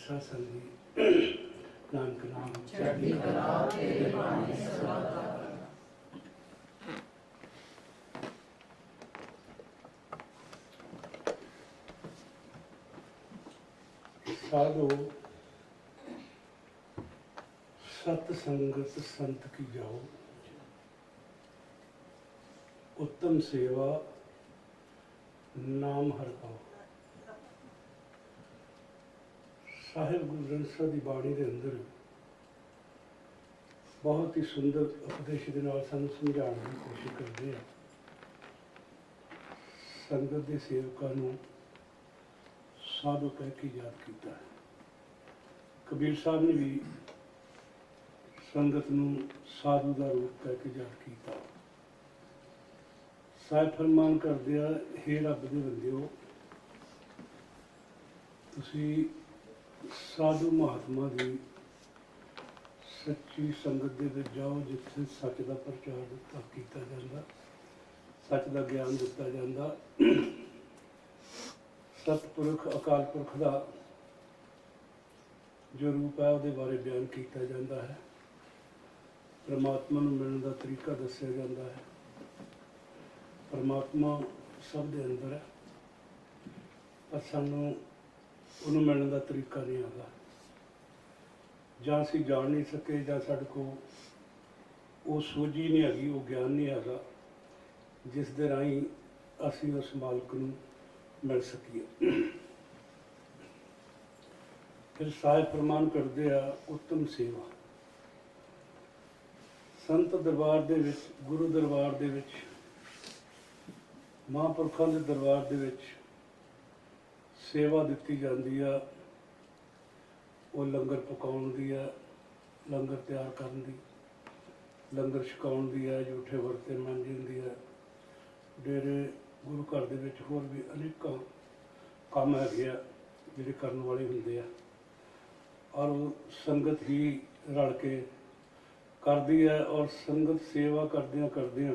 ਖਾਲਸਾ ਸੰਗੀ ਨਾਨਕ ਨਾਮ ਚੜ੍ਹਦੀ ਕਲਾ ਤੇਰੇ ਬਾਣੀ ਸਦਾ ਦਾ। साधो सत संगत संत की जाओ, उत्तम सेवा नाम हर पाओ। ਸਾਹਿਬ ਗੁਰੂ ਗ੍ਰੰਥ ਸਾਹਿਬ ਦੀ ਬਾਣੀ ਦੇ ਅੰਦਰ ਬਹੁਤ ਹੀ ਸੁੰਦਰ ਉਪਦੇਸ਼ ਦੇ ਨਾਲ ਸਾਨੂੰ ਸਮਝਾਉਣ ਦੀ ਕੋਸ਼ਿਸ਼ ਕਰਦੇ ਆ। ਸੰਗਤ ਦੇ ਸੇਵਕਾਂ ਨੂੰ ਸਾਧੂ ਕਹਿ ਕੇ ਯਾਦ ਕੀਤਾ ਹੈ। ਕਬੀਰ ਸਾਹਿਬ ਨੇ ਵੀ ਸੰਗਤ ਨੂੰ ਸਾਧੂ ਦਾ ਰੂਪ ਕਹਿ ਕੇ ਯਾਦ ਕੀਤਾ। ਸਾਹਿਬ ਫਰਮਾਨ ਕਰਦੇ ਆ, ਹੇ ਰੱਬ ਦੇ ਬੰਦਿਓ, ਤੁਸੀਂ ਸਾਧੂ ਮਹਾਤਮਾ ਦੀ ਸੱਚੀ ਸੰਗਤ ਦੇ ਵਿੱਚ ਜਾਓ, ਜਿੱਥੇ ਸੱਚ ਦਾ ਪ੍ਰਚਾਰ ਦਿੱਤਾ ਕੀਤਾ ਜਾਂਦਾ, ਸੱਚ ਦਾ ਗਿਆਨ ਦਿੱਤਾ ਜਾਂਦਾ, ਸਤਿਪੁਰਖ ਅਕਾਲ ਪੁਰਖ ਦਾ ਜੋ ਰੂਪ ਹੈ ਉਹਦੇ ਬਾਰੇ ਬਿਆਨ ਕੀਤਾ ਜਾਂਦਾ ਹੈ। ਪਰਮਾਤਮਾ ਨੂੰ ਮਿਲਣ ਦਾ ਤਰੀਕਾ ਦੱਸਿਆ ਜਾਂਦਾ ਹੈ। ਪਰਮਾਤਮਾ ਸਭ ਦੇ ਅੰਦਰ ਹੈ, ਪਰ ਸਾਨੂੰ ਉਹਨੂੰ ਮਿਲਣ ਦਾ ਤਰੀਕਾ ਨਹੀਂ ਆਉਂਦਾ, ਜਾਂ ਅਸੀਂ ਜਾਣ ਨਹੀਂ ਸਕੇ, ਜਾਂ ਸਾਡੇ ਕੋਲ ਉਹ ਸੋਝੀ ਨਹੀਂ ਹੈਗੀ, ਉਹ ਗਿਆਨ ਨਹੀਂ ਹੈਗਾ ਜਿਸ ਦੇ ਰਾਹੀਂ ਅਸੀਂ ਉਸ ਮਾਲਕ ਨੂੰ ਮਿਲ ਸਕੀਏ। ਫਿਰ ਸਾਹਿਬ ਪ੍ਰਮਾਣ ਕਰਦੇ ਆ, ਉੱਤਮ ਸੇਵਾ। ਸੰਤ ਦਰਬਾਰ ਦੇ ਵਿੱਚ, ਗੁਰੂ ਦਰਬਾਰ ਦੇ ਵਿੱਚ, ਮਹਾਂਪੁਰਖਾਂ ਦੇ ਦਰਬਾਰ ਦੇ ਵਿੱਚ ਸੇਵਾ ਦਿੱਤੀ ਜਾਂਦੀ ਆ। ਉਹ ਲੰਗਰ ਪਕਾਉਣ ਦੀ ਆ, ਲੰਗਰ ਤਿਆਰ ਕਰਨ ਦੀ, ਲੰਗਰ ਛਕਾਉਣ ਦੀ ਆ, ਜੂਠੇ ਵਰਤੇ ਮਾਂਜਣ ਦੀ ਆ। ਡੇਰੇ ਗੁਰੂ ਘਰ ਦੇ ਵਿੱਚ ਹੋਰ ਵੀ ਅਨੇਕਾਂ ਕੰਮ ਹੈਗੇ ਆ ਜਿਹੜੇ ਕਰਨ ਵਾਲੇ ਹੁੰਦੇ ਆ, ਔਰ ਉਹ ਸੰਗਤ ਹੀ ਰਲ ਕੇ ਕਰਦੀ ਹੈ, ਔਰ ਸੰਗਤ ਸੇਵਾ ਕਰਦਿਆਂ ਕਰਦਿਆਂ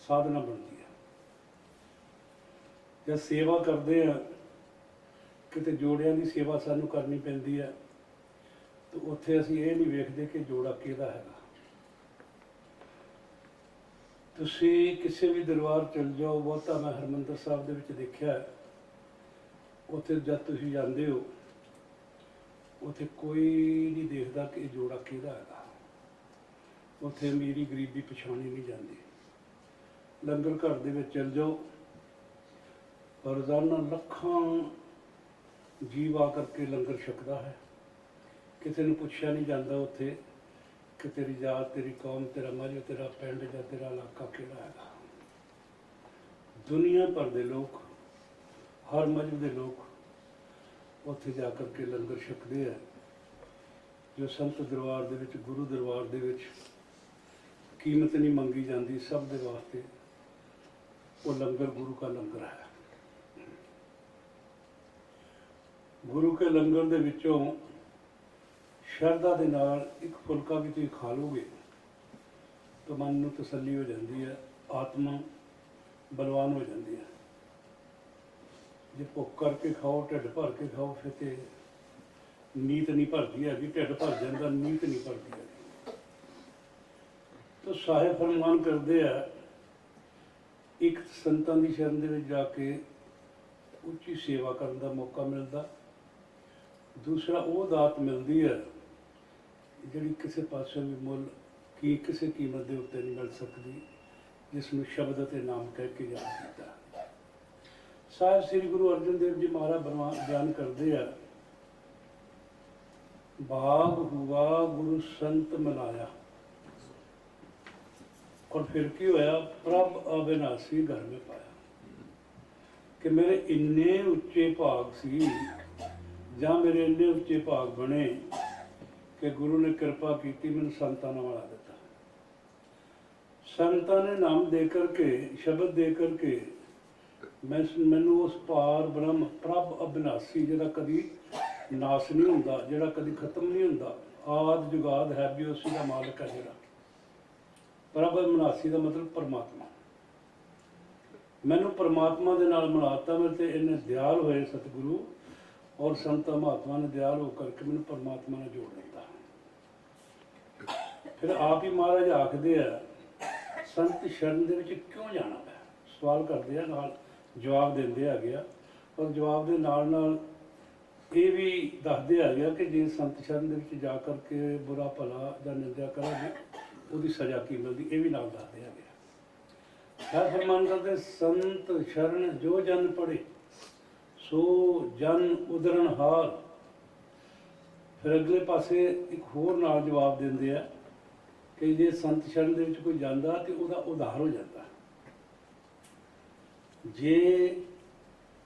ਸਾਧਨਾ ਬਣਦੀ ਹੈ। ਜਦ ਸੇਵਾ ਕਰਦੇ ਆ, ਕਿਤੇ ਜੋੜਿਆਂ ਦੀ ਸੇਵਾ ਸਾਨੂੰ ਕਰਨੀ ਪੈਂਦੀ ਹੈ, ਤਾਂ ਉੱਥੇ ਅਸੀਂ ਇਹ ਨਹੀਂ ਵੇਖਦੇ ਕਿ ਜੋੜਾ ਕਿਹਦਾ ਹੈਗਾ। ਤੁਸੀਂ ਕਿਸੇ ਵੀ ਦਰਬਾਰ ਚਲ ਜਾਓ, ਬਹੁਤਾ ਮੈਂ ਹਰਿਮੰਦਰ ਸਾਹਿਬ ਦੇ ਵਿੱਚ ਦੇਖਿਆ, ਉੱਥੇ ਜਦ ਤੁਸੀਂ ਜਾਂਦੇ ਹੋ, ਉੱਥੇ ਕੋਈ ਨਹੀਂ ਦੇਖਦਾ ਕਿ ਇਹ ਜੋੜਾ ਕਿਹਦਾ ਹੈਗਾ। ਉੱਥੇ ਅਮੀਰੀ ਗਰੀਬੀ ਪਛਾਣੀ ਨਹੀਂ ਜਾਂਦੀ। ਲੰਗਰ ਘਰ ਦੇ ਵਿੱਚ ਚਲ ਜਾਓ, ਰੋਜ਼ਾਨਾ ਲੱਖਾਂ ਜੀਵ ਆ ਕਰਕੇ ਲੰਗਰ ਛਕਦਾ ਹੈ। ਕਿਸੇ ਨੂੰ ਪੁੱਛਿਆ ਨਹੀਂ ਜਾਂਦਾ ਉੱਥੇ ਕਿ ਤੇਰੀ ਜਾਤ, ਤੇਰੀ ਕੌਮ, ਤੇਰਾ ਮਜ਼ਹਬ, ਤੇਰਾ ਪਿੰਡ ਜਾਂ ਤੇਰਾ ਇਲਾਕਾ ਕਿਹੜਾ ਹੈਗਾ। ਦੁਨੀਆ ਭਰ ਦੇ ਲੋਕ, ਹਰ ਮਜ਼ਹਬ ਦੇ ਲੋਕ ਉੱਥੇ ਜਾ ਕਰਕੇ ਲੰਗਰ ਛਕਦੇ ਆ। ਜੋ ਸੰਤ ਦਰਬਾਰ ਦੇ ਵਿੱਚ, ਗੁਰੂ ਦਰਬਾਰ ਦੇ ਵਿੱਚ ਕੀਮਤ ਨਹੀਂ ਮੰਗੀ ਜਾਂਦੀ, ਸਭ ਦੇ ਵਾਸਤੇ ਉਹ ਲੰਗਰ ਗੁਰੂ ਦਾ ਲੰਗਰ ਹੈ। ਗੁਰੂ ਕੇ ਲੰਗਰ ਦੇ ਵਿੱਚੋਂ ਸ਼ਰਧਾ ਦੇ ਨਾਲ ਇੱਕ ਫੁਲਕਾ ਵੀ ਤੁਸੀਂ ਖਾ ਲਓਗੇ ਤਾਂ ਮਨ ਨੂੰ ਤਸੱਲੀ ਹੋ ਜਾਂਦੀ ਹੈ, ਆਤਮਾ ਬਲਵਾਨ ਹੋ ਜਾਂਦੀ ਹੈ। ਜੇ ਭੁੱਖ ਕਰਕੇ ਖਾਓ, ਢਿੱਡ ਭਰ ਕੇ ਖਾਓ, ਫਿਰ ਤੇ ਨੀਤ ਨਹੀਂ ਭਰਦੀ ਹੈਗੀ। ਢਿੱਡ ਭਰ ਜਾਂਦਾ, ਨੀਤ ਨਹੀਂ ਭਰਦੀ ਹੈਗੀ। ਤਾਂ ਸਾਹਿਬ ਫਰਮਾਨ ਕਰਦੇ ਆ, ਇੱਕ ਸੰਤਾਂ ਦੀ ਸ਼ਰਨ ਦੇ ਵਿੱਚ ਜਾ ਕੇ ਉੱਚੀ ਸੇਵਾ ਕਰਨ ਦਾ ਮੌਕਾ ਮਿਲਦਾ। ਦੂਸਰਾ ਉਹ ਦਾਤ ਮਿਲਦੀ ਹੈ ਜਿਹੜੀ ਕਿਸੇ ਪਾਸੇ ਵੀ ਮੁੱਲ ਕੀ ਕਿਸੇ ਕੀਮਤ ਦੇ ਉੱਤੇ ਨਹੀਂ ਮਿਲ ਸਕਦੀ, ਜਿਸ ਨੂੰ ਸ਼ਬਦ ਅਤੇ ਨਾਮ ਕਹਿ ਕੇ ਯਾਦ ਕੀਤਾ। ਸਾਹਿਬ ਸ੍ਰੀ ਗੁਰੂ ਅਰਜਨ ਦੇਵ ਜੀ ਮਹਾਰਾਜ ਬਿਆਨ ਕਰਦੇ ਆ, ਬਾਗ ਹੁਆ ਗੁਰੂ ਸੰਤ ਮਿਲਾਇਆ, ਔਰ ਫਿਰ ਕੀ ਹੋਇਆ, ਪ੍ਰਭ ਅਬਿਨਾਸੀ ਘਰ में ਪਾਇਆ। ਕਿ ਮੇਰੇ ਇੰਨੇ ਉੱਚੇ ਭਾਗ ਸੀ, ਜਾਂ ਮੇਰੇ ਇੰਨੇ ਉੱਚੇ ਭਾਗ ਬਣੇ ਕਿ ਗੁਰੂ ਨੇ ਕਿਰਪਾ ਕੀਤੀ, ਮੈਨੂੰ ਸੰਤਾਂ ਨਾਲ ਮਿਲਾ ਦਿੱਤਾ। ਸੰਤਾਂ ਨੇ ਨਾਮ ਦੇ ਕਰਕੇ, ਸ਼ਬਦ ਦੇ ਕਰਕੇ ਮੈਨੂੰ ਉਸ ਪਾਰ ਬ੍ਰਹਮ ਪ੍ਰਭ ਅਬਿਨਾਸੀ, ਜਿਹੜਾ ਕਦੀ ਨਾਸ ਨਹੀਂ ਹੁੰਦਾ, ਜਿਹੜਾ ਕਦੀ ਖਤਮ ਨਹੀਂ ਹੁੰਦਾ, ਆਦ ਜੁਗਾਦ ਹੈ ਵੀ ਉਸੇ ਦਾ ਮਾਲਕ ਹੈ। ਜਿਹੜਾ ਪ੍ਰਭ ਅਬਿਨਾਸੀ ਦਾ ਮਤਲਬ ਪਰਮਾਤਮਾ, ਮੈਨੂੰ ਪਰਮਾਤਮਾ ਦੇ ਨਾਲ ਮਿਲਾਤਾ। ਮੈਂ ਤੇ ਇੰਨੇ ਦਿਆਲ ਹੋਏ ਸਤਿਗੁਰੂ, ਔਰ ਸੰਤਾਂ ਮਹਾਤਮਾ ਨੇ ਦਿਆਲ ਹੋ ਕਰਕੇ ਮੈਨੂੰ ਪਰਮਾਤਮਾ ਨਾਲ ਜੋੜ ਦਿੱਤਾ। ਫਿਰ ਆਪ ਹੀ ਮਹਾਰਾਜ ਆਖਦੇ ਆ ਸੰਤ ਸ਼ਰਨ ਦੇ ਵਿੱਚ ਕਿਉਂ ਜਾਣਾ ਹੈ, ਸਵਾਲ ਕਰਦੇ ਆ, ਨਾਲ ਜਵਾਬ ਦਿੰਦੇ ਹੈਗੇ ਆ। ਔਰ ਜਵਾਬ ਦੇ ਨਾਲ ਨਾਲ ਇਹ ਵੀ ਦੱਸਦੇ ਹੈਗੇ ਆ ਕਿ ਜੇ ਸੰਤ ਸ਼ਰਨ ਦੇ ਵਿੱਚ ਜਾ ਕਰਕੇ ਬੁਰਾ ਭਲਾ ਜਾਂ ਨਿੰਦਿਆ ਕਰਾਂਗੇ ਉਹਦੀ ਸਜ਼ਾ ਕੀ ਮਿਲਦੀ, ਇਹ ਵੀ ਨਾਲ ਦੱਸਦੇ ਹੈਗੇ ਆ। ਹੈ ਫਰਮਾਨ ਕਰਦੇ ਸੰਤ ਸ਼ਰਨ ਜੋ ਜਨ ਪੜੇ ਸੋ ਜਨ ਉਦਰਨ ਹਾਰ। ਫਿਰ ਅਗਲੇ ਪਾਸੇ ਇੱਕ ਹੋਰ ਨਾਲ ਜਵਾਬ ਦਿੰਦੇ ਆ ਕਿ ਜੇ ਸੰਤ ਸ਼ਰਨ ਦੇ ਵਿੱਚ ਕੋਈ ਜਾਂਦਾ ਤੇ ਉਹਦਾ ਉਧਾਰ ਹੋ ਜਾਂਦਾ। ਜੇ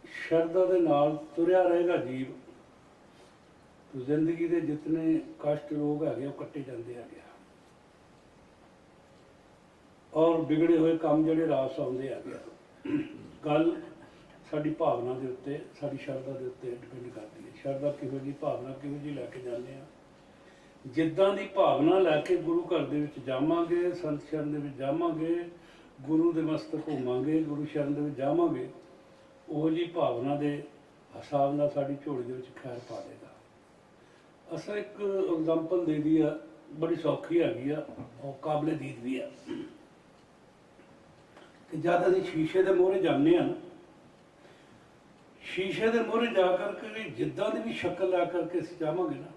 ਸ਼ਰਧਾ ਦੇ ਨਾਲ ਤੁਰਿਆ ਰਹੇਗਾ ਜੀਵ ਤਾਂ ਜ਼ਿੰਦਗੀ ਦੇ ਜਿਤਨੇ ਕਸ਼ਟ ਰੋਗ ਹੈਗੇ ਉਹ ਕੱਟੇ ਜਾਂਦੇ ਹੈਗੇ ਆ, ਔਰ ਵਿਗੜੇ ਹੋਏ ਕੰਮ ਜਿਹੜੇ ਰਾਸ ਆਉਂਦੇ ਹੈਗੇ ਆ। ਗੱਲ ਸਾਡੀ ਭਾਵਨਾ ਦੇ ਉੱਤੇ, ਸਾਡੀ ਸ਼ਰਧਾ ਦੇ ਉੱਤੇ ਡਿਪੈਂਡ ਕਰਦੀ ਹੈ। ਸ਼ਰਧਾ ਕਿਹੋ ਜਿਹੀ, ਭਾਵਨਾ ਕਿਹੋ ਜਿਹੀ ਲੈ ਕੇ ਜਾਂਦੇ ਆ। ਜਿੱਦਾਂ ਦੀ ਭਾਵਨਾ ਲੈ ਕੇ ਗੁਰੂ ਘਰ ਦੇ ਵਿੱਚ ਜਾਵਾਂਗੇ, ਸੰਤ ਸ਼ਰਨ ਦੇ ਵਿੱਚ ਜਾਵਾਂਗੇ, ਗੁਰੂ ਦੇ ਮਸਤਕ ਹੋਵਾਂਗੇ, ਗੁਰੂ ਸ਼ਰਨ ਦੇ ਵਿੱਚ ਜਾਵਾਂਗੇ, ਉਹ ਜਿਹੀ ਭਾਵਨਾ ਦੇ ਹਿਸਾਬ ਨਾਲ ਸਾਡੀ ਝੋਲੀ ਦੇ ਵਿੱਚ ਖੈਰ ਪਾ ਦੇਗਾ। ਅਸਾਂ ਇੱਕ ਐਗਜ਼ਾਮਪਲ ਦੇ ਦੀ ਆ, ਬੜੀ ਸੌਖੀ ਹੈਗੀ ਆ ਔਰ ਕਾਬਲੇ ਦੀਦ ਵੀ ਆ ਕਿ ਜਦ ਅਸੀਂ ਸ਼ੀਸ਼ੇ ਦੇ ਮੂਹਰੇ ਜਾਂਦੇ ਹਾਂ ਨਾ, ਸ਼ੀਸ਼ੇ ਦੇ ਮੂਹਰੇ ਜਾ ਕਰਕੇ ਜਿੱਦਾਂ ਦੀ ਵੀ ਸ਼ਕਲ ਲੈ ਕਰਕੇ ਅਸੀਂ ਜਾਵਾਂਗੇ ਨਾ,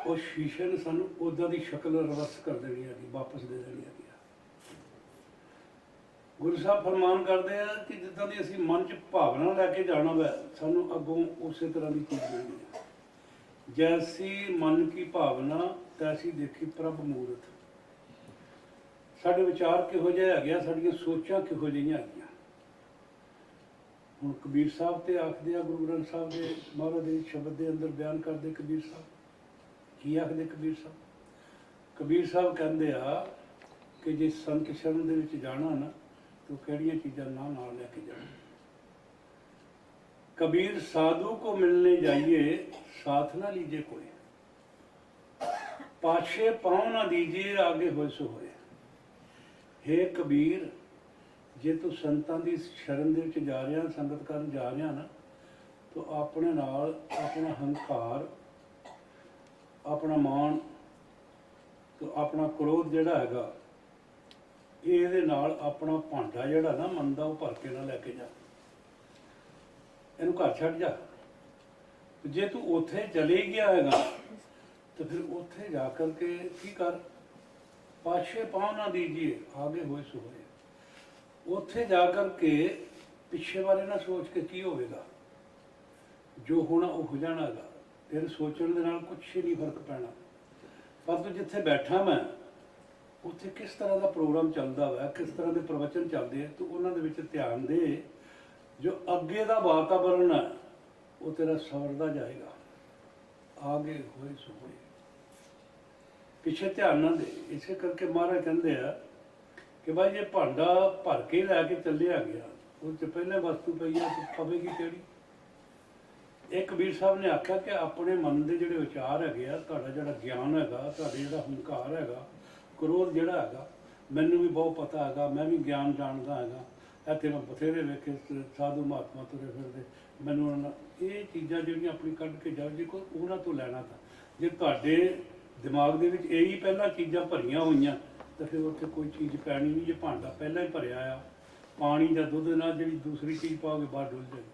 ਉਹ ਸ਼ੀਸ਼ੇ ਨੇ ਸਾਨੂੰ ਉੱਦਾਂ ਦੀ ਸ਼ਕਲ ਰਿਵਰਸ ਕਰ ਦੇਣੀ ਹੈਗੀ, ਵਾਪਸ ਦੇ ਦੇਣੀ ਹੈਗੀ। ਗੁਰੂ ਸਾਹਿਬ ਫਰਮਾਨ ਕਰਦੇ ਆ ਕਿ ਜਿੱਦਾਂ ਦੀ ਅਸੀਂ ਮਨ 'ਚ ਭਾਵਨਾ ਲੈ ਕੇ ਜਾਣਾ ਵੈ, ਸਾਨੂੰ ਅੱਗੋਂ ਉਸੇ ਤਰ੍ਹਾਂ ਦੀ ਚੀਜ਼ ਮਿਲਣੀ ਹੈ। ਜੈਸੀ ਮਨ ਕੀ ਭਾਵਨਾ ਤੈਸੀ ਦੇਖੀ ਪ੍ਰਭ ਮੂਰਤ। ਸਾਡੇ ਵਿਚਾਰ ਕਿਹੋ ਜਿਹੇ ਹੈਗੇ ਆ, ਸਾਡੀਆਂ ਸੋਚਾਂ ਕਿਹੋ ਜਿਹੀਆਂ ਹੈਗੀਆਂ। ਹੁਣ ਕਬੀਰ ਸਾਹਿਬ ਤੇ ਆਖਦੇ ਆ, ਗੁਰੂ ਗ੍ਰੰਥ ਸਾਹਿਬ ਦੇ ਮਹਾਰਾਜ ਦੇ ਸ਼ਬਦ ਦੇ ਅੰਦਰ ਬਿਆਨ ਕਰਦੇ ਕਬੀਰ ਸਾਹਿਬ ਕੀ ਆਖਦੇ। ਕਬੀਰ ਸਾਹਿਬ ਕਹਿੰਦੇ ਆ ਕਿ ਜੇ ਸੰਤ ਸ਼ਰਨ ਦੇ ਵਿੱਚ ਜਾਣਾ ਨਾ तो ਕਿਹੜੀਆਂ ਚੀਜ਼ਾਂ ਨਾਲ ਲੈ ਕੇ ਜਾਣਾ। कबीर साधु को मिलने जाइए साथ ना लीजिए कोई, पाछे पाँव ना दीजिए आगे होए सो होए। हे कबीर, जे तू संतां दी शरण दे विच जा रहा, संगत करन जा रहा ना, तो अपने नाल अपना हंकार, अपना मान, तो अपना क्रोध जिहड़ा हैगा, ਇਹਦੇ ਨਾਲ ਆਪਣਾ ਭਾਂਡਾ ਜਿਹੜਾ ਨਾ ਮਨ ਦਾ ਉਹ ਭਰ ਕੇ ਨਾ ਲੈ ਕੇ ਜਾ, ਇਹਨੂੰ ਘਰ ਛੱਡ ਜਾ। ਜੇ ਤੂੰ ਉੱਥੇ ਚਲੇ ਗਿਆ ਹੈਗਾ ਤਾਂ ਫਿਰ ਉੱਥੇ ਜਾ ਕਰਕੇ ਕੀ ਕਰ, ਪਾਛੇ ਪਾँव ਨਾ ਦੀਜੀਏ ਆਗੇ ਹੋਏ ਸੋ ਹੋਏ। ਉੱਥੇ ਜਾ ਕਰਕੇ ਪਿੱਛੇ ਬਾਰੇ ਨਾ ਸੋਚ ਕੇ ਕੀ ਹੋਵੇਗਾ, ਜੋ ਹੋਣਾ ਉਹ ਹੋ ਜਾਣਾ ਹੈਗਾ। ਤੇਰੇ ਸੋਚਣ ਦੇ ਨਾਲ ਕੁਛ ਨਹੀਂ ਫਰਕ ਪੈਣਾ। ਪਰ ਤੂੰ ਜਿੱਥੇ ਬੈਠਾ ਮੈਂ, ਉੱਥੇ ਕਿਸ ਤਰ੍ਹਾਂ ਦਾ ਪ੍ਰੋਗਰਾਮ ਚੱਲਦਾ ਵਾ, ਕਿਸ ਤਰ੍ਹਾਂ ਦੇ ਪ੍ਰਵਚਨ ਚੱਲਦੇ ਆ, ਤੂੰ ਉਹਨਾਂ ਦੇ ਵਿੱਚ ਧਿਆਨ ਦੇ। ਜੋ ਅੱਗੇ ਦਾ ਵਾਤਾਵਰਨ ਹੈ ਉਹ ਤੇਰਾ ਸਵਰਦਾ ਜਾਏਗਾ, ਆਗੇ ਹੋਏ ਸੋ ਹੋਏ, ਪਿੱਛੇ ਧਿਆਨ ਨਾ ਦੇ। ਇਸੇ ਕਰਕੇ ਮਹਾਰਾਜ ਕਹਿੰਦੇ ਆ ਕਿ ਭਾਈ ਜੇ ਭਾਂਡਾ ਭਰ ਕੇ ਲੈ ਕੇ ਚੱਲਿਆ ਗਿਆ, ਉਹ 'ਚ ਪਹਿਲੇ ਵਸਤੂ ਪਈ ਆ, ਤੂੰ ਪਵੇਗੀ ਕਿਹੜੀ। ਇਹ ਕਬੀਰ ਸਾਹਿਬ ਨੇ ਆਖਿਆ ਕਿ ਆਪਣੇ ਮਨ ਦੇ ਜਿਹੜੇ ਵਿਚਾਰ ਹੈਗੇ ਆ, ਤੁਹਾਡਾ ਜਿਹੜਾ ਗਿਆਨ ਹੈਗਾ, ਤੁਹਾਡਾ ਜਿਹੜਾ ਹੰਕਾਰ ਹੈਗਾ, क्रोध ਜਿਹੜਾ ਹੈਗਾ, ਮੈਨੂੰ ਵੀ ਬਹੁਤ ਪਤਾ ਹੈਗਾ, ਮੈਂ ਵੀ ਗਿਆਨ ਜਾਣਦਾ ਹੈਗਾ। ਇੱਥੇ ਮੈਂ ਬਥੇਰੇ ਵੇਖੇ ਸਾਧੂ ਮਹਾਤਮਾ ਤੁਰੇ ਫਿਰਦੇ, ਮੈਨੂੰ ਉਹਨਾਂ ਇਹ ਚੀਜ਼ਾਂ ਜਿਹੜੀਆਂ ਆਪਣੀ ਕੱਢ ਕੇ ਜਾਓ, ਜੇ ਕੋਈ ਉਹਨਾਂ ਤੋਂ ਲੈਣਾ ਤਾਂ। ਜੇ ਤੁਹਾਡੇ ਦਿਮਾਗ ਦੇ ਵਿੱਚ ਇਹੀ ਪਹਿਲਾਂ ਚੀਜ਼ਾਂ ਭਰੀਆਂ ਹੋਈਆਂ ਤਾਂ ਫਿਰ ਉੱਥੇ ਕੋਈ ਚੀਜ਼ ਪੈਣੀ ਨਹੀਂ। ਜੇ ਭਾਂਡਾ ਪਹਿਲਾਂ ਹੀ ਭਰਿਆ ਆ ਪਾਣੀ ਜਾਂ ਦੁੱਧ ਨਾਲ, ਜਿਹੜੀ ਦੂਸਰੀ ਚੀਜ਼ ਪਾਓਗੇ ਬਾਹਰ ਡੁੱਲ ਜਾਏਗੀ।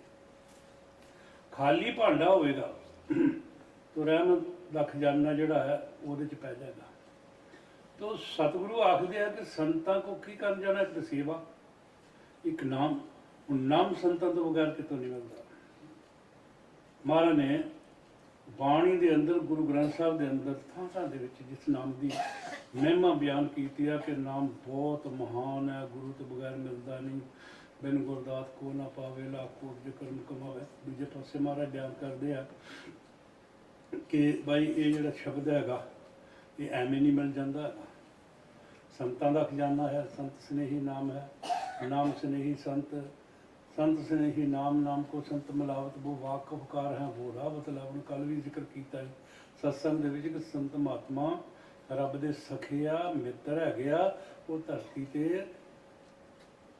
ਖਾਲੀ ਭਾਂਡਾ ਹੋਵੇਗਾ ਤਾਂ ਰਹਿਮਤ ਦਾ ਖਜ਼ਾਨਾ ਜਿਹੜਾ ਹੈ ਉਹਦੇ 'ਚ ਪੈ ਜਾਏਗਾ। तो सतगुरु आखते हैं कि संतां को की कर जाना, एक सेवा, एक नाम। नाम संतां तो बगैर कितों नहीं मिलता। महाराज ने बाणी के अंदर, गुरु ग्रंथ साहब के अंदर थां दे विच जिस नाम की महिमा बयान की है कि नाम बहुत महान है, गुरु तो बगैर मिलता नहीं, बिन गुरदात को ना पावे, लाख कोट जे कर्म कमावे। दूजे पासे महाराज बयान करते हैं कि भाई ये जिहड़ा शब्द हैगा ये एवें नहीं मिल जाता है। संतां दा खजाना है, संत स्नेही नाम है, नाम स्नेही संत, संत स्नेही नाम, नाम को संत मिलावत, वो वाक उपकार है, वो राह बतलावन। कल भी जिक्र किया है सत्संग दे विच कि संत महात्मा रब दे सखे आ, मित्र हैगे आ, वो धरती ते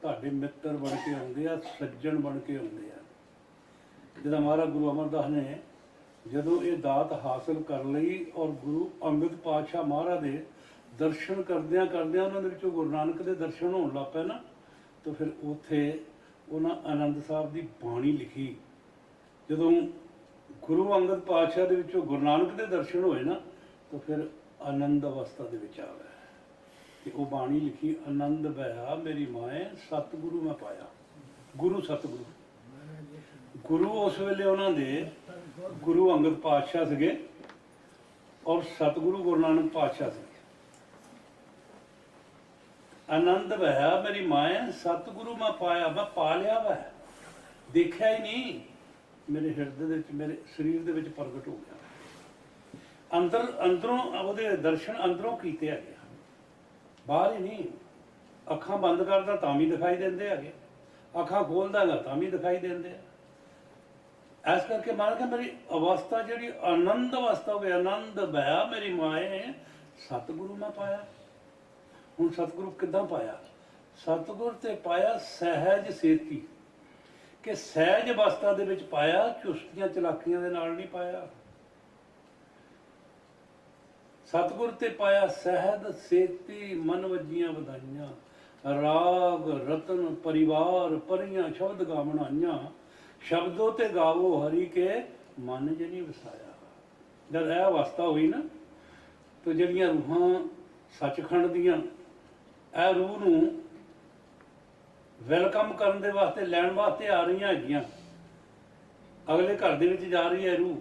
तुहाडे मित्र बन के आउंदे आ, सज्जन बन के आउंदे आ। ਜਿਹਦਾ ਮਹਾਰਾਜ ਗੁਰੂ ਅਮਰਦਾਸ ਨੇ ਜਦੋਂ ਇਹ ਦਾਤ ਹਾਸਲ ਕਰ ਲਈ ਔਰ ਗੁਰੂ ਅੰਗਦ ਪਾਤਸ਼ਾਹ ਮਹਾਰਾਜ ਦੇ ਦਰਸ਼ਨ ਕਰਦਿਆਂ ਕਰਦਿਆਂ ਉਹਨਾਂ ਦੇ ਵਿੱਚੋਂ ਗੁਰੂ ਨਾਨਕ ਦੇ ਦਰਸ਼ਨ ਹੋਣ ਲੱਗ ਪਏ ਨਾ, ਤਾਂ ਫਿਰ ਉੱਥੇ ਉਹਨਾਂ ਆਨੰਦ ਸਾਹਿਬ ਦੀ ਬਾਣੀ ਲਿਖੀ। ਜਦੋਂ ਗੁਰੂ ਅੰਗਦ ਪਾਤਸ਼ਾਹ ਦੇ ਵਿੱਚੋਂ ਗੁਰੂ ਨਾਨਕ ਦੇ ਦਰਸ਼ਨ ਹੋਏ ਨਾ, ਤਾਂ ਫਿਰ ਆਨੰਦ ਅਵਸਥਾ ਦੇ ਵਿੱਚ ਆ ਗਏ ਤੇ ਉਹ ਬਾਣੀ ਲਿਖੀ, ਆਨੰਦ ਭਇਆ ਮੇਰੀ ਮਾਏ ਸਤਿਗੁਰੂ ਮੈਂ ਪਾਇਆ। ਗੁਰੂ ਸਤਿਗੁਰੂ, ਗੁਰੂ ਉਸ ਵੇਲੇ ਉਹਨਾਂ ਦੇ ਗੁਰੂ ਅੰਗਦ ਪਾਤਸ਼ਾਹ ਸੀਗੇ ਔਰ ਸਤਿਗੁਰੂ ਗੁਰੂ ਨਾਨਕ ਪਾਤਸ਼ਾਹ ਸੀਗੇ। ਆਨੰਦ ਭਇਆ ਮੇਰੀ ਮਾਏ ਸਤਿਗੁਰੂ ਮੈਂ ਪਾਇਆ, ਮੈਂ ਪਾ ਲਿਆ ਵਾ, ਦੇਖਿਆ ਹੀ ਨਹੀਂ, ਮੇਰੇ ਹਿਰਦੇ ਦੇ ਵਿੱਚ, ਮੇਰੇ ਸਰੀਰ ਦੇ ਵਿੱਚ ਪ੍ਰਗਟ ਹੋ ਗਿਆ। ਅੰਦਰੋਂ ਉਹਦੇ ਦਰਸ਼ਨ ਅੰਦਰੋਂ ਕੀਤੇ ਹੈਗੇ, ਬਾਹਰ ਹੀ ਨਹੀਂ। ਅੱਖਾਂ ਬੰਦ ਕਰਦਾ ਤਾਂ ਵੀ ਦਿਖਾਈ ਦਿੰਦੇ ਹੈਗੇ, ਅੱਖਾਂ ਖੋਲਦਾ ਹੈਗਾ ਤਾਂ ਵੀ ਦਿਖਾਈ ਦਿੰਦੇ ਆ। ਇਸ ਕਰਕੇ ਮਾਰ ਕੇ ਮੇਰੀ ਅਵਸਥਾ ਜਿਹੜੀ ਆਨੰਦ ਅਵਸਥਾ ਹੋ ਗਈ, ਆਨੰਦ ਭਇਆ ਮੇਰੀ ਮਾਏ ਸਤਿਗੁਰੂ ਮੈਂ ਪਾਇਆ। ਹੁਣ ਸਤਿਗੁਰੂ ਕਿੱਦਾਂ ਪਾਇਆ? ਸਤਿਗੁਰ ਤੇ ਪਾਇਆ ਸਹਿਜ ਸੇਤੀ, ਕਿ ਸਹਿਜ ਅਵਸਥਾ ਦੇ ਵਿੱਚ ਪਾਇਆ, ਚੁਸਤੀਆਂ ਚਲਾਕੀਆਂ ਦੇ ਨਾਲ ਨਹੀਂ ਪਾਇਆ। ਸਤਿਗੁਰ ਤੇ ਪਾਇਆ ਸਹਿਜ ਸੇਤੀ, ਮਨ ਵੱਜੀਆਂ ਵਧਾਈਆਂ, ਰਾਗ ਰਤਨ ਪਰਿਵਾਰ ਪਰੀਆਂ, ਸ਼ਬਦ ਗਾਵਣਾਈਆਂ, ਸ਼ਬਦੋ ਤੇ ਗਾਵੋ ਹਰੀ ਕੇ ਮਨ ਜਨੀ ਵਸਾਇਆ। ਜਦ ਇਹ ਅਵਸਥਾ ਹੋਈ ਨਾ, ਤਾਂ ਜਿਹੜੀਆਂ ਰੂਹਾਂ ਸੱਚਖੰਡ ਦੀਆਂ ਇਹ ਰੂਹ ਨੂੰ ਵੈਲਕਮ ਕਰਨ ਦੇ ਵਾਸਤੇ, ਲੈਣ ਵਾਸਤੇ ਆ ਰਹੀਆਂ ਹੈਗੀਆਂ। ਅਗਲੇ ਘਰ ਦੇ ਵਿੱਚ ਜਾ ਰਹੀ ਹੈ ਰੂਹ,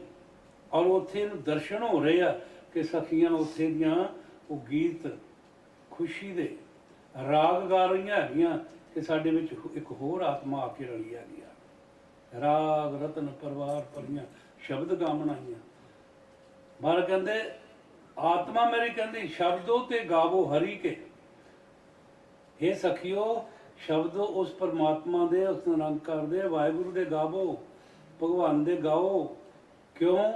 ਔਰ ਉੱਥੇ ਇਹਨੂੰ ਦਰਸ਼ਨ ਹੋ ਰਹੇ ਆ ਕਿ ਸਖੀਆਂ ਉੱਥੇ ਦੀਆਂ ਉਹ ਗੀਤ ਖੁਸ਼ੀ ਦੇ ਰਾਗ ਗਾ ਰਹੀਆਂ ਹੈਗੀਆਂ ਕਿ ਸਾਡੇ ਵਿੱਚ ਇੱਕ ਹੋਰ ਆਤਮਾ ਆ ਕੇ ਰਲੀ ਹੈਗੀ ਆ। ਰਾਗ ਰਤਨ ਪਰਿਵਾਰ ਪਰੀਆਂ, ਸ਼ਬਦ ਗਾਵਣਾਈਆਂ। ਮਹਾਰਾਜ ਕਹਿੰਦੇ ਆਤਮਾ ਮੇਰੀ ਕਹਿੰਦੀ ਸ਼ਬਦੋ ਤੇ ਗਾਵੋ ਹਰੀ ਕੇ। हे ਸਖੀਓ, ਸ਼ਬਦੋ ਉਸ ਪਰਮਾਤਮਾ ਦੇ, ਉਸ ਨਿਰੰਕਾਰ ਦੇ, ਵਾਹਿਗੁਰੂ ਦੇ ਗਾਵੋ, ਭਗਵਾਨ ਦੇ ਗਾਓ। ਕਿਉਂ?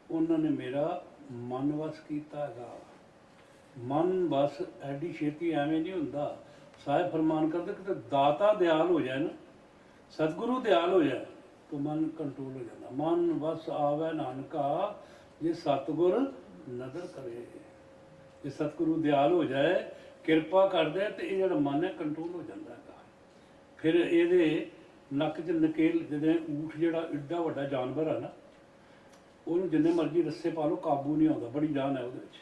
ਉਹਨਾਂ ਨੇ ਮੇਰਾ ਮਨ ਵਸ ਕੀਤਾ ਹੈਗਾ। ਮਨ ਬਸ ਐਡੀ ਛੇਤੀ ਐਵੇਂ ਨਹੀਂ ਹੁੰਦਾ। ਸਾਹਿਬ ਫਰਮਾਨ ਕਰਦੇ ਕਿ ਦਾਤਾ ਦਿਆਲ ਹੋ ਜਾਏ ਨਾ, ਸਤਿਗੁਰੂ ਦਿਆਲ ਹੋ ਜਾਏ ਤਾਂ ਮਨ ਕੰਟਰੋਲ ਹੋ ਜਾਂਦਾ। ਮਨ ਵਸ ਆਵੇ ਨਾਨਕਾ ਜੇ ਸਤਿਗੁਰ ਨਦਰ ਕਰੇ। ਜੇ ਸਤਿਗੁਰੂ ਦਿਆਲ ਹੋ ਜਾਏ, ਕਿਰਪਾ ਕਰਦੇ, ਤੇ ਇਹ ਜਿਹੜਾ ਮਨ ਹੈ ਕੰਟਰੋਲ ਹੋ ਜਾਂਦਾ ਹੈਗਾ। ਫਿਰ ਇਹਦੇ ਨੱਕ 'ਚ ਨਕੇਲ, ਜਿਵੇਂ ਊਠ ਜਿਹੜਾ ਏਡਾ ਵੱਡਾ ਜਾਨਵਰ ਹੈ ਨਾ, ਉਹਨੂੰ ਜਿੰਨੇ ਮਰਜ਼ੀ ਰੱਸੇ ਪਾ ਲਓ ਕਾਬੂ ਨਹੀਂ ਆਉਂਦਾ, ਬੜੀ ਜਾਨ ਹੈ ਉਹਦੇ ਵਿੱਚ।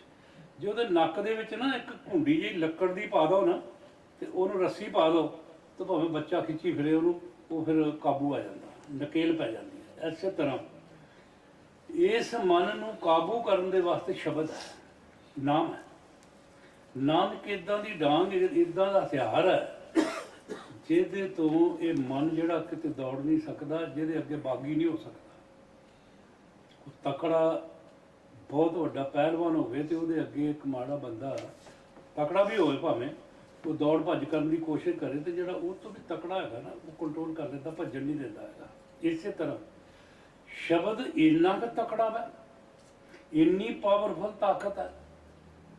ਜੇ ਉਹਦੇ ਨੱਕ ਦੇ ਵਿੱਚ ਨਾ ਇੱਕ ਘੁੰਡੀ ਜਿਹੀ ਲੱਕੜ ਦੀ ਪਾ ਦਿਓ ਨਾ, ਤੇ ਉਹਨੂੰ ਰੱਸੀ ਪਾ ਦਿਓ, ਤਾਂ ਭਾਵੇਂ ਬੱਚਾ ਖਿੱਚੀ ਫਿਰੇ ਉਹਨੂੰ, ਉਹ ਫਿਰ ਕਾਬੂ ਆ ਜਾਂਦਾ, ਨਕੇਲ ਪੈ ਜਾਂਦੀ ਹੈ। ਇਸੇ ਤਰ੍ਹਾਂ ਇਸ ਮਨ ਨੂੰ ਕਾਬੂ ਕਰਨ ਦੇ ਵਾਸਤੇ ਸ਼ਬਦ ਹੈ, ਨਾਮ ਹੈ। ਨਾਨਕ ਇੱਦਾਂ ਦੀ ਡਾਂਗ, ਇੱਦਾਂ ਦਾ ਹਥਿਆਰ ਹੈ ਜਿਹਦੇ ਤੋਂ ਇਹ ਮਨ ਜਿਹੜਾ ਕਿਤੇ ਦੌੜ ਨਹੀਂ ਸਕਦਾ, ਜਿਹਦੇ ਅੱਗੇ ਬਾਗੀ ਨਹੀਂ ਹੋ ਸਕਦਾ। ਤਕੜਾ ਬਹੁਤ ਵੱਡਾ ਪਹਿਲਵਾਨ ਹੋਵੇ ਤੇ ਉਹਦੇ ਅੱਗੇ ਇੱਕ ਮਾੜਾ ਬੰਦਾ, ਤਕੜਾ ਵੀ ਹੋਵੇ ਭਾਵੇਂ, ਉਹ ਦੌੜ ਭੱਜ ਕਰਨ ਦੀ ਕੋਸ਼ਿਸ਼ ਕਰੇ, ਤੇ ਜਿਹੜਾ ਉਹ ਤੋਂ ਵੀ ਤਕੜਾ ਹੈਗਾ ਨਾ, ਉਹ ਕੰਟਰੋਲ ਕਰ ਦਿੰਦਾ, ਭੱਜਣ ਨਹੀਂ ਦਿੰਦਾ ਹੈਗਾ। ਇਸੇ ਤਰ੍ਹਾਂ ਸ਼ਬਦ ਇੰਨਾ ਕੁ ਤਕੜਾ ਵਾ, ਇੰਨੀ ਪਾਵਰਫੁਲ ਤਾਕਤ ਹੈ।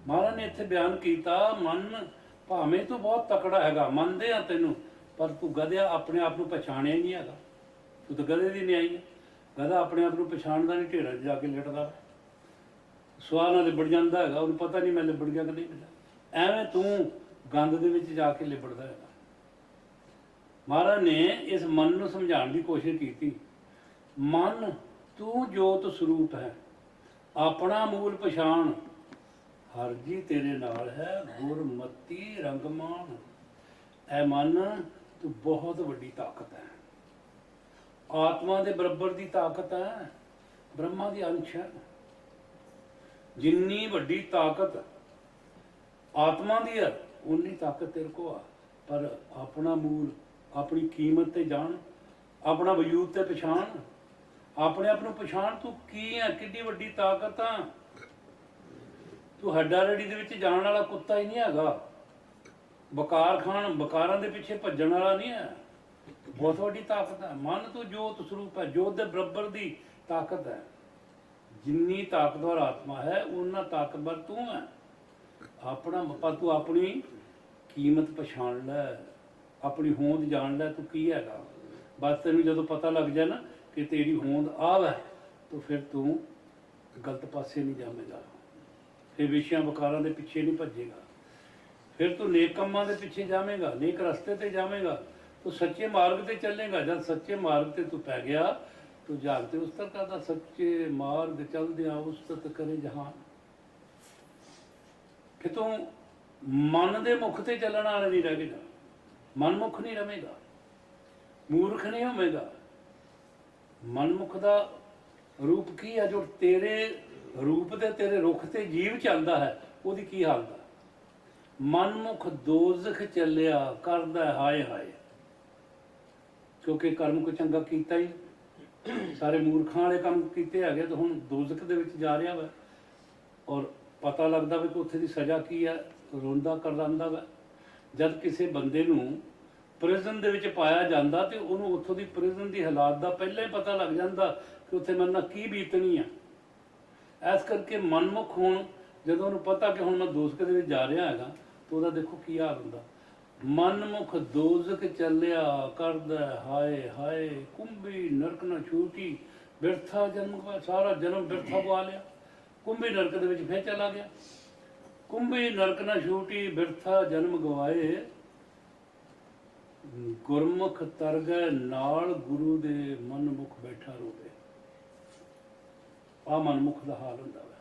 ਮਹਾਰਾਜ ਨੇ ਇੱਥੇ ਬਿਆਨ ਕੀਤਾ, ਮਨ ਭਾਵੇਂ ਤੂੰ ਬਹੁਤ ਤਕੜਾ ਹੈਗਾ, ਮੰਨਦੇ ਆ ਤੈਨੂੰ, ਪਰ ਤੂੰ ਗਧਿਆ ਆਪਣੇ ਆਪ ਨੂੰ ਪਛਾਣਿਆ ਹੀ ਨਹੀਂ ਹੈਗਾ। ਤੂੰ ਤਾਂ ਗਧੇ ਦੀ ਨਿਆਈ ਹੈ। ਗਧਾ ਆਪਣੇ ਆਪ ਨੂੰ ਪਛਾਣਦਾ ਨਹੀਂ, ਢੇਰਾਂ 'ਚ ਜਾ ਕੇ ਲਿਟਦਾ, ਸੁਆਹ ਨਾਲ ਲਿਬੜ ਜਾਂਦਾ ਹੈਗਾ, ਉਹਨੂੰ ਪਤਾ ਨਹੀਂ ਮੈਂ ਲਿਬੜ ਗਿਆ ਕਿ ਨਹੀਂ ਮਿਲਿਆ। ਐਵੇਂ ਤੂੰ ਗੰਦ ਦੇ ਵਿੱਚ ਜਾ ਕੇ ਲਿਬੜਦਾ ਹੈਗਾ। ਮਹਾਰਾਜ ਨੇ ਇਸ ਮਨ ਨੂੰ ਸਮਝਾਉਣ ਦੀ ਕੋਸ਼ਿਸ਼ ਕੀਤੀ, ਮਨ ਤੂੰ ਜੋਤ ਸਰੂਪ ਹੈ, ਆਪਣਾ ਮੂਲ ਪਛਾਣ, ਹਰ ਜੀ ਤੇਰੇ ਨਾਲ ਹੈ, ਗੁਰਮਤੀ ਰੰਗਮਾਨ। ਐ ਮਨ ਤੂੰ ਬਹੁਤ ਵੱਡੀ ਤਾਕਤ ਹੈ, ਆਤਮਾ ਦੇ ਬਰਾਬਰ ਦੀ ਤਾਕਤ ਹੈ, ਬ੍ਰਹਮਾ ਦੀ ਅੰਸ਼ ਹੈ। ਜਿੰਨੀ ਵੱਡੀ ਤਾਕਤ ਆਤਮਾ ਦੀ ਹੈ, ਉਨੀ ਤਾਕਤ ਤੇਰੇ ਕੋ ਆ। ਪਰ ਆਪਣਾ ਮੂਲ, ਆਪਣੀ ਕੀਮਤ ਤੇ ਜਾਣ, ਆਪਣਾ ਵਜੂਦ ਤੇ ਪਛਾਣ, ਆਪਣੇ ਆਪ ਨੂੰ ਪਛਾਣ, ਤੂੰ ਕੀ ਹੈ, ਕਿੰਨੀ ਵੱਡੀ ਤਾਕਤ ਆ। ਤੂੰ ਹੱਡਾ ਰੜੀ ਦੇ ਵਿੱਚ ਜਾਣ ਵਾਲਾ ਕੁੱਤਾ ਹੀ ਨਹੀਂ ਹੈਗਾ, ਬਕਾਰ ਖਾਣ, ਬਕਾਰਾਂ ਦੇ ਪਿੱਛੇ ਭੱਜਣ ਵਾਲਾ ਨਹੀਂ ਹੈ। ਬਹੁਤ ਵੱਡੀ ਤਾਕਤ ਹੈ। ਮਨ ਤੂੰ ਜੋਤ ਸਰੂਪ ਹੈ, ਜੋਤ ਦੇ ਬਰਾਬਰ ਦੀ ਤਾਕਤ ਹੈ। ਜਿੰਨੀ ਤਾਕਤਵਰ ਆਤਮਾ ਹੈ, ਉਨਾ ਤਾਕਤਵਰ ਤੂੰ ਹੈ। ਆਪਣਾ ਪਰ ਤੂੰ ਆਪਣੀ ਕੀਮਤ ਪਛਾਣ ਲੈ, ਆਪਣੀ ਹੋਂਦ ਜਾਣ ਲੈ, ਤੂੰ ਕੀ ਹੈਗਾ। ਬਸ ਤੈਨੂੰ ਜਦੋਂ ਪਤਾ ਲੱਗ ਜਾਏ ਨਾ कि तेरी होंद आव है तो फिर तू गलत पासे नहीं जावेगा, फिर विषयां विकारां दे पिछे नहीं भजेगा, फिर तू नेक कम्मां दे पिछे जावेगा, नेक रस्ते ते जावेगा, तो सच्चे मार्ग ते चलेगा। जब सच्चे मार्ग ते तू पै गया तो जागते उस्तर करदा, सच्चे मार्ग चलदियां उस्तत करे जहान। फिर तू मन दे मुख ते चलण वाले नहीं रहेगा, मनमुख नहीं रवेगा, मूर्ख नहीं होवेगा। मनमुख दा रूप की है? जो तेरे रूप दे तेरे रुख ते जीव चलदा है, ਉਹਦੀ ਕੀ ਹਾਲत है? मनमुख दोजख ਚੱਲਿਆ ਕਰਦਾ ਹਾਏ ਹਾਏ, ਕਿਉਂਕਿ ਕਰਮ ਕੋ ਚੰਗਾ ਕੀਤਾ ਹੀ, ਸਾਰੇ ਮੂਰਖਾਂ ਵਾਲੇ ਕੰਮ ਕੀਤੇ ਹੈਗੇ, ਤਾਂ ਹੁਣ ਦੋਜ਼ਖ ਦੇ ਵਿੱਚ ਜਾ ਰਿਹਾ ਵਾ। ਔਰ ਪਤਾ ਲੱਗਦਾ ਵੀ ਕਿ ਉੱਥੇ ਦੀ ਸਜ਼ਾ ਕੀ ਹੈ, ਰੋਂਦਾ ਕਰਲਾਂਦਾ ਵਾ। ਜਦ ਕਿਸੇ ਬੰਦੇ ਨੂੰ ਪ੍ਰਿਜ਼ਨ ਦੇ ਵਿੱਚ ਪਾਇਆ ਜਾਂਦਾ ਤੇ ਉਹਨੂੰ ਉੱਥੋਂ ਦੀ ਪ੍ਰਿਜ਼ਨ ਦੀ ਹਾਲਾਤ ਦਾ ਪਹਿਲਾਂ ਹੀ ਪਤਾ ਲੱਗ ਜਾਂਦਾ ਕਿ ਉੱਥੇ ਮੇਰੇ ਨਾਲ ਕੀ ਬੀਤਣੀ ਆ। ਇਸ ਕਰਕੇ ਮਨਮੁਖ ਹੁਣ ਜਦੋਂ ਉਹਨੂੰ ਪਤਾ ਕਿ ਹੁਣ ਮੈਂ ਦੋਜ਼ਖ ਦੇ ਵਿੱਚ ਜਾ ਰਿਹਾ ਹੈਗਾ, ਤਾਂ ਉਹਦਾ ਦੇਖੋ ਕੀ ਹਾਲ ਹੁੰਦਾ। ਮਨਮੁਖ ਦੋਜ਼ਖ ਚੱਲਿਆ ਕਰਦਾ ਹਾਏ ਹਾਏ, ਕੁੰਭੀ ਨਰਕ ਨਾ ਛੂਟੀ, ਬਿਰਥਾ ਜਨਮ ਗਵਾ, ਸਾਰਾ ਜਨਮ ਬਿਰਥਾ ਗਵਾ ਲਿਆ। ਕੁੰਭੀ ਨਰਕ ਦੇ ਵਿੱਚ ਫਿਰ ਚਲਾ ਗਿਆ। ਕੁੰਭੀ ਨਰਕ ਨਾ ਛੂਟੀ, ਬਿਰਥਾ ਜਨਮ ਗਵਾਏ, ਗੁਰਮੁਖ ਤਰ ਗਏ ਨਾਲ, ਗੁਰੂ ਦੇ ਮਨਮੁਖ ਬੈਠਾ ਰੋਵੇ। ਆ ਮਨਮੁਖ ਦਾ ਹਾਲ ਹੁੰਦਾ ਵਾ।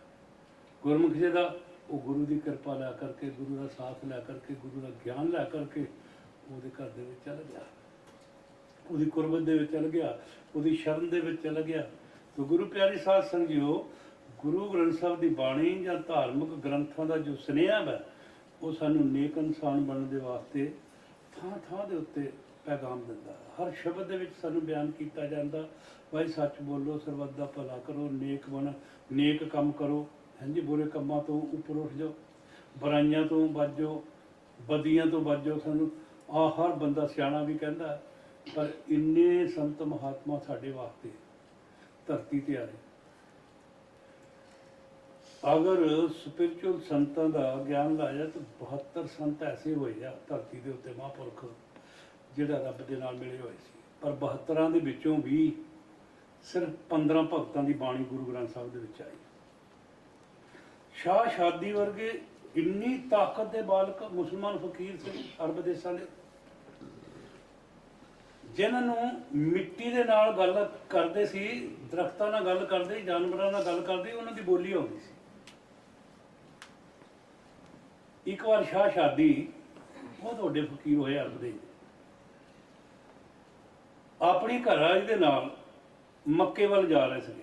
ਗੁਰਮੁਖ ਜੀ ਦਾ ਉਹ ਗੁਰੂ ਦੀ ਕਿਰਪਾ ਲੈ ਕਰਕੇ, ਗੁਰੂ ਦਾ ਸਾਥ ਲੈ ਕਰਕੇ, ਗੁਰੂ ਦਾ ਗਿਆਨ ਲੈ ਕਰਕੇ ਉਹਦੇ ਘਰ ਦੇ ਵਿੱਚ ਚੱਲ ਗਿਆ, ਉਹਦੀ ਕੁਰਬਤ ਦੇ ਵਿੱਚ ਚੱਲ ਗਿਆ, ਉਹਦੀ ਸ਼ਰਨ ਦੇ ਵਿੱਚ ਚੱਲ ਗਿਆ। ਤਾਂ ਗੁਰੂ ਪਿਆਰੀ ਸਾਧ ਸੰਗਿਓ, ਗੁਰੂ ਗ੍ਰੰਥ ਸਾਹਿਬ ਦੀ ਬਾਣੀ ਜਾਂ ਧਾਰਮਿਕ ਗ੍ਰੰਥਾਂ ਦਾ ਜੋ ਸੁਨੇਹਾ ਹੈ, ਉਹ ਸਾਨੂੰ ਨੇਕ ਇਨਸਾਨ ਬਣਨ ਦੇ ਵਾਸਤੇ ਥਾਂ ਥਾਂ ਦੇ ਉੱਤੇ ਪੈਗਾਮ ਦਿੰਦਾ। ਹਰ ਸ਼ਬਦ ਦੇ ਵਿੱਚ ਸਾਨੂੰ ਬਿਆਨ ਕੀਤਾ ਜਾਂਦਾ, ਭਾਈ ਸੱਚ ਬੋਲੋ, ਸਰਬੱਤ ਦਾ ਭਲਾ ਕਰੋ, ਨੇਕ ਬਣ, ਨੇਕ ਕੰਮ ਕਰੋ, ਹਾਂਜੀ, ਬੁਰੇ ਕੰਮਾਂ ਤੋਂ ਉੱਪਰ ਉੱਠ ਜਾਓ, ਬੁਰਾਈਆਂ ਤੋਂ ਬਚ ਜਾਓ, ਬਦੀਆਂ ਤੋਂ ਬਚ ਜਾਓ। ਸਾਨੂੰ ਹਰ ਬੰਦਾ ਸਿਆਣਾ ਵੀ ਕਹਿੰਦਾ। ਪਰ ਇੰਨੇ ਸੰਤ ਮਹਾਤਮਾ ਸਾਡੇ ਵਾਸਤੇ ਧਰਤੀ ਤੇ ਆਏ। ਅਗਰ ਸਪਿਰਚੁਅਲ ਸੰਤਾਂ ਦਾ ਗਿਆਨ ਲਾਇਆ ਤਾਂ 72 ਸੰਤ ਐਸੇ ਹੋਏ ਆ ਧਰਤੀ ਦੇ ਉੱਤੇ, ਮਹਾਂਪੁਰਖ ਜਿਹੜਾ ਰੱਬ ਦੇ ਨਾਲ ਮਿਲੇ ਹੋਏ ਸੀ। ਪਰ 72 ਦੇ ਵਿੱਚੋਂ ਵੀ ਸਿਰਫ 15 ਭਗਤਾਂ ਦੀ ਬਾਣੀ ਗੁਰੂ ਗ੍ਰੰਥ ਸਾਹਿਬ ਦੇ ਵਿੱਚ ਆਈ। ਸ਼ਾਹ ਸ਼ਾਦੀ ਵਰਗੇ ਇੰਨੀ ਤਾਕਤ ਦੇ ਬਾਲਕ ਮੁਸਲਮਾਨ ਫਕੀਰ ਸੀ ਅਰਬ ਦੇਸ਼ਾਂ ਦੇ, ਜਿਨ੍ਹਾਂ ਨੂੰ ਮਿੱਟੀ ਦੇ ਨਾਲ ਗੱਲ ਕਰਦੇ ਸੀ, ਦਰਖਤਾਂ ਨਾਲ ਗੱਲ ਕਰਦੇ, ਜਾਨਵਰਾਂ ਨਾਲ ਗੱਲ ਕਰਦੇ, ਉਹਨਾਂ ਦੀ ਬੋਲੀ ਆਉਂਦੀ ਸੀ। ਇੱਕ ਵਾਰ ਸ਼ਾਹ ਸ਼ਾਦੀ ਬਹੁਤ ਵੱਡੇ ਫਕੀਰ ਹੋਏ ਅਰਬ ਦੇ, ਆਪਣੀ ਘਰਵਾਲੀ ਦੇ ਨਾਲ ਮੱਕੇ ਵੱਲ ਜਾ ਰਹੇ ਸੀਗੇ।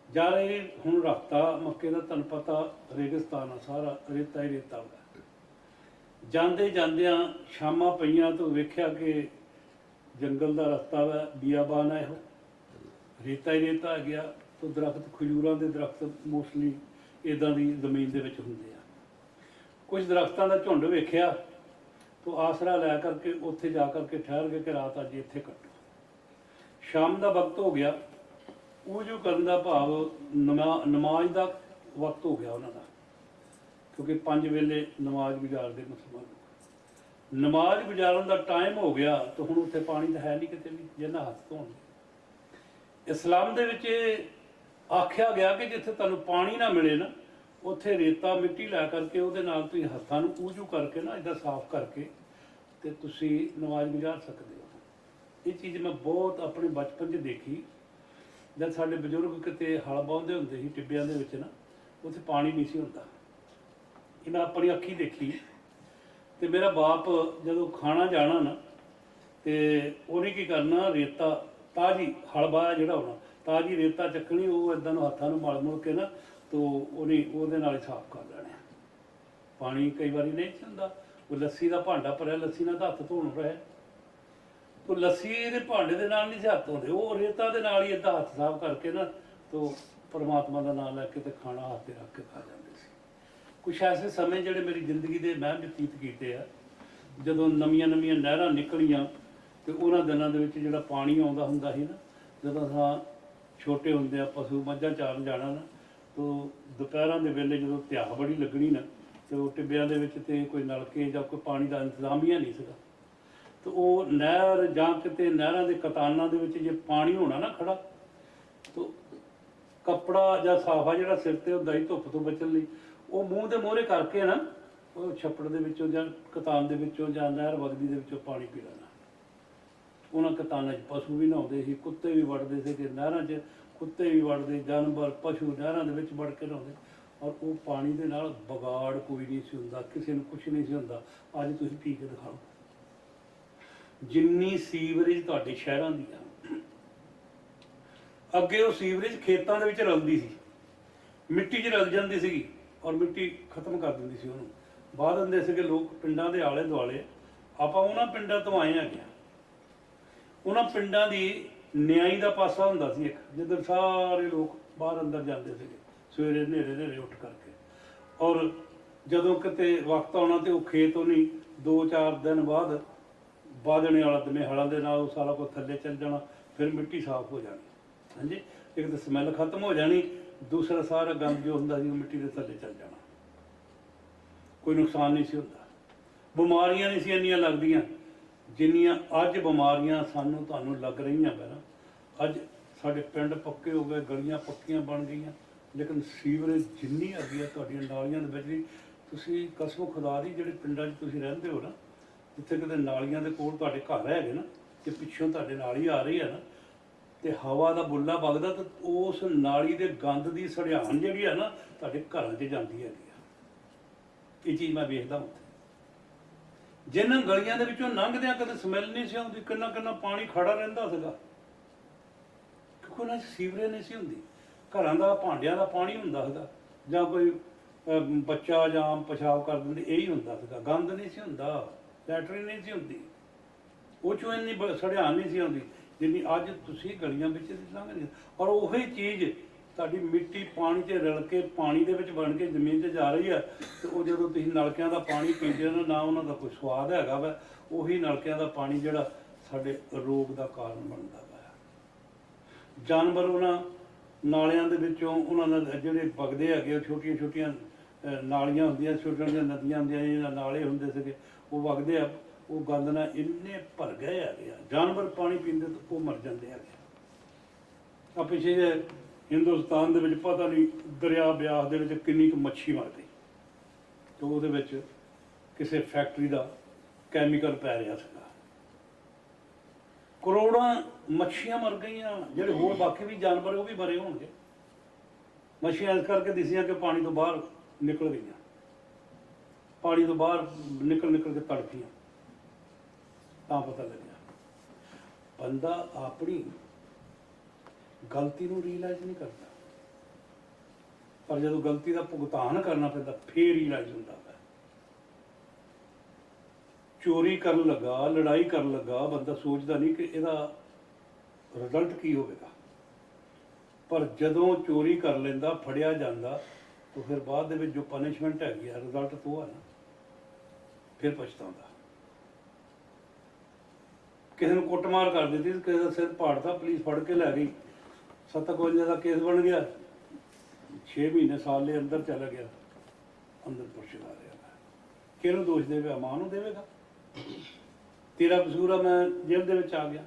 ਜਾ ਰਹੇ, ਹੁਣ ਰਸਤਾ ਮੱਕੇ ਦਾ ਤੁਹਾਨੂੰ ਪਤਾ ਰੇਗਿਸਤਾਨ ਆ, ਸਾਰਾ ਰੇਤਾ ਹੀ ਰੇਤਾ ਹੁੰਦਾ। ਜਾਂਦੇ ਜਾਂਦਿਆਂ ਸ਼ਾਮਾਂ ਪਈਆਂ ਤਾਂ ਵੇਖਿਆ ਕਿ ਜੰਗਲ ਦਾ ਰਸਤਾ ਵਾ, ਬੀਆਬਾਨ ਹੈ, ਇਹੋ ਰੇਤਾ ਹੀ ਰੇਤਾ ਆ ਗਿਆ। ਤਾਂ ਦਰਖਤ, ਖਜੂਰਾਂ ਦੇ ਦਰਖਤ ਮੋਸਟਲੀ ਇੱਦਾਂ ਦੀ ਜ਼ਮੀਨ ਦੇ ਵਿੱਚ ਹੁੰਦੇ ਆ। ਕੁਝ ਦਰਖਤਾਂ ਦਾ ਝੁੰਡ ਵੇਖਿਆ ਤਾਂ ਆਸਰਾ ਲੈ ਕਰਕੇ ਉੱਥੇ ਜਾ ਕਰਕੇ ਠਹਿਰ ਗਏ ਕਿ ਰਾਤ ਅੱਜ ਇੱਥੇ ਕੱਟੋ। ਸ਼ਾਮ ਦਾ ਵਕਤ ਹੋ ਗਿਆ, ਉਜੂ ਕਰਨ ਦਾ ਭਾਵ ਨਮਾਜ਼ ਦਾ ਵਕਤ ਹੋ ਗਿਆ ਉਹਨਾਂ ਦਾ, ਕਿਉਂਕਿ 5 ਵੇਲੇ ਨਮਾਜ਼ ਗੁਜ਼ਾਰਦੇ ਮੁਸਲਮਾਨ। ਨਮਾਜ਼ ਗੁਜ਼ਾਰਨ ਦਾ ਟਾਈਮ ਹੋ ਗਿਆ ਤਾਂ ਹੁਣ ਉੱਥੇ ਪਾਣੀ ਤਾਂ ਹੈ ਨਹੀਂ ਕਿਤੇ ਵੀ ਜਿਹਨਾਂ ਹੱਥ ਧੋਣ। ਇਸਲਾਮ ਦੇ ਵਿੱਚ ਆਖਿਆ ਗਿਆ ਕਿ ਜਿੱਥੇ ਤੁਹਾਨੂੰ ਪਾਣੀ ਨਾ ਮਿਲੇ ਨਾ, ਉੱਥੇ ਰੇਤਾ ਮਿੱਟੀ ਲੈ ਕਰਕੇ ਉਹਦੇ ਨਾਲ ਤੁਸੀਂ ਹੱਥਾਂ ਨੂੰ ਉਜੂ ਕਰਕੇ ਨਾ ਇੱਦਾਂ ਸਾਫ਼ ਕਰਕੇ ਤੇ ਤੁਸੀਂ ਨਮਾਜ਼ ਗੁਜ਼ਾਰ ਸਕਦੇ ਹੋ। ਇਹ ਚੀਜ਼ ਮੈਂ ਬਹੁਤ ਆਪਣੇ ਬਚਪਨ 'ਚ ਦੇਖੀ। ਜਦ ਸਾਡੇ ਬਜ਼ੁਰਗ ਕਿਤੇ ਹਲ ਵਾਹੁੰਦੇ ਹੁੰਦੇ ਸੀ ਟਿੱਬਿਆਂ ਦੇ ਵਿੱਚ ਨਾ, ਉੱਥੇ ਪਾਣੀ ਨਹੀਂ ਸੀ ਹੁੰਦਾ। ਇਹ ਮੈਂ ਆਪਣੀ ਅੱਖੀ ਦੇਖੀ। ਤੇ ਮੇਰਾ ਬਾਪ ਜਦੋਂ ਖਾਣਾ ਜਾਣਾ ਨਾ, ਤੇ ਉਹਨੇ ਕੀ ਕਰਨਾ, ਰੇਤਾ ਤਾਜ਼ੀ ਹਲ ਵਾਹਿਆ ਜਿਹੜਾ ਹੋਣਾ, ਤਾਜ਼ੀ ਰੇਤਾ ਚੱਕਣੀ, ਉਹ ਇੱਦਾਂ ਨੂੰ ਹੱਥਾਂ ਨੂੰ ਮਲ ਮੁਲ ਕੇ ਨਾ, ਤੋ ਉਹਨੇ ਉਹਦੇ ਨਾਲ ਹੀ ਸਾਫ਼ ਕਰ ਲੈਣਾ। ਪਾਣੀ ਕਈ ਵਾਰੀ ਨਹੀਂ ਹੁੰਦਾ, ਉਹ ਲੱਸੀ ਦਾ ਭਾਂਡਾ ਭਰਿਆ, ਲੱਸੀ ਨਾਲ ਤਾਂ ਹੱਥ ਧੋਣ ਰਿਹਾ, ਉਹ ਲੱਸੀ ਦੇ ਭਾਂਡੇ ਦੇ ਨਾਲ ਨਹੀਂ ਸੀ ਹੱਥ ਧੋਂਦੇ, ਉਹ ਰੇਤਾ ਦੇ ਨਾਲ ਹੀ ਇੱਦਾਂ ਹੱਥ ਸਾਫ਼ ਕਰਕੇ ਨਾ, ਤੋ ਪਰਮਾਤਮਾ ਦਾ ਨਾਮ ਲੈ ਕੇ ਤੇ ਖਾਣਾ ਹੱਥ 'ਤੇ ਰੱਖ ਕੇ ਖਾ ਜਾਂਦੇ ਸੀ। ਕੁਛ ਐਸੇ ਸਮੇਂ ਜਿਹੜੇ ਮੇਰੀ ਜ਼ਿੰਦਗੀ ਦੇ ਮੈਂ ਬਤੀਤ ਕੀਤੇ ਆ, ਜਦੋਂ ਨਵੀਆਂ ਨਵੀਆਂ ਨਹਿਰਾਂ ਨਿਕਲੀਆਂ ਤੇ ਉਹਨਾਂ ਦਿਨਾਂ ਦੇ ਵਿੱਚ ਜਿਹੜਾ ਪਾਣੀ ਆਉਂਦਾ ਹੁੰਦਾ ਸੀ ਨਾ, ਜਦੋਂ ਅਸਾਂ ਛੋਟੇ ਹੁੰਦੇ ਆ ਪਸ਼ੂ ਮੱਝਾਂ ਚਾਰਨ ਜਾਣਾ ਨਾ, ਤੋ ਦੁਪਹਿਰਾਂ ਦੇ ਵੇਲੇ ਜਦੋਂ ਧਿਆ ਬੜੀ ਲੱਗਣੀ ਨਾ, ਤੇ ਉਹ ਟਿੱਬਿਆਂ ਦੇ ਵਿੱਚ ਤੇ ਕੋਈ ਨਲਕੇ ਜਾਂ ਕੋਈ ਪਾਣੀ ਦਾ ਇੰਤਜ਼ਾਮ ਹੀ ਨਹੀਂ ਸੀਗਾ। ਤੇ ਉਹ ਨਹਿਰ ਜਾਂ ਕਿਤੇ ਨਹਿਰਾਂ ਦੇ ਕਤਾਨਾਂ ਦੇ ਵਿੱਚ ਜੇ ਪਾਣੀ ਹੋਣਾ ਨਾ ਖੜਾ, ਤਾਂ ਕੱਪੜਾ ਜਾਂ ਸਾਫਾ ਜਿਹੜਾ ਸਿਰ ਤੇ ਹੁੰਦਾ ਸੀ ਧੁੱਪ ਤੋਂ ਬਚਣ ਲਈ, ਉਹ ਮੂੰਹ ਦੇ ਮੂਹਰੇ ਕਰਕੇ ਨਾ ਉਹ ਛੱਪੜ ਦੇ ਵਿੱਚੋਂ ਜਾਂ ਕਤਾਨ ਦੇ ਵਿੱਚੋਂ ਜਾਂ ਨਹਿਰ ਵਗਦੀ ਦੇ ਵਿੱਚੋਂ ਪਾਣੀ ਪੀ ਲੈਣਾ। ਉਹਨਾਂ ਕਤਾਨਾਂ 'ਚ ਪਸ਼ੂ ਵੀ ਨਹਾਉਂਦੇ ਸੀ, ਕੁੱਤੇ ਵੀ ਵੜਦੇ ਸੀ, ਕਿ ਨਹਿਰਾਂ 'ਚ ਕੁੱਤੇ ਵੀ ਵੜਦੇ, ਜਾਨਵਰ ਪਸ਼ੂ ਨਹਿਰਾਂ ਦੇ ਵਿੱਚ ਵੜ ਕੇ ਨਹਾਉਂਦੇ, ਔਰ ਉਹ ਪਾਣੀ ਦੇ ਨਾਲ ਵਿਗਾੜ ਕੋਈ ਨਹੀਂ ਸੀ ਹੁੰਦਾ, ਕਿਸੇ ਨੂੰ ਕੁਛ ਨਹੀਂ ਸੀ ਹੁੰਦਾ। ਅੱਜ ਤੁਸੀਂ ਪੀ ਕੇ ਦਿਖਾਓ, ਜਿੰਨੀ ਸੀਵਰੇਜ ਤੁਹਾਡੇ ਸ਼ਹਿਰਾਂ ਦੀ ਆ, ਅੱਗੇ ਉਹ ਸੀਵਰੇਜ ਖੇਤਾਂ ਦੇ ਵਿੱਚ ਰਲਦੀ ਸੀ, ਮਿੱਟੀ 'ਚ ਰਲ ਜਾਂਦੀ ਸੀਗੀ, ਔਰ ਮਿੱਟੀ ਖਤਮ ਕਰ ਦਿੰਦੀ ਸੀ ਉਹਨੂੰ। ਬਾਹਰ ਹੁੰਦੇ ਸੀਗੇ ਲੋਕ ਪਿੰਡਾਂ ਦੇ ਆਲੇ ਦੁਆਲੇ, ਆਪਾਂ ਉਹਨਾਂ ਪਿੰਡਾਂ ਤੋਂ ਆਏ ਹੈਗੇ ਆ। ਉਹਨਾਂ ਪਿੰਡਾਂ ਦੀ ਨਿਆਈ ਦਾ ਪਾਸਾ ਹੁੰਦਾ ਸੀ ਇੱਕ, ਜਿੱਧਰ ਸਾਰੇ ਲੋਕ ਬਾਹਰ ਅੰਦਰ ਜਾਂਦੇ ਸੀਗੇ ਸਵੇਰੇ ਹਨੇਰੇ ਉੱਠ ਕਰਕੇ, ਔਰ ਜਦੋਂ ਕਿਤੇ ਵਕਤ ਆਉਣਾ ਤੇ ਉਹ ਖੇਤ ਉਹਨੀ 2-4 ਦਿਨ ਬਾਅਦ ਬਾਦਣੇ ਵਾਲਾ ਦਮੇ ਹਲਾਂ ਦੇ ਨਾਲ ਉਹ ਸਾਰਾ ਕੁਝ ਥੱਲੇ ਚੱਲ ਜਾਣਾ, ਫਿਰ ਮਿੱਟੀ ਸਾਫ਼ ਹੋ ਜਾਣੀ। ਹਾਂਜੀ, ਇੱਕ ਤਾਂ ਸਮੈਲ ਖਤਮ ਹੋ ਜਾਣੀ, ਦੂਸਰਾ ਸਾਰਾ ਗੰਦ ਜੋ ਹੁੰਦਾ ਸੀ ਉਹ ਮਿੱਟੀ ਦੇ ਥੱਲੇ ਚੱਲ ਜਾਣਾ, ਕੋਈ ਨੁਕਸਾਨ ਨਹੀਂ ਸੀ ਹੁੰਦਾ, ਬਿਮਾਰੀਆਂ ਨਹੀਂ ਸੀ ਇੰਨੀਆਂ ਲੱਗਦੀਆਂ ਜਿੰਨੀਆਂ ਅੱਜ ਬਿਮਾਰੀਆਂ ਸਾਨੂੰ ਤੁਹਾਨੂੰ ਲੱਗ ਰਹੀਆਂ ਪਹਿਲਾਂ। ਅੱਜ ਸਾਡੇ ਪਿੰਡ ਪੱਕੇ ਹੋ ਗਏ, ਗਲੀਆਂ ਪੱਕੀਆਂ ਬਣ ਗਈਆਂ, ਲੇਕਿਨ ਸੀਵਰੇਜ ਜਿੰਨੀ ਆ ਗਈ ਹੈ ਤੁਹਾਡੀਆਂ ਨਾਲੀਆਂ ਦੇ ਵਿੱਚ ਵੀ। ਤੁਸੀਂ ਕਸਮ ਖੁਦਾ ਦੀ, ਜਿਹੜੇ ਪਿੰਡਾਂ 'ਚ ਤੁਸੀਂ ਰਹਿੰਦੇ ਹੋ ਨਾ, ਜਿੱਥੇ ਕਿਤੇ ਨਾਲੀਆਂ ਦੇ ਕੋਲ ਤੁਹਾਡੇ ਘਰ ਹੈਗੇ ਨਾ, ਤੇ ਪਿੱਛੋਂ ਤੁਹਾਡੇ ਨਾਲੀ ਆ ਰਹੀ ਹੈ ਨਾ, ਤੇ ਹਵਾ ਦਾ ਬੁੱਲਾ ਵਗਦਾ, ਤਾਂ ਉਸ ਨਾਲੀ ਦੇ ਗੰਦ ਦੀ ਸੜਿਆਣ ਜਿਹੜੀ ਆ ਨਾ ਤੁਹਾਡੇ ਘਰਾਂ 'ਚ ਜਾਂਦੀ ਹੈਗੀ ਆ। ਇਹ ਚੀਜ਼ ਮੈਂ ਵੇਖਦਾ ਉੱਥੇ, ਜਿਨ੍ਹਾਂ ਗਲੀਆਂ ਦੇ ਵਿੱਚੋਂ ਲੰਘਦਿਆਂ ਕਦੇ ਸਮੈਲ ਨਹੀਂ ਸੀ ਆਉਂਦੀ, ਕਿੰਨਾ ਕਿੰਨਾ ਪਾਣੀ ਖੜਾ ਰਹਿੰਦਾ ਸੀਗਾ, ਕਿਉਂਕਿ ਉਹਨਾਂ 'ਚ ਸੀਵਰੇਜ ਨਹੀਂ ਸੀ ਹੁੰਦੀ। ਘਰਾਂ ਦਾ ਭਾਂਡਿਆਂ ਦਾ ਪਾਣੀ ਹੁੰਦਾ ਸੀਗਾ, ਜਾਂ ਕੋਈ ਬੱਚਾ ਜਾਂ ਪਿਸ਼ਾਬ ਕਰ ਦਿੰਦੇ, ਇਹੀ ਹੁੰਦਾ ਸੀਗਾ, ਗੰਦ ਨਹੀਂ ਸੀ ਹੁੰਦਾ, ਲੈਟਰਿਨ ਨਹੀਂ ਸੀ ਹੁੰਦੀ, ਉਹ 'ਚੋਂ ਇੰਨੀ ਸੜਿਆਣ ਨਹੀਂ ਸੀ ਆਉਂਦੀ ਜਿੰਨੀ ਅੱਜ ਤੁਸੀਂ ਗਲੀਆਂ ਵਿੱਚ ਲੰਘਦੇ। ਔਰ ਉਹੀ ਚੀਜ਼ ਤੁਹਾਡੀ ਮਿੱਟੀ ਪਾਣੀ 'ਚ ਰਲ ਕੇ ਪਾਣੀ ਦੇ ਵਿੱਚ ਬਣ ਕੇ ਜ਼ਮੀਨ 'ਚ ਜਾ ਰਹੀ ਹੈ, ਤੇ ਉਹ ਜਦੋਂ ਤੁਸੀਂ ਨਲਕਿਆਂ ਦਾ ਪਾਣੀ ਪੀਂਦੇ ਹੋ ਨਾ, ਉਹਨਾਂ ਦਾ ਕੋਈ ਸਵਾਦ ਹੈਗਾ ਵਾ, ਉਹੀ ਨਲਕਿਆਂ ਦਾ ਪਾਣੀ ਜਿਹੜਾ ਸਾਡੇ ਰੋਗ ਦਾ ਕਾਰਨ ਬਣਦਾ ਵਾ। ਜਾਨਵਰ ਉਹਨਾਂ ਨਾਲਿਆਂ ਦੇ ਵਿੱਚੋਂ, ਉਹਨਾਂ ਦੇ ਜਿਹੜੇ ਵਗਦੇ ਹੈਗੇ, ਉਹ ਛੋਟੀਆਂ ਛੋਟੀਆਂ ਨਾਲੀਆਂ ਹੁੰਦੀਆਂ, ਛੋਟੀਆਂ ਛੋਟੀਆਂ ਨਦੀਆਂ ਹੁੰਦੀਆਂ, ਇਹਨਾਂ ਨਾਲੇ ਹੁੰਦੇ ਸੀਗੇ, ਉਹ ਵਗਦੇ ਆ, ਉਹ ਗੰਦ ਨਾਲ ਇੰਨੇ ਭਰ ਗਏ ਹੈਗੇ ਆ, ਜਾਨਵਰ ਪਾਣੀ ਪੀਂਦੇ ਤਾਂ ਉਹ ਮਰ ਜਾਂਦੇ ਹੈਗੇ ਆ। ਪਿੱਛੇ ਹਿੰਦੁਸਤਾਨ ਦੇ ਵਿੱਚ ਪਤਾ ਨਹੀਂ ਦਰਿਆ ਬਿਆਸ ਦੇ ਵਿੱਚ ਕਿੰਨੀ ਕੁ ਮੱਛੀ ਮਰ ਗਈ, ਤੇ ਉਹਦੇ ਵਿੱਚ ਕਿਸੇ ਫੈਕਟਰੀ ਦਾ ਕੈਮੀਕਲ ਪੈ ਰਿਹਾ ਸੀਗਾ, ਕਰੋੜਾਂ ਮੱਛੀਆਂ ਮਰ ਗਈਆਂ। ਜਿਹੜੇ ਹੋਰ ਬਾਕੀ ਵੀ ਜਾਨਵਰ ਉਹ ਵੀ ਮਰੇ ਹੋਣਗੇ, ਮੱਛੀਆਂ ਇਸ ਕਰਕੇ ਦਿਸੀਆਂ ਕਿ ਪਾਣੀ ਤੋਂ ਬਾਹਰ ਨਿਕਲ ਗਈਆਂ, ਪਾਣੀ ਤੋਂ ਬਾਹਰ ਨਿਕਲ ਕੇ ਤੜਫੀਆਂ, ਤਾਂ ਪਤਾ ਲੱਗਿਆ। ਬੰਦਾ ਆਪਣੀ ਗਲਤੀ ਨੂੰ ਰੀਅਲਾਈਜ਼ ਨਹੀਂ ਕਰਦਾ, ਪਰ ਜਦੋਂ ਗਲਤੀ ਦਾ ਭੁਗਤਾਨ ਕਰਨਾ ਪੈਂਦਾ ਫੇਰ ਰੀਅਲਾਈਜ਼ ਹੁੰਦਾ ਹੈ। ਚੋਰੀ ਕਰਨ ਲੱਗਾ, ਲੜਾਈ ਕਰਨ ਲੱਗਾ, ਬੰਦਾ ਸੋਚਦਾ ਨਹੀਂ ਕਿ ਇਹਦਾ ਰਿਜ਼ਲਟ ਕੀ ਹੋਵੇਗਾ, ਪਰ ਜਦੋਂ ਚੋਰੀ ਕਰ ਲੈਂਦਾ, ਫੜਿਆ ਜਾਂਦਾ, ਤਾਂ ਫਿਰ ਬਾਅਦ ਦੇ ਵਿੱਚ ਜੋ ਪਨਿਸ਼ਮੈਂਟ ਹੈਗੀ ਆ, ਰਿਜ਼ਲਟ ਤੋਂ ਆ ਨਾ, ਫਿਰ ਪਛਤਾਉਂਦਾ। ਕਿਸੇ ਨੂੰ ਕੁੱਟਮਾਰ ਕਰ ਦਿੱਤੀ, ਕਿਸੇ ਦਾ ਸਿਰ ਪਾੜਤਾ, ਪੁਲਿਸ ਫੜ ਕੇ ਲੈ ਗਈ, 57 ਦਾ ਕੇਸ ਬਣ ਗਿਆ, 6 ਮਹੀਨੇ ਸਾਲ ਦੇ ਅੰਦਰ ਚਲਾ ਗਿਆ, ਅੰਦਰ ਪੁਰਸ਼ਾ ਰਿਹਾ। ਕਿਹਨੂੰ ਦੋਸ਼ ਦੇਵੇਗਾ? ਮਾਂ ਨੂੰ ਦੇਵੇਗਾ, ਤੇਰਾ ਕਸੂਰ ਆ, ਮੈਂ ਜੇਲ੍ਹ ਦੇ ਵਿੱਚ ਆ ਗਿਆ।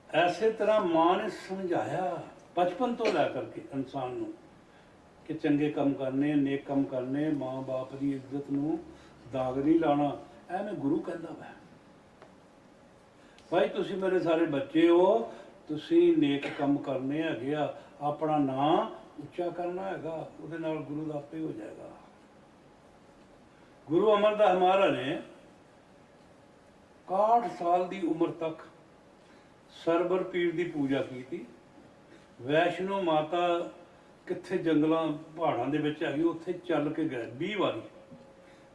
ਐਸੇ ਤਰ੍ਹਾਂ ਮਾਂ ਨੇ ਸਮਝਾਇਆ ਬਚਪਨ ਤੋਂ ਲੈ ਕਰਕੇ ਇਨਸਾਨ ਨੂੰ ਕਿ ਚੰਗੇ ਕੰਮ ਕਰਨੇ, ਨੇਕ ਕੰਮ ਕਰਨੇ, ਮਾਂ ਬਾਪ ਦੀ ਇੱਜ਼ਤ ਨੂੰ ਦਾਗ ਨਹੀਂ ਲਾਉਣਾ। ਐਵੇਂ ਗੁਰੂ ਕਹਿੰਦਾ ਵਾ, ਭਾਈ ਤੁਸੀਂ ਮੇਰੇ ਸਾਰੇ ਬੱਚੇ ਹੋ, ਤੁਸੀਂ ਨੇਕ ਕੰਮ ਕਰਨੇ ਹੈਗੇ ਆ, ਆਪਣਾ ਨਾਂ ਉੱਚਾ ਕਰਨਾ ਹੈਗਾ, ਉਹਦੇ ਨਾਲ ਗੁਰੂ ਦਾ ਆਪੇ ਹੋ ਜਾਏਗਾ। ਗੁਰੂ ਅਮਰਦਾਸ ਮਹਾਰਾਜ ਨੇ 61 ਸਾਲ ਦੀ ਉਮਰ ਤੱਕ ਸਰਵਰ ਪੀਰ ਦੀ ਪੂਜਾ ਕੀਤੀ। ਵੈਸ਼ਨੋ ਮਾਤਾ ਕਿੱਥੇ ਜੰਗਲਾਂ ਪਹਾੜਾਂ ਦੇ ਵਿੱਚ ਹੈਗੀ, ਉੱਥੇ ਚੱਲ ਕੇ ਗਏ 20 ਵਾਰੀ,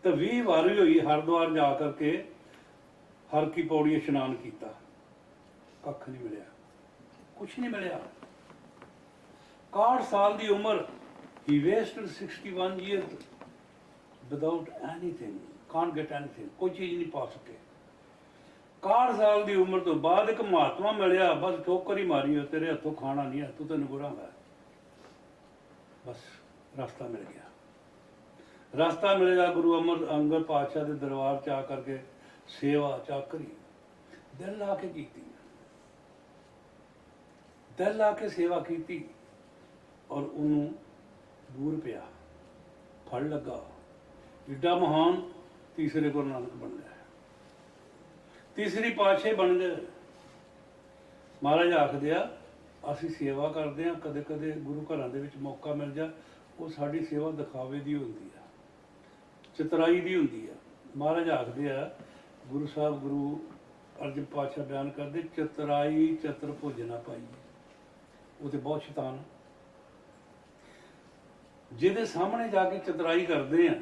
ਤੇ 20 ਵਾਰੀ ਹੋਈ ਹਰਿਦੁਆਰ ਜਾ ਕਰਕੇ ਹਰ ਕੀ ਪੌੜੀ ਇਸ਼ਨਾਨ ਕੀਤਾ, ਕੱਖ ਨਹੀਂ ਮਿਲਿਆ, ਕੁਛ ਨਹੀਂ ਮਿਲਿਆ। 61 ਸਾਲ ਦੀ ਉਮਰ, he wasted 61 years without anything, can't get anything, ਕੋਈ ਚੀਜ਼ ਨਹੀਂ ਪਾ ਸਕੇ। 61 ਸਾਲ ਦੀ ਉਮਰ ਤੋਂ ਬਾਅਦ ਇੱਕ ਮਹਾਤਮਾ ਮਿਲਿਆ, ਬਸ ਠੋਕਰ ਹੀ ਮਾਰੀ, ਤੇਰੇ ਹੱਥੋਂ ਖਾਣਾ ਨਹੀਂ ਹੈ, ਤੂੰ ਤੈਨੂੰ ਗੁਰਾਂਗਾ, ਬਸ ਰਸਤਾ ਮਿਲ ਗਿਆ। ਰਸਤਾ ਮਿਲੇਗਾ ਗੁਰੂ ਅੰਗਦ ਪਾਤਸ਼ਾਹ ਦੇ ਦਰਬਾਰ 'ਚ ਆ ਕਰਕੇ ਸੇਵਾ ਚਾਕਰੀ ਦਿਲ ਲਾ ਕੇ ਕੀਤੀ, ਦਿਲ ਲਾ ਕੇ ਸੇਵਾ ਕੀਤੀ, ਔਰ ਉਹਨੂੰ ਬੂਰ ਪਿਆ, ਫਲ ਲੱਗਾ। ਏਡਾ ਮਹਾਨ ਤੀਸਰੇ ਗੁਰੂ ਨਾਨਕ ਬਣ ਗਿਆ, ਤੀਸਰੀ ਪਾਤਸ਼ਾਹੀ ਬਣ ਗਏ। ਮਹਾਰਾਜ ਆਖਦੇ ਆ ਅਸੀਂ ਸੇਵਾ ਕਰਦੇ ਹਾਂ, ਕਦੇ ਕਦੇ ਗੁਰੂ ਘਰਾਂ ਦੇ ਵਿੱਚ ਮੌਕਾ ਮਿਲ ਜਾ, ਉਹ ਸਾਡੀ ਸੇਵਾ ਦਿਖਾਵੇ ਦੀ ਹੁੰਦੀ ਆ, ਚਤਰਾਈ ਦੀ ਹੁੰਦੀ ਆ। ਮਹਾਰਾਜ ਆਖਦੇ ਆ, ਗੁਰੂ ਸਾਹਿਬ ਗੁਰੂ ਅਰਜਨ ਪਾਤਸ਼ਾਹ ਬਿਆਨ ਕਰਦੇ, ਚਤਰਾਈ ਚਤਰ ਭੋਜਨਾ ਪਾਈ। ਉਹ ਤੇ ਬਹੁਤ ਸ਼ੈਤਾਨ, ਜਿਹਦੇ ਸਾਹਮਣੇ ਜਾ ਕੇ ਚਤਰਾਈ ਕਰਦੇ ਆ,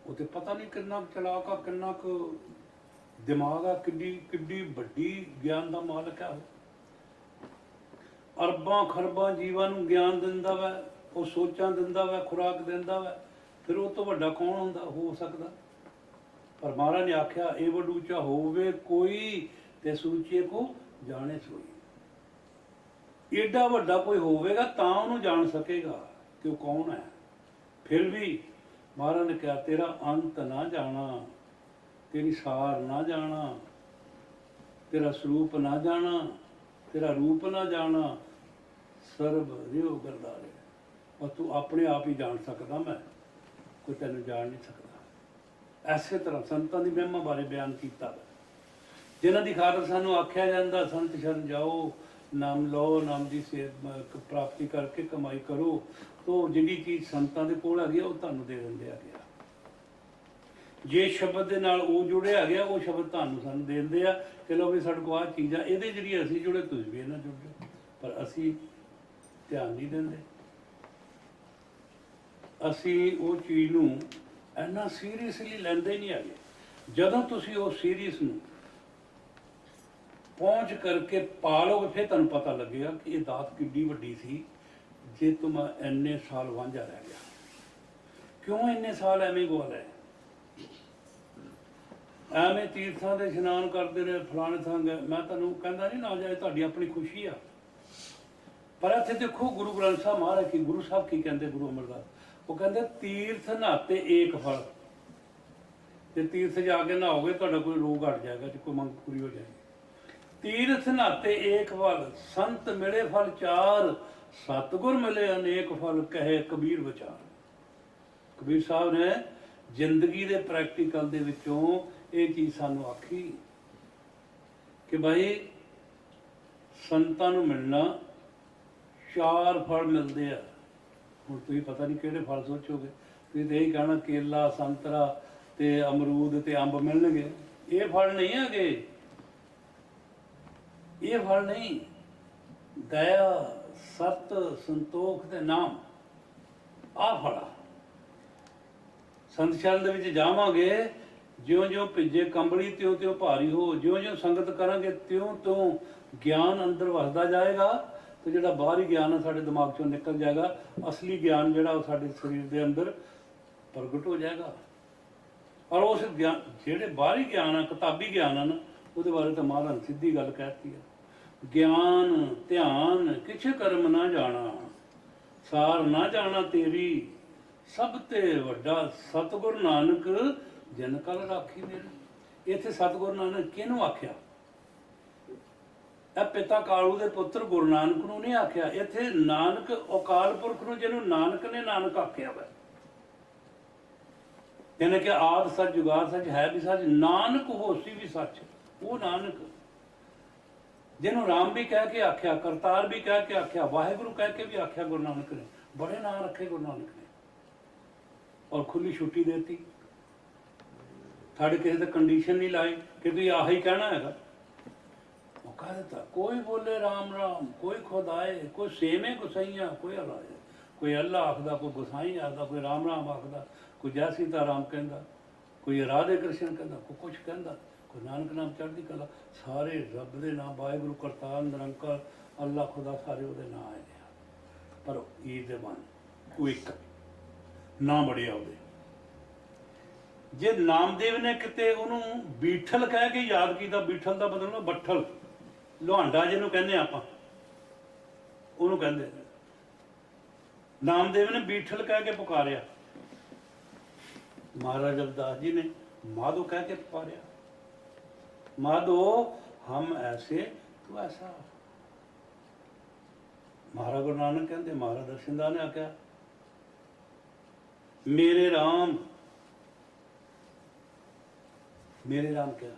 ਉਹ ਤੇ ਪਤਾ ਨਹੀਂ ਕਿੰਨਾ ਕੁ ਚਲਾਕ ਆ, ਕਿੰਨਾ ਕੁ ਦਿਮਾਗ ਆ, ਕਿੱਡੀ ਵੱਡੀ ਗਿਆਨ ਦਾ ਮਾਲਕ ਆ। ਅਰਬਾਂ ਖਰਬਾਂ ਜੀਵਾਂ ਨੂੰ ਗਿਆਨ ਦਿੰਦਾ ਵਾ, ਉਹ ਸੋਚਾਂ ਦਿੰਦਾ ਵਾ, ਖੁਰਾਕ ਦਿੰਦਾ ਵਾ, ਫਿਰ ਉਹ ਤੋਂ ਵੱਡਾ ਕੌਣ ਹੁੰਦਾ ਹੋ ਸਕਦਾ? ਪਰ ਮਹਾਰਾਜ ਨੇ ਆਖਿਆ, ਇਹ ਵੱਡ ਉੱਚਾ ਹੋਵੇ ਕੋਈ ਤੇ ਸੂਚੇ ਕੋ ਜਾਣੇ ਸੋਈ। ਏਡਾ ਵੱਡਾ ਕੋਈ ਹੋਵੇਗਾ ਤਾਂ ਉਹਨੂੰ ਜਾਣ ਸਕੇਗਾ ਕਿ ਉਹ ਕੌਣ ਹੈ। ਫਿਰ ਵੀ ਮਹਾਰਾਜ ਨੇ ਕਿਹਾ, ਤੇਰਾ ਅੰਤ ਨਾ ਜਾਣਾ, ਤੇਰੀ ਸਾਰ ਨਾ ਜਾਣਾ, ਤੇਰਾ ਸਰੂਪ ਨਾ ਜਾਣਾ, ਤੇਰਾ ਰੂਪ ਨਾ ਜਾਣਾ, ਸਰਬ ਰਿਓ ਗਰਦਾਰੇ। ਔਰ ਤੂੰ ਆਪਣੇ ਆਪ ਹੀ ਜਾਣ ਸਕਦਾ, ਮੈਂ ਕੋਈ ਤੈਨੂੰ ਜਾਣ ਨਹੀਂ ਸਕਦਾ। ਐਸੇ ਤਰ੍ਹਾਂ ਸੰਤਾਂ ਦੀ ਮਹਿਮਾ ਬਾਰੇ ਬਿਆਨ ਕੀਤਾ, ਜਿਨ੍ਹਾਂ ਦੀ ਖਾਤਰ ਸਾਨੂੰ ਆਖਿਆ ਜਾਂਦਾ, ਸੰਤ ਸ਼ਰਨ ਜਾਓ, ਨਾਮ ਲਓ, ਨਾਮ ਦੀ ਸੇਧ ਪ੍ਰਾਪਤੀ ਕਰਕੇ ਕਮਾਈ ਕਰੋ। ਤੋ ਜਿਹੜੀ ਚੀਜ਼ ਸੰਤਾਂ ਦੇ ਕੋਲ ਹੈਗੀ ਆ, ਉਹ ਤੁਹਾਨੂੰ ਦੇ ਦਿੰਦੇ ਆ ਗਿਆ। ਜੇ ਸ਼ਬਦ ਦੇ ਨਾਲ ਉਹ ਜੁੜਿਆ ਗਿਆ, ਉਹ ਸ਼ਬਦ ਤੁਹਾਨੂੰ ਸਾਨੂੰ ਦੇ ਦਿੰਦੇ ਆ ਕਿ ਲਓ ਵੀ ਸਾਡੇ ਕੋਲ ਆਹ ਚੀਜ਼ਾਂ, ਇਹਦੇ ਜਿਹੜੀ ਅਸੀਂ ਜੁੜੇ, ਤੁਸੀਂ ਵੀ ਇਹਨਾਂ ਜੁੜ ਜਾਓ। ਪਰ ਅਸੀਂ ਧਿਆਨ ਨਹੀਂ ਦਿੰਦੇ, ਅਸੀਂ ਉਹ ਚੀਜ਼ ਨੂੰ ਇੰਨਾ ਸੀਰੀਅਸਲੀ ਲੈਂਦੇ ਨਹੀਂ ਹੈਗੇ। ਜਦੋਂ ਤੁਸੀਂ ਉਹ ਸੀਰੀਅਸ ਨੂੰ ਪਹੁੰਚ ਕਰਕੇ ਪਾ ਲਓਗੇ, ਫਿਰ ਤੁਹਾਨੂੰ ਪਤਾ ਲੱਗੇਗਾ ਕਿ ਇਹ ਦਾਤ ਕਿੱਡੀ ਵੱਡੀ ਸੀ, ਜੇ ਤੁਮ ਇੰਨੇ ਸਾਲ ਵਾਂਝਾ ਰਹਿ ਗਿਆ। ਕਿਉਂ ਇੰਨੇ ਸਾਲ ਐਵੇਂ ਗਵਾਇਆ? ਐਵੇਂ ਤੀਰਥਾਂ ਦੇ ਇਸ਼ਨਾਨ ਕਰਦੇ ਰਹੇ, ਫਲਾਣੇ ਥਾਂ ਗਏ। ਮੈਂ ਤੁਹਾਨੂੰ ਕਹਿੰਦਾ ਨਹੀਂ ਨਾ ਜਾਏ, ਤੁਹਾਡੀ ਆਪਣੀ ਖੁਸ਼ੀ ਆ। ਪਰ ਇੱਥੇ ਦੇਖੋ ਗੁਰੂ ਗ੍ਰੰਥ ਸਾਹਿਬ ਮਹਾਰਾਜ ਕੀ, ਗੁਰੂ ਸਾਹਿਬ ਕੀ ਕਹਿੰਦੇ, ਗੁਰੂ ਅਮਰਦਾਸ, ਉਹ ਕਹਿੰਦੇ ਤੀਰਥ ਨਹਾਤੇ ਏਕ ਫਲ। ਜੇ ਤੀਰਥ ਜਾ ਕੇ ਨਹਾਓਗੇ, ਤੁਹਾਡਾ ਕੋਈ ਰੋਗ ਹਟ ਜਾਏਗਾ, ਜੇ ਕੋਈ ਮੰਗ ਪੂਰੀ ਹੋ ਜਾਏਗੀ। ਤੀਰਥ ਨਹਾਤੇ ਏਕ ਫਲ, ਸੰਤ ਮਿਲੇ ਫਲ ਚਾਰ, ਸਤਿਗੁਰ ਮਿਲੇ ਅਨੇਕ ਫਲ, ਕਹੇ ਕਬੀਰ ਵਿਚਾਰ। ਕਬੀਰ ਸਾਹਿਬ ਨੇ ਜ਼ਿੰਦਗੀ ਦੇ ਪ੍ਰੈਕਟੀਕਲ ਦੇ ਵਿੱਚੋਂ ਇਹ ਚੀਜ਼ ਸਾਨੂੰ ਆਖੀ ਕਿ ਭਾਈ ਸੰਤਾਂ ਨੂੰ ਮਿਲਣਾ ਚਾਰ ਫਲ ਮਿਲਦੇ ਆ। ਹੁਣ ਤੁਸੀਂ ਪਤਾ ਨਹੀਂ ਕਿਹੜੇ ਫਲ ਸੋਚੋਗੇ, ਤੁਸੀਂ ਤਾਂ ਇਹੀ ਕਹਿਣਾ ਕੇਲਾ, ਸੰਤਰਾ ਤੇ ਅਮਰੂਦ ਤੇ ਅੰਬ ਮਿਲਣਗੇ। ਇਹ ਫਲ ਨਹੀਂ ਹੈਗੇ, ਇਹ ਫਲ ਨਹੀਂ। ਦਇਆ, ਸਤ, ਸੰਤੋਖ ਤੇ ਨਾਮ, ਆਹ ਫਲ ਆ। ਸੰਤ ਸ਼ਰਨ ਦੇ ਵਿੱਚ ਜਾਵਾਂਗੇ, ਜਿਉਂ-ਜਿਉਂ ਭਿੱਜੇ ਕੰਬਲੀ ਤਿਉਂ-ਤਿਉਂ ਭਾਰੀ ਹੋ। ਜਿਉਂ-ਜਿਉਂ ਸੰਗਤ ਕਰਾਂਗੇ, ਤਿਉਂ-ਤਿਉਂ ਗਿਆਨ ਅੰਦਰ ਵਸਦਾ ਜਾਏਗਾ, ਤੇ ਜਿਹੜਾ ਬਾਹਰੀ ਗਿਆਨ ਹੈ ਸਾਡੇ ਦਿਮਾਗ ਚੋਂ ਨਿਕਲ ਜਾਏਗਾ। ਅਸਲੀ ਗਿਆਨ ਜਿਹੜਾ ਉਹ ਸਾਡੇ ਸਰੀਰ ਦੇ ਅੰਦਰ ਪ੍ਰਗਟ ਹੋ ਜਾਏਗਾ। ਔਰ ਉਸ ਗਿਆਨ, ਜਿਹੜੇ ਬਾਹਰੀ ਗਿਆਨ ਆ, ਕਿਤਾਬੀ ਗਿਆਨ ਹਨ, ਉਹਦੇ ਬਾਰੇ ਤਾਂ ਮਹਾਰਾਜ ਨੇ ਸਿੱਧੀ ਗੱਲ ਕਹਿਤੀ ਹੈ, ਗਿਆਨ ਧਿਆਨ ਕਿਛ ਕਰਮ ਨਾ ਜਾਣਾ, ਸਾਰ ਨਾ ਜਾਣਾ ਤੇਰੀ, ਸਭ ਤੇ ਵੱਡਾ ਸਤਿਗੁਰ ਨਾਨਕ ਜਿਨ ਕਲ ਰਾਖੀ ਮੇਰੀ। ਇੱਥੇ ਸਤਿਗੁਰ ਨਾਨਕ ਕਿਹਨੂੰ ਆਖਿਆ? ਇਹ ਪਿਤਾ ਕਾਲੂ ਦੇ ਪੁੱਤਰ ਗੁਰੂ ਨਾਨਕ ਨੂੰ ਨਹੀਂ ਆਖਿਆ। ਇੱਥੇ ਨਾਨਕ ਅਕਾਲ ਪੁਰਖ ਨੂੰ, ਜਿਹਨੂੰ ਨਾਨਕ ਨੇ ਨਾਨਕ ਆਖਿਆ ਵਾ। ਕਹਿੰਦੇ ਕਿ ਆਦਿ ਸੱਚ ਜੁਗਾਦ ਸੱਚ ਹੈ ਵੀ ਸੱਚ, ਨਾਨਕ ਹੋਸੀ ਵੀ ਸੱਚ। ਉਹ ਨਾਨਕ ਜਿਹਨੂੰ ਰਾਮ ਵੀ ਕਹਿ ਕੇ ਆਖਿਆ, ਕਰਤਾਰ ਵੀ ਕਹਿ ਕੇ ਆਖਿਆ, ਵਾਹਿਗੁਰੂ ਕਹਿ ਕੇ ਵੀ ਆਖਿਆ ਗੁਰੂ ਨਾਨਕ ਨੇ। ਬੜੇ ਨਾਂ ਰੱਖੇ ਗੁਰੂ ਨਾਨਕ ਨੇ, ਔਰ ਖੁੱਲੀ ਛੁੱਟੀ ਦੇਤੀ। ਸਾਡੇ ਕਿਸੇ ਦਾ ਕੰਡੀਸ਼ਨ ਨਹੀਂ ਲਾਈ ਕਿ ਤੁਸੀਂ ਆਹੀ ਕਹਿਣਾ ਹੈਗਾ। ਉਹ ਕਹਿ ਦਿੱਤਾ, ਕੋਈ ਬੋਲੇ ਰਾਮ ਰਾਮ, ਕੋਈ ਖੁਦ ਆਏ, ਕੋਈ ਸੇਵੇਂ ਗੁਸਾਈਆਂ, ਕੋਈ ਹਲਾਏ। ਕੋਈ ਅੱਲਾ ਆਖਦਾ, ਕੋਈ ਗੁਸਾਈ ਆਖਦਾ, ਕੋਈ ਰਾਮ ਰਾਮ ਆਖਦਾ, ਕੋਈ ਜੈ ਸੀਤਾ ਰਾਮ ਕਹਿੰਦਾ, ਕੋਈ ਰਾਧੇ ਕ੍ਰਿਸ਼ਨ ਕਹਿੰਦਾ, ਕੋਈ ਕੁਛ ਕਹਿੰਦਾ, ਕੋਈ ਨਾਨਕ ਨਾਮ ਚੜ੍ਹਦੀ ਕਲਾ। ਸਾਰੇ ਰੱਬ ਦੇ ਨਾਮ, ਵਾਹਿਗੁਰੂ, ਕਰਤਾਰ, ਨਿਰੰਕਾਰ, ਅੱਲਾ, ਖੁਦਾ, ਸਾਰੇ ਉਹਦੇ ਨਾਂ ਆਏ ਨੇ। ਪਰ ਈਦ ਦੇ ਬਣ ਉਹ ਇੱਕ ਨਾਂ ਬੜਿਆ ਉਹਦੇ। ਜੇ ਨਾਮਦੇਵ ਨੇ ਕਿਤੇ ਉਹਨੂੰ ਬੀਠਲ ਕਹਿ ਕੇ ਯਾਦ ਕੀਤਾ, ਬੀਠਲ ਦਾ ਮਤਲਬ ਬੱਠਲ, ਲੋਹਾਂਡਾ ਜਿਹਨੂੰ ਕਹਿੰਦੇ ਆਪਾਂ, ਉਹਨੂੰ ਕਹਿੰਦੇ। ਨਾਮਦੇਵ ਨੇ ਬੀਠਲ ਕਹਿ ਕੇ ਪੁਕਾਰਿਆ, ਮਹਾਰਾਜ ਰਵਿਦਾਸ ਜੀ ਨੇ ਮਾਧੋ ਕਹਿ ਕੇ ਪੁਕਾਰਿਆ। माधो हम ऐसे तू ऐसा। महाराज गुरु नानक कहते, महाराज दर्शनदास ने आख्या मेरे राम क्या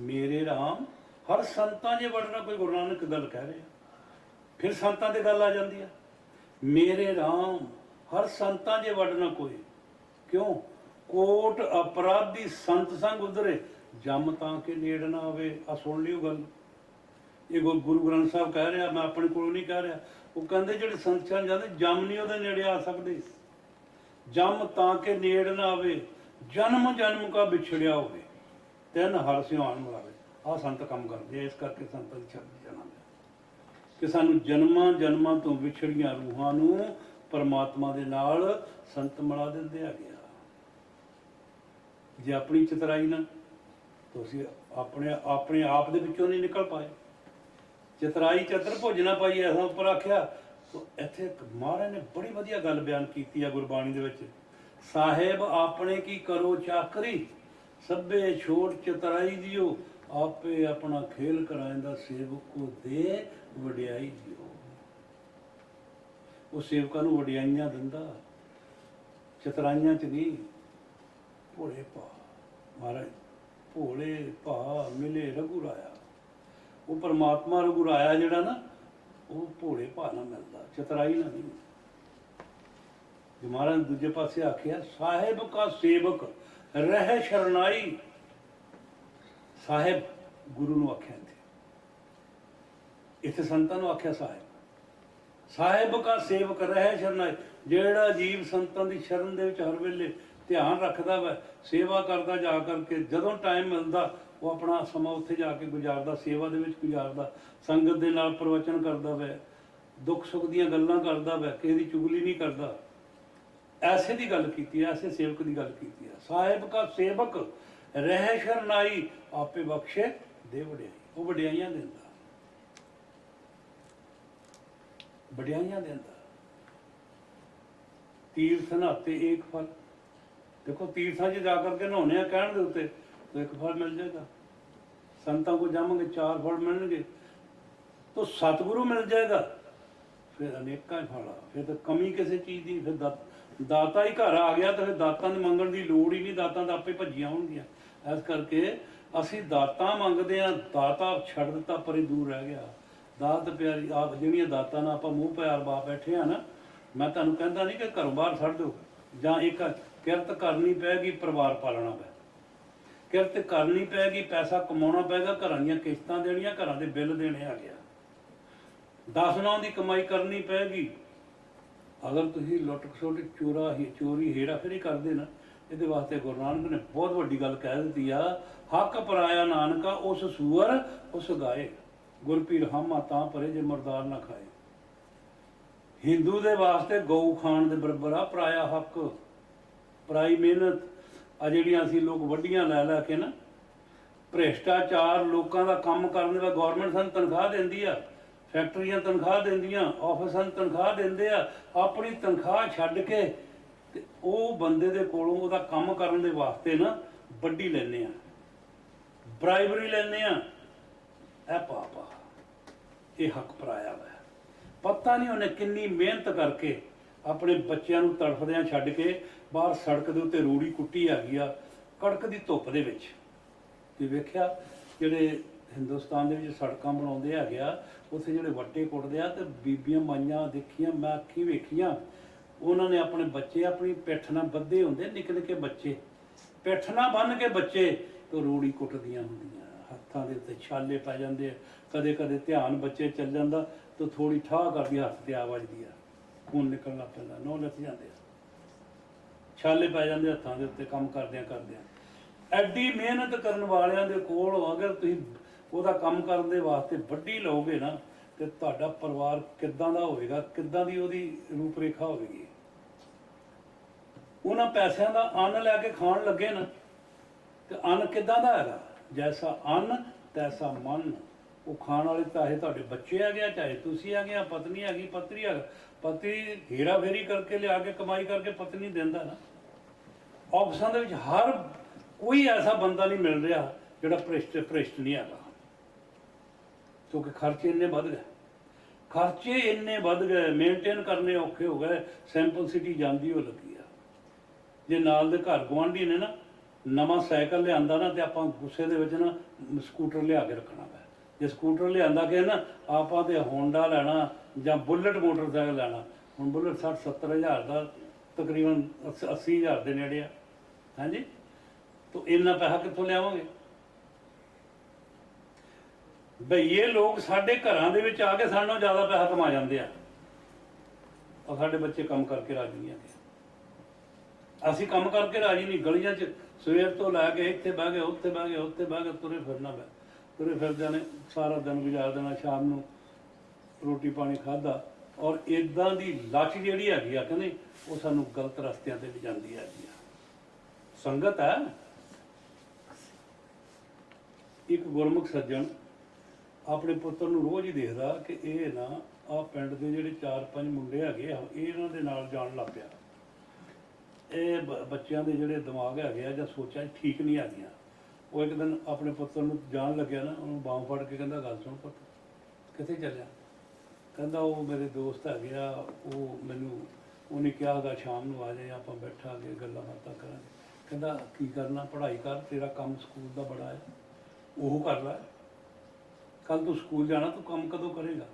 मेरे राम हर संतां जे वड़ना। कोई गुरु नानक गल कह रहे, फिर संतां ते गल आ जाती है। मेरे राम हर संतां जे वड़ना कोई, क्यों कोट अपराधी संत संग उधरे जम तां के नेड़ ना आवे। आ सुन लियो गल, ये गुरु ग्रंथ साहब कह रहा, मैं अपने कोलों नहीं कह रहा। वो कहते जिहड़े संत संग जाते जम नहीं उहदे नेड़े आ सकते। जम तां के नेड़ ना आवे, जन्म जन्म का बिछड़िया होवे, ਤਿੰਨ ਹਰ ਸਿਆਣ ਮਿਲਾਵੇ। ਆਹ ਸੰਤ ਕੰਮ ਕਰਦੇ ਆ। ਇਸ ਕਰਕੇ ਸੰਤਾਂ ਦੀ ਛੱਡ ਜਾਣਾ ਕਿ ਸਾਨੂੰ ਜਨਮਾਂ ਜਨਮਾਂ ਤੋਂ ਵਿਛੜੀਆਂ ਰੂਹਾਂ ਨੂੰ ਪਰਮਾਤਮਾ ਦੇ ਨਾਲ ਸੰਤ ਮਿਲਾ ਦਿੰਦੇ ਆ ਗਿਆ। ਜੇ ਆਪਣੀ ਚਤਰਾਈ ਨਾ ਤੁਸੀਂ ਆਪਣੇ ਆਪ ਦੇ ਵਿੱਚੋਂ ਨਹੀਂ ਨਿਕਲ ਪਾਏ। ਚਤਰਾਈ ਚਤਰ ਭੋਜਨਾ ਪਾਈ ਐਸਾ ਉੱਪਰ ਆਖਿਆ। ਤੋ ਇੱਥੇ ਮਹਾਰਾਜ ਨੇ ਬੜੀ ਵਧੀਆ ਗੱਲ ਬਿਆਨ ਕੀਤੀ ਆ ਗੁਰਬਾਣੀ ਦੇ ਵਿੱਚ। ਸਾਹਿਬ ਆਪਣੇ ਕੀ ਕਰੋ ਚਾਕਰੀ, ਸਭੇ ਛੋਟ ਚਤਰਾਈ ਦਿਓ, ਆਪੇ ਆਪਣਾ ਖੇਲ ਕਰਾਇੰਦਾ ਸੇਵਕ ਕੋ ਦੇ ਵਡਿਆਈ ਦਿਓ। ਉਹ ਸੇਵਕਾਂ ਨੂੰ ਵਡਿਆਈਆਂ ਦਿੰਦਾ, ਚਤਰਾਈਆਂ ਚ ਨਹੀਂ। ਭੋਲੇ ਭਾ ਮਹਾਰਾਜ ਭੋਲੇ ਭਾ ਮਿਲੇ ਰਘੁਰਾਇਆ। ਉਹ ਪਰਮਾਤਮਾ ਰਘੁਰਾਇਆ ਜਿਹੜਾ ਨਾ, ਉਹ ਭੋਲੇ ਭਾ ਨਾਲ ਮਿਲਦਾ, ਚਤਰਾਈ ਨਾਲ ਨਹੀਂ। ਜੇ ਮਹਾਰਾਜ ਨੇ ਦੂਜੇ ਪਾਸੇ ਆਖਿਆ ਸਾਹਿਬ ਕਾ ਸੇਵਕ ਰਹਿ ਸ਼ਰਨਾਈ। ਸਾਹਿਬ ਗੁਰੂ ਨੂੰ ਆਖਿਆ, ਇੱਥੇ ਸੰਤਾਂ ਨੂੰ ਆਖਿਆ ਸਾਹਿਬ ਕਾ ਸੇਵਕ ਰਹਿ ਸ਼ਰਨਾਈ। ਜਿਹੜਾ ਜੀਵ ਸੰਤਾਂ ਦੀ ਸ਼ਰਨ ਦੇ ਵਿੱਚ ਹਰ ਵੇਲੇ ਧਿਆਨ ਰੱਖਦਾ ਵਾ, ਸੇਵਾ ਕਰਦਾ ਜਾ ਕਰਕੇ, ਜਦੋਂ ਟਾਈਮ ਮਿਲਦਾ ਉਹ ਆਪਣਾ ਸਮਾਂ ਉੱਥੇ ਜਾ ਕੇ ਗੁਜ਼ਾਰਦਾ, ਸੇਵਾ ਦੇ ਵਿੱਚ ਗੁਜ਼ਾਰਦਾ, ਸੰਗਤ ਦੇ ਨਾਲ ਪ੍ਰਵਚਨ ਕਰਦਾ ਵੈ, ਦੁੱਖ ਸੁੱਖ ਦੀਆਂ ਗੱਲਾਂ ਕਰਦਾ ਵੈ, ਕਿਸੇ ਦੀ ਚੁਗਲੀ ਨਹੀਂ ਕਰਦਾ। ਐਸੇ ਦੀ ਗੱਲ ਕੀਤੀ ਹੈ, ਐਸੇ ਸੇਵਕ ਦੀ ਗੱਲ ਕੀਤੀ ਹੈ। ਸਾਹਿਬ ਕਾ ਸੇਵਕ ਰਹਿ ਸ਼ਰਨਾਈ, ਆਪੇ ਬਖਸ਼ੇ ਦੇ ਵਡਿਆਈ। ਉਹ ਵਡਿਆਈਆਂ ਦਿੰਦਾ, ਵਡਿਆਈਆਂ ਦਿੰਦਾ। ਤੀਰਥ ਨਹਾਤੇ ਏਕ ਫਲ। ਦੇਖੋ ਤੀਰਥਾਂ 'ਚ ਜਾ ਕਰਕੇ ਨਹਾਉਣੇ ਆ ਕਹਿਣ ਦੇ ਉੱਤੇ ਤਾਂ ਇੱਕ ਫਲ ਮਿਲ ਜਾਏਗਾ। ਸੰਤਾਂ ਕੋਲ ਜਾਵਾਂਗੇ 4 ਫਲ ਮਿਲਣਗੇ, ਤਾਂ ਸਤਿਗੁਰੂ ਮਿਲ ਜਾਏਗਾ, ਫਿਰ ਅਨੇਕਾਂ ਹੀ ਫਲ ਆ। ਫਿਰ ਤਾਂ ਕਮੀ ਕਿਸੇ ਚੀਜ਼ ਦੀ, ਫਿਰ ਦਾਤਾ ਹੀ ਘਰ ਆ ਗਿਆ ਤਾਂ ਫਿਰ ਦਾਤਾਂ ਦੀ ਮੰਗਣ ਦੀ ਲੋੜ ਹੀ ਨਹੀਂ, ਦਾਤਾਂ ਤਾਂ ਆਪੇ ਭੱਜੀਆਂ ਹੋਣਗੀਆਂ। ਇਸ ਕਰਕੇ ਅਸੀਂ ਦਾਤਾਂ ਮੰਗਦੇ ਹਾਂ, ਦਾਤਾ ਛੱਡ ਦਿੱਤਾ ਪਰੇ ਦੂਰ ਰਹਿ ਗਿਆ। ਦਾਤ ਪਿਆਰੀ ਆਪ ਜਿਹੜੀਆਂ ਦਾਤਾਂ ਨਾਲ ਆਪਾਂ ਮੂੰਹ ਪਿਆਰ ਪਾ ਬੈਠੇ ਆ ਨਾ, ਮੈਂ ਤੁਹਾਨੂੰ ਕਹਿੰਦਾ ਨਹੀਂ ਕਿ ਘਰੋਂ ਬਾਹਰ ਛੱਡ ਦਿਓ, ਜਾਂ ਇੱਕ ਕਿਰਤ ਕਰਨੀ ਪਏਗੀ, ਪਰਿਵਾਰ ਪਾਲਣਾ ਪਏ, ਕਿਰਤ ਕਰਨੀ ਪਏਗੀ, ਪੈਸਾ ਕਮਾਉਣਾ ਪਏਗਾ, ਘਰਾਂ ਦੀਆਂ ਕਿਸ਼ਤਾਂ ਦੇਣੀਆਂ, ਘਰਾਂ ਦੇ ਬਿੱਲ ਦੇਣੇ ਆ ਗਿਆ, 10 ਦੀ ਕਮਾਈ ਕਰਨੀ ਪਏਗੀ। ਅਗਰ ਤੁਸੀਂ ਲੁੱਟ ਖਸੁੱਟ ਚੋਰੀ ਹੇਰਾ ਫੇਰੀ ਕਰਦੇ ਨਾ, ਇਹਦੇ ਵਾਸਤੇ ਗੁਰੂ ਨਾਨਕ ਨੇ ਬਹੁਤ ਵੱਡੀ ਗੱਲ ਕਹਿ ਦਿੱਤੀ ਆ। ਹੱਕ ਪਰਾਇਆ ਨਾਨਕਾ ਉਸ ਸੂਅਰ ਉਸ ਗਾਏ, ਗੁਰਪੀਰ ਹਾਮਾ ਤਾਂ ਪਰੇ ਜੇ ਮਰਦਾਰ ਨਾ ਖਾਏ। ਹਿੰਦੂ ਦੇ ਵਾਸਤੇ ਗਊ ਖਾਣ ਦੇ ਬਰਾਬਰ ਆ ਪਰਾਇਆ ਹੱਕ, ਪਰਾਈ ਮਿਹਨਤ। ਆ ਜਿਹੜੀਆਂ ਅਸੀਂ ਲੋਕ ਵੱਡੀਆਂ ਲੈ ਕੇ ਨਾ, ਭ੍ਰਿਸ਼ਟਾਚਾਰ, ਲੋਕਾਂ ਦਾ ਕੰਮ ਕਰਨ ਦਾ, ਗੌਰਮੈਂਟ ਸਾਨੂੰ ਤਨਖਾਹ ਦਿੰਦੀ ਆ, ਫੈਕਟਰੀਆਂ ਤਨਖਾਹ ਦਿੰਦੀਆਂ, ਆਫਿਸਾਂ ਤਨਖਾਹ ਦਿੰਦੇ ਆ, ਆਪਣੀ ਤਨਖਾਹ ਛੱਡ ਕੇ ਤੇ ਉਹ ਬੰਦੇ ਦੇ ਕੋਲੋਂ ਉਹਦਾ ਕੰਮ ਕਰਨ ਦੇ ਵਾਸਤੇ ਨਾ ਵੱਡੀ ਲੈਂਦੇ ਆ, ਬਰਾਈਬਰੀ ਲੈਂਦੇ ਆ। ਇਹ ਪਾਪ ਆ, ਇਹ ਹੱਕ ਪਰਾਇਆ ਵਾ। ਪਤਾ ਨਹੀਂ ਉਹਨੇ ਕਿੰਨੀ ਮਿਹਨਤ ਕਰਕੇ ਆਪਣੇ ਬੱਚਿਆਂ ਨੂੰ ਤੜਫਦਿਆਂ ਛੱਡ ਕੇ ਬਾਹਰ ਸੜਕ ਦੇ ਉੱਤੇ ਰੂੜੀ ਕੁੱਟੀ ਹੈਗੀ ਆ, ਕੜਕ ਦੀ ਧੁੱਪ ਦੇ ਵਿੱਚ। ਤੇ ਵੇਖਿਆ ਜਿਹੜੇ ਹਿੰਦੁਸਤਾਨ ਦੇ ਵਿੱਚ ਸੜਕਾਂ ਬਣਾਉਂਦੇ ਹੈਗੇ ਆ, ਉੱਥੇ ਜਿਹੜੇ ਵੱਟੇ ਕੁੱਟਦੇ ਆ, ਤੇ ਬੀਬੀਆਂ ਮਾਈਆਂ ਦੇਖੀਆਂ, ਮੈਂ ਅੱਖੀਂ ਵੇਖੀਆਂ, ਉਹਨਾਂ ਨੇ ਆਪਣੇ ਬੱਚੇ ਆਪਣੀ ਪਿੱਠ ਨਾਲ ਬੱਧੇ ਹੁੰਦੇ, ਨਿੱਕੇ ਨਿੱਕੇ ਬੱਚੇ ਪਿੱਠ ਨਾਲ ਬੰਨ੍ਹ ਕੇ ਬੱਚੇ ਤੇ ਰੂੜੀ ਕੁੱਟਦੀਆਂ ਹੁੰਦੀਆਂ, ਹੱਥਾਂ ਦੇ ਉੱਤੇ ਛਾਲੇ ਪੈ ਜਾਂਦੇ ਆ। ਕਦੇ ਕਦੇ ਧਿਆਨ ਬੱਚੇ ਚੱਲ ਜਾਂਦਾ ਤਾਂ ਥੋੜ੍ਹੀ ਠਾਹ ਕਰਦੀ, ਹੱਥ ਤੇ ਆ ਵੱਜਦੀ ਆ, ਖੂਨ ਨਿਕਲਣ ਲੱਗ ਪੈਂਦਾ, ਨਹੁੰ ਲੱਥ ਜਾਂਦੇ ਆ, ਛਾਲੇ ਪੈ ਜਾਂਦੇ ਹੱਥਾਂ ਦੇ ਉੱਤੇ ਕੰਮ ਕਰਦਿਆਂ। ਐਡੀ ਮਿਹਨਤ ਕਰਨ ਵਾਲਿਆਂ ਦੇ ਕੋਲ ਅਗਰ ਤੁਸੀਂ ਉਹਦਾ ਕੰਮ ਕਰਨ ਦੇ ਵਾਸਤੇ ਵੱਢੀ ਲਓਗੇ ਨਾ, ਤੇ ਤੁਹਾਡਾ ਪਰਿਵਾਰ ਕਿੱਦਾਂ ਦਾ ਹੋਵੇਗਾ, ਕਿੱਦਾਂ ਦੀ ਉਹਦੀ ਰੂਪ ਰੇਖਾ ਹੋਵੇਗੀ। ਉਹਨਾਂ ਪੈਸਿਆਂ ਦਾ ਅੰਨ ਲੈ ਕੇ ਖਾਣ ਲੱਗੇ ਨਾ, ਤੇ ਅੰਨ ਕਿੱਦਾਂ ਦਾ ਹੈਗਾ, ਜੈਸਾ ਅੰਨ ਤੈਸਾ ਮਨ। ਉਹ ਖਾਣ ਵਾਲੇ ਚਾਹੇ ਤੁਹਾਡੇ ਬੱਚੇ ਹੈਗੇ ਆ, ਚਾਹੇ ਤੁਸੀਂ ਹੈਗੇ ਆ, ਪਤਨੀ ਹੈਗੀ, ਪਤਨੀ ਹੈਗਾ, ਪਤੀ ਹੇਰਾ ਫੇਰੀ ਕਰਕੇ ਲਿਆ ਕੇ ਕਮਾਈ ਕਰਕੇ ਪਤਨੀ ਦਿੰਦਾ ਨਾ। ਆਫਿਸਾਂ ਦੇ ਵਿੱਚ ਹਰ ਕੋਈ ਐਸਾ ਬੰਦਾ ਨਹੀਂ ਮਿਲ ਰਿਹਾ ਜਿਹੜਾ ਭ੍ਰਿਸ਼ਟ ਨਹੀਂ ਹੈਗਾ, ਕਿਉਂਕਿ ਖਰਚੇ ਇੰਨੇ ਵੱਧ ਗਏ, ਖਰਚੇ ਇੰਨੇ ਵੱਧ ਗਏ, ਮੇਨਟੇਨ ਕਰਨੇ ਔਖੇ ਹੋ ਗਏ। ਸਿੰਪਲਸਿਟੀ ਜਾਂਦੀ ਉਹ ਲੱਗੀ ਆ। ਜੇ ਨਾਲ ਦੇ ਘਰ ਗੁਆਂਢੀ ਨੇ ਨਾ ਨਵਾਂ ਸਾਈਕਲ ਲਿਆਂਦਾ ਨਾ, ਤੇ ਆਪਾਂ ਗੁੱਸੇ ਦੇ ਵਿੱਚ ਨਾ ਸਕੂਟਰ ਲਿਆ ਕੇ ਰੱਖਣਾ ਪੈ। ਜੇ ਸਕੂਟਰ ਲਿਆਂਦਾ ਕਿ ਨਾ ਆਪਾਂ ਤੇ ਹੋਂਡਾ ਲੈਣਾ ਜਾਂ ਬੁਲਟ ਮੋਟਰਸਾਈਕਲ ਲੈਣਾ। ਹੁਣ ਬੁਲਟ 60-70 ਹਜ਼ਾਰ ਦਾ, ਤਕਰੀਬਨ 80 ਹਜ਼ਾਰ ਦੇ ਨੇੜੇ ਆ। ਹਾਂਜੀ, ਤਾਂ ਇੰਨਾ ਪੈਸਾ ਕਿੱਥੋਂ ਲਿਆਵਾਂਗੇ? ਬਈਏ ਲੋਕ ਸਾਡੇ ਘਰਾਂ ਦੇ ਵਿੱਚ ਆ ਕੇ ਸਾਡੇ ਨਾਲੋਂ ਜ਼ਿਆਦਾ ਪੈਸਾ ਕਮਾ ਜਾਂਦੇ ਆ, ਔਰ ਸਾਡੇ ਬੱਚੇ ਕੰਮ ਕਰਕੇ ਰਾਜੀ ਨਹੀਂ ਹੈਗੇ। ਅਸੀਂ ਕੰਮ ਕਰਕੇ ਰਾਜੀ ਨਹੀਂ। ਗਲੀਆਂ 'ਚ ਸਵੇਰ ਤੋਂ ਲੈ ਕੇ ਇੱਥੇ ਬਹਿ ਗਏ, ਉੱਥੇ ਬਹਿ ਗਏ, ਉੱਥੇ ਬਹਿ ਕੇ ਤੁਰੇ ਫਿਰਨਾ ਪੈ, ਤੁਰੇ ਫਿਰਦਿਆਂ ਨੇ ਸਾਰਾ ਦਿਨ ਗੁਜ਼ਾਰ ਦੇਣਾ। ਸ਼ਾਮ ਨੂੰ ਰੋਟੀ ਪਾਣੀ ਖਾਧਾ, ਔਰ ਇੱਦਾਂ ਦੀ ਲੱਚ ਜਿਹੜੀ ਹੈਗੀ ਆ ਕਹਿੰਦੇ ਉਹ ਸਾਨੂੰ ਗਲਤ ਰਸਤਿਆਂ 'ਤੇ ਲਿਜਾਂਦੀ ਹੈਗੀ ਆ। ਸੰਗਤ ਹੈ। ਇੱਕ ਗੁਰਮੁਖ ਸੱਜਣ ਆਪਣੇ ਪੁੱਤਰ ਨੂੰ ਰੋਜ਼ ਹੀ ਦੇਖਦਾ ਕਿ ਇਹ ਨਾ ਆਹ ਪਿੰਡ ਦੇ ਜਿਹੜੇ 4-5 ਮੁੰਡੇ ਹੈਗੇ ਆ, ਇਹ ਇਹਨਾਂ ਦੇ ਨਾਲ ਜਾਣ ਲੱਗ ਪਿਆ। ਇਹ ਬੱਚਿਆਂ ਦੇ ਜਿਹੜੇ ਦਿਮਾਗ ਹੈਗੇ ਆ ਜਾਂ ਸੋਚਾਂ ਠੀਕ ਨਹੀਂ ਹੈਗੀਆਂ। ਉਹ ਇੱਕ ਦਿਨ ਆਪਣੇ ਪੁੱਤਰ ਨੂੰ ਜਾਣ ਲੱਗਿਆ ਨਾ, ਉਹਨੂੰ ਬਾਂਹ ਫੜ ਕੇ ਕਹਿੰਦਾ, ਗੱਲ ਸੁਣ ਪੁੱਤ, ਕਿੱਥੇ ਚੱਲਿਆ? ਕਹਿੰਦਾ ਉਹ ਮੇਰੇ ਦੋਸਤ ਹੈਗੇ ਆ, ਉਹ ਮੈਨੂੰ ਉਹਨੇ ਕਿਹਾ ਹੈਗਾ ਸ਼ਾਮ ਨੂੰ ਆ ਜਾਏ, ਆਪਾਂ ਬੈਠਾਂਗੇ ਗੱਲਾਂ ਬਾਤਾਂ ਕਰਾਂਗੇ। ਕਹਿੰਦਾ ਕੀ ਕਰਨਾ? ਪੜ੍ਹਾਈ ਕਰ, ਤੇਰਾ ਕੰਮ ਸਕੂਲ ਦਾ ਬੜਾ ਹੈ, ਉਹ ਕਰ ਲੈ। ਕੱਲ ਤੂੰ ਸਕੂਲ ਜਾਣਾ, ਤੂੰ ਕੰਮ ਕਦੋਂ ਕਰੇਗਾ?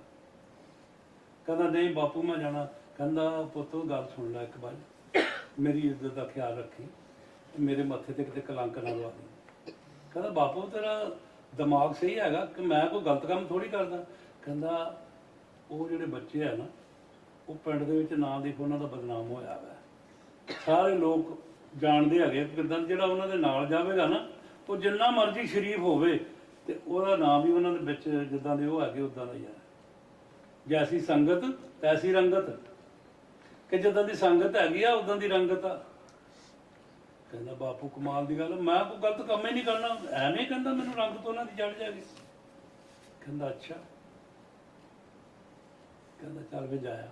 ਕਹਿੰਦਾ ਨਹੀਂ ਬਾਪੂ ਮੈਂ ਜਾਣਾ। ਕਹਿੰਦਾ ਪੁੱਤ ਗੱਲ ਸੁਣ ਲੈ ਇੱਕ ਵਾਰ, ਮੇਰੀ ਇੱਜ਼ਤ ਦਾ ਖਿਆਲ ਰੱਖੀ, ਮੇਰੇ ਮੱਥੇ ਤੇ ਕਿਤੇ ਕਲੰਕ ਨਾ ਲਵਾ ਦੇ। ਕਹਿੰਦਾ ਬਾਪੂ ਤੇਰਾ ਦਿਮਾਗ ਸਹੀ ਹੈਗਾ ਕਿ ਮੈਂ ਕੋਈ ਗਲਤ ਕੰਮ ਥੋੜ੍ਹੀ ਕਰਦਾ। ਕਹਿੰਦਾ ਉਹ ਜਿਹੜੇ ਬੱਚੇ ਆ ਨਾ, ਉਹ ਪਿੰਡ ਦੇ ਵਿੱਚ ਨਾਂ ਦੇਖੋ ਉਹਨਾਂ ਦਾ ਬਦਨਾਮ ਹੋਇਆ ਵਾ। ਸਾਰੇ ਲੋਕ ਜਾਣਦੇ ਹੈਗੇ ਕਿੱਦਾਂ ਜਿਹੜਾ ਉਹਨਾਂ ਦੇ ਨਾਲ ਜਾਵੇਗਾ ਨਾ, ਉਹ ਜਿੰਨਾ ਮਰਜ਼ੀ ਸ਼ਰੀਫ ਹੋਵੇ ਤੇ ਉਹਦਾ ਨਾਂ ਵੀ ਉਹਨਾਂ ਦੇ ਵਿੱਚ ਜਿੱਦਾਂ ਦੇ ਉਹ ਹੈਗੇ ਉੱਦਾਂ ਦਾ ਹੀ ਆ। ਜੈਸੀ ਸੰਗਤ ਤੈਸੀ ਰੰਗਤ, ਕਿ ਜਿੱਦਾਂ ਦੀ ਸੰਗਤ ਹੈਗੀ ਆ ਉੱਦਾਂ ਦੀ ਰੰਗਤ ਆ। ਕਹਿੰਦਾ ਬਾਪੂ ਕਮਾਲ ਦੀ ਗੱਲ, ਮੈਂ ਕੋਈ ਗਲਤ ਕੰਮ ਹੀ ਨਹੀਂ ਕਰਨਾ, ਐਵੇਂ ਕਹਿੰਦਾ ਮੈਨੂੰ ਰੰਗਤ ਉਹਨਾਂ ਦੀ ਚੜ੍ਹ ਜਾਏਗੀ। ਕਹਿੰਦਾ ਅੱਛਾ। ਕਹਿੰਦਾ ਚੱਲ ਵੀ ਜਾਇਆ,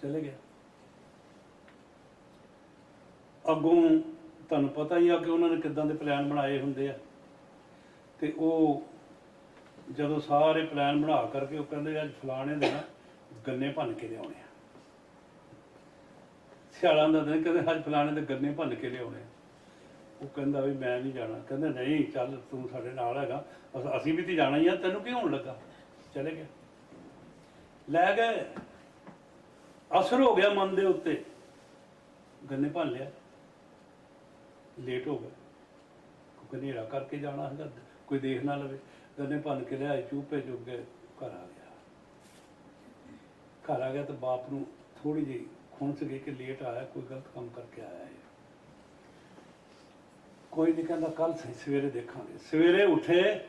ਚਲੇ ਗਿਆ। ਅੱਗੋਂ ਤੁਹਾਨੂੰ ਪਤਾ ਹੀ ਆ ਕਿ ਉਹਨਾਂ ਨੇ ਕਿੱਦਾਂ ਦੇ ਪਲਾਨ ਬਣਾਏ ਹੁੰਦੇ ਆ। ਤੇ ਉਹ ਜਦੋਂ ਸਾਰੇ ਪਲਾਨ ਬਣਾ ਕਰਕੇ ਉਹ ਕਹਿੰਦੇ ਅੱਜ ਫਲਾਣੇ ਦੇ ਨਾ ਗੰਨੇ ਭੰਨ ਕੇ ਲਿਆਉਣੇ ਆ। ਸਿਆਲਾਂ ਦਾ ਦਿਨ, ਕਹਿੰਦੇ ਅੱਜ ਫਲਾਣੇ ਦੇ ਗੰਨੇ ਭੰਨ ਕੇ ਲਿਆਉਣੇ। ਉਹ ਕਹਿੰਦਾ ਵੀ ਮੈਂ ਨਹੀਂ ਜਾਣਾ। ਕਹਿੰਦਾ ਨਹੀਂ ਚੱਲ ਤੂੰ ਸਾਡੇ ਨਾਲ ਹੈਗਾ, ਅਸੀਂ ਵੀ ਤੇ ਜਾਣਾ ਹੀ ਆ, ਤੈਨੂੰ ਕੀ ਹੋਣ ਲੱਗਾ? ਚਲੇ ਗਿਆ, ਲੈ ਗਏ। ਅਸਰ ਹੋ ਗਿਆ ਮਨ ਦੇ ਉੱਤੇ, ਗੰਨੇ ਭੰਨ ਲਿਆ। ਲੇਟ ਹੋ ਗਿਆ ਕਿਉਂਕਿ ਹਨੇਰਾ ਕਰਕੇ ਜਾਣਾ ਹੈਗਾ, ਕੋਈ ਦੇਖ ਨਾ ਲਵੇ। ਗੰਨੇ ਭੰਨ ਕੇ ਲਿਆਏ, ਚੂਪੇ ਚੁੱਕ ਕੇ ਘਰ ਆ ਗਿਆ। ਘਰ ਆ ਗਿਆ ਤਾਂ ਬਾਪ ਨੂੰ ਥੋੜ੍ਹੀ ਜਿਹੀ ਖੁਣਸ ਗਈ ਕਿ ਲੇਟ ਆਇਆ, ਕੋਈ ਗਲਤ ਕੰਮ ਕਰਕੇ ਆਇਆ ਹੈ। ਕੋਈ ਨਹੀਂ, ਕਹਿੰਦਾ ਕੱਲ ਸਵੇਰੇ ਦੇਖਾਂਗੇ। ਸਵੇਰੇ ਉੱਠੇ,